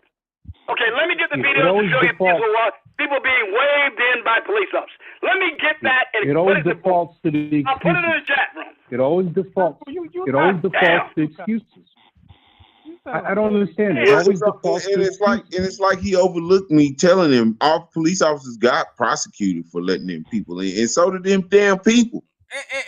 Okay, let me get the videos to show you people being waved in by police officers. Let me get that and it always defaults to the excuses. I'll put it in the chat room. It always defaults. To excuses. I don't understand. It always defaults and it's like he overlooked me telling him all police officers got prosecuted for letting them people in, and so did them damn people.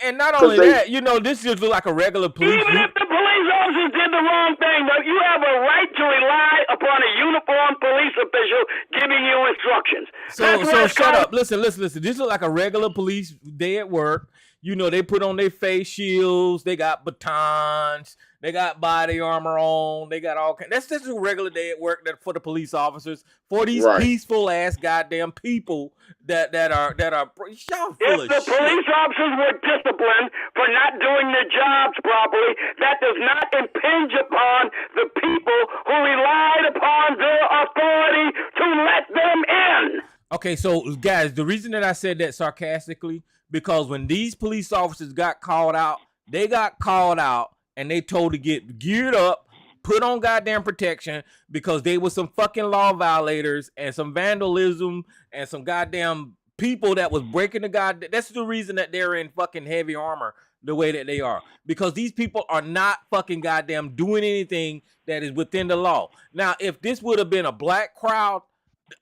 And not only that, this just look like a regular police. Even if the police officers did the wrong thing, though, you have a right to rely upon a uniformed police official giving you instructions. So shut up. Listen. This look like a regular police day at work. They put on their face shields. They got batons. They got body armor on. They got all kinds. That's just a regular day at work for the police officers, for these peaceful ass goddamn people that are y'all full if of the shit. police officers were disciplined for not doing their jobs properly, that does not impinge upon the people who relied upon their authority to let them in. Okay, so guys, the reason that I said that sarcastically, because when these police officers got called out, they got called out and they told to get geared up, put on goddamn protection, because they were some fucking law violators and some vandalism and some goddamn people that was breaking the goddamn. That's the reason that they're in fucking heavy armor the way that they are, because these people are not fucking goddamn doing anything that is within the law. Now, if this would have been a black crowd,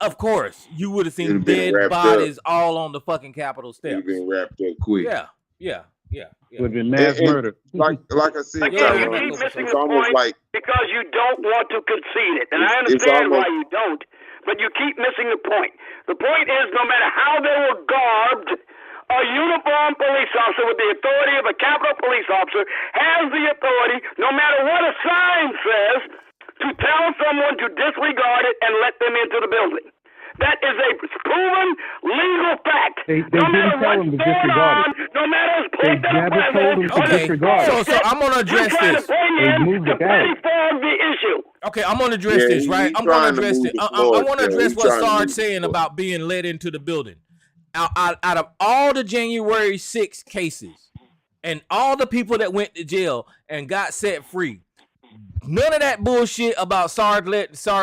of course, you would have seen dead bodies all on the fucking Capitol steps. It'd been wrapped up quick. Yeah. Would have been mass murder. Like I said, Again, you keep missing the point because you don't want to concede it. And I understand why you don't, but you keep missing the point. The point is, no matter how they were garbed, a uniformed police officer with the authority of a Capitol police officer has the authority, no matter what a sign says, to tell someone to disregard it and let them into the building. That is a proven legal fact. They didn't tell him to disregard it. No matter his They never told him to disregard it. So I'm gonna address this. They moved it out. The issue. Okay, I'm gonna address this, right? I'm gonna address it. I want to address what Sarge saying about being led into the building. Out of all the January 6th cases and all the people that went to jail and got set free, none of that bullshit about Sarge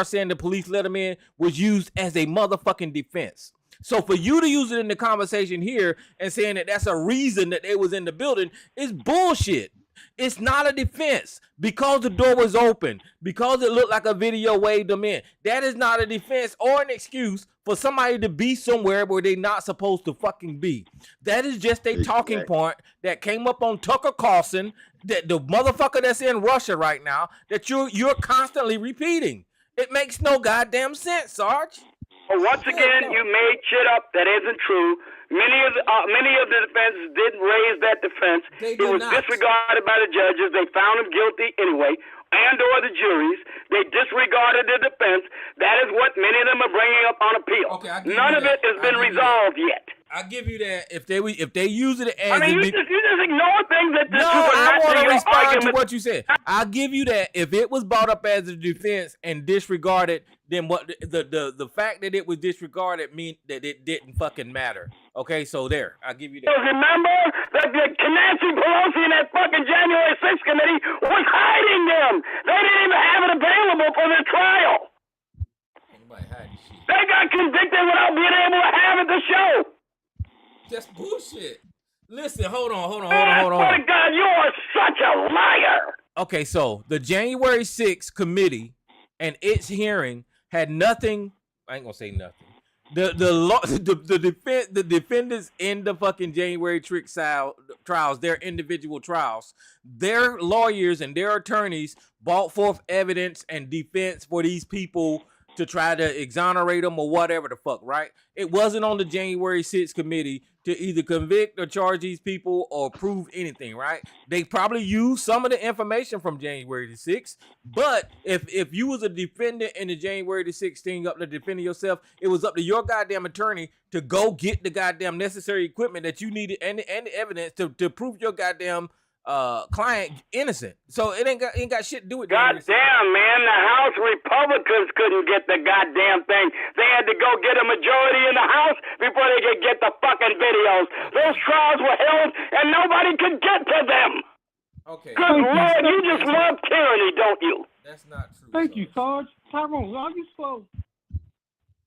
saying the police let him in was used as a motherfucking defense. So for you to use it in the conversation here and saying that that's a reason that they was in the building is bullshit. It's not a defense because the door was open, because it looked like a video waved them in. That is not a defense or an excuse for somebody to be somewhere where they're not supposed to fucking be. That is just a talking point that came up on Tucker Carlson, that the motherfucker that's in Russia right now, that you're constantly repeating. It makes no goddamn sense, Sarge. Well, once again, you made shit up that isn't true. Many of the defenses didn't raise that defense. It was disregarded by the judges. They found him guilty anyway, and or the juries. They disregarded the defense. That is what many of them are bringing up on appeal. Okay, none of it has been resolved yet. I give you that. If they use it as you just ignore things that no, I want to respond to what you said. I'll give you that. If it was brought up as a defense and disregarded, then what the fact that it was disregarded mean that it didn't fucking matter. Okay, so there, I'll give you that. Remember that Nancy Pelosi and that fucking January 6th committee was hiding them. They didn't even have it available for their trial. They got convicted without being able to have it to show. That's bullshit. Listen, hold on. My God, you are such a liar. Okay, so the January 6th committee and its hearing had nothing. I ain't gonna say nothing. The defendants in the fucking January trials, their individual trials, their lawyers and their attorneys brought forth evidence and defense for these people to try to exonerate them or whatever the fuck, right? It wasn't on the January 6th committee to either convict or charge these people or prove anything, right? They probably used some of the information from January the 6th, but if you was a defendant in the January the 6th thing up to defending yourself, it was up to your goddamn attorney to go get the goddamn necessary equipment that you needed and the evidence to prove your goddamn client innocent. So it ain't got shit to do with that. Goddamn, man, the House Republicans couldn't get the goddamn thing. They had to go get a majority in the House before they could get the fucking videos. Those trials were held and nobody could get to them. Okay. Good Lord, you just love tyranny, don't you? That's not true. Thank you, Sarge. Tyrone, are you slow?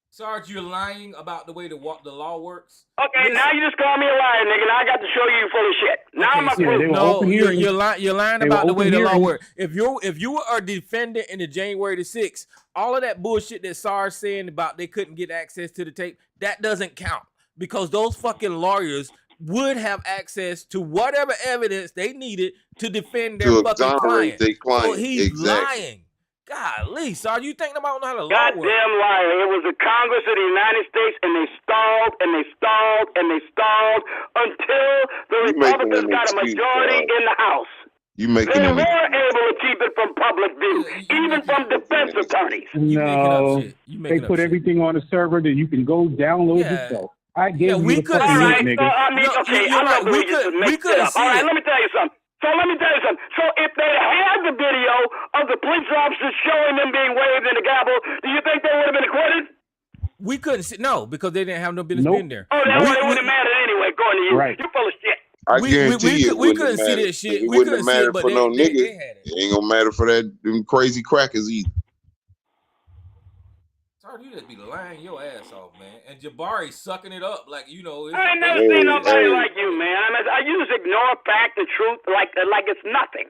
Sarge, you're lying about the way the law works. Okay, now you just call me a liar, nigga. Now I got to show you full of shit. Now I'm a you're lying about the way the law works. If you are a defendant in the January the 6th, all of that bullshit that Sarge saying about they couldn't get access to the tape, that doesn't count because those fucking lawyers would have access to whatever evidence they needed to defend their fucking client. So he's lying. Golly, Sarge, you think about how the law works? Goddamn liar. It was the Congress of the United States, and they stalled, and they stalled, and they stalled until the Republicans got a majority in the House. They were able to keep it from public view, even from defense attorneys. No, they put everything on a server that you can go download yourself. I gave you the fucking link, nigga. We could have. All right, let me tell you something. So if they had the video of the police officers showing them being waved in the gavel, do you think they would have been acquitted? We couldn't see, no, because they didn't have no business being there. Oh, that wouldn't matter anyway, according to you. Right. You're full of shit. I guarantee we couldn't see that shit. It wouldn't have mattered for no nigga. It ain't gonna matter for them crazy crackers either. Sorry, you just be lying your ass off, man. And Jabari sucking it up like you know. I ain't never seen nobody like you, man. You just ignore fact and truth like it's nothing.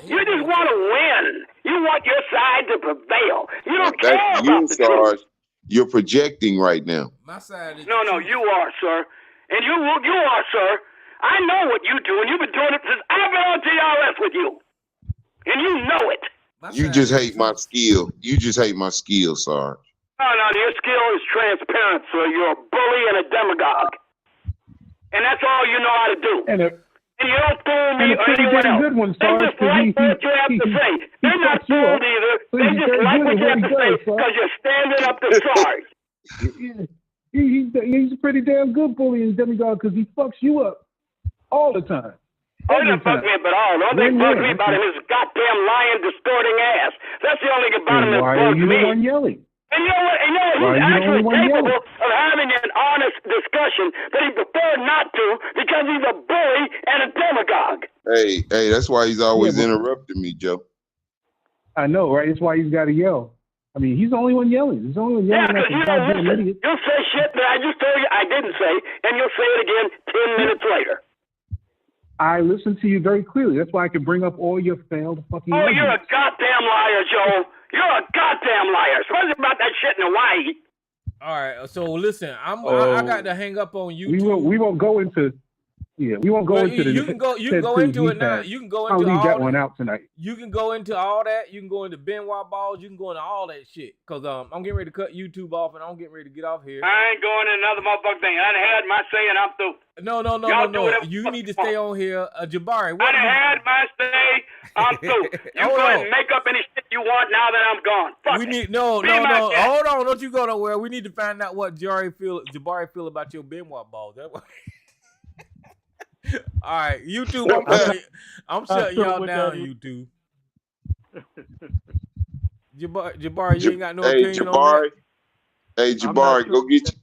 You just want to win. You want your side to prevail. You don't care about the truth. You're projecting right now. My side is No, you are, sir. And you are, sir. I know what you do, and you've been doing it since I've been on TRS with you. And you know it. You just hate my skill. You just hate my skill, Sarge. No, your skill is transparent, sir. You're a bully and a demagogue. And that's all you know how to do. and you don't fool me And a or pretty anyone damn else. good one, They Sarge, just 'cause like what you have to say. They're not fucks you fooled up, either. so They he's just very like good what at you what have he to say does, Sarge. because you're standing up to Sarge. He's a pretty damn good bully and demigod because he fucks you up all the time. Oh, he doesn't fuck me up at all. The only thing that bugs me about him is his goddamn lying, distorting ass. That's the only thing about him that Why are bugs you me. the one yelling? And you know what? He's actually capable of having an honest discussion, but he prefers not to because he's a bully and a demagogue. Hey, that's why he's always interrupting me, Joe. I know, right? That's why he's got to yell. I mean, he's the only one yelling. He's the only one yelling. Yeah, because you don't listen. You'll say shit that I just told you I didn't say, and you'll say it again 10 minutes later. I listen to you very clearly. That's why I can bring up all your failed fucking Oh, arguments. you're a goddamn liar, Joe. You're a goddamn liar. So what's about that shit in Hawaii? All right, so listen, I got to hang up on you. We won't go into. Yeah, we won't go into the. You can go into it now. You can go into I'll leave all that one out tonight. You can go into all that. You can go into Benoit balls. You can go into all that shit. Cause I'm getting ready to cut YouTube off, and I'm getting ready to get off here. I ain't going to another motherfucking thing. I done had my say, and I'm through. No. You need to stay on here, Jabari. I done had my say. I'm through. You go ahead and make up any shit you want now that I'm gone. Fuck it. No. Hold on, don't you go nowhere. We need to find out what Jabari feel about your Benoit balls. That way. All right, YouTube. I'm shutting y'all down, YouTube. Jabari, you ain't got no opinion on that? Hey, Jabari, go get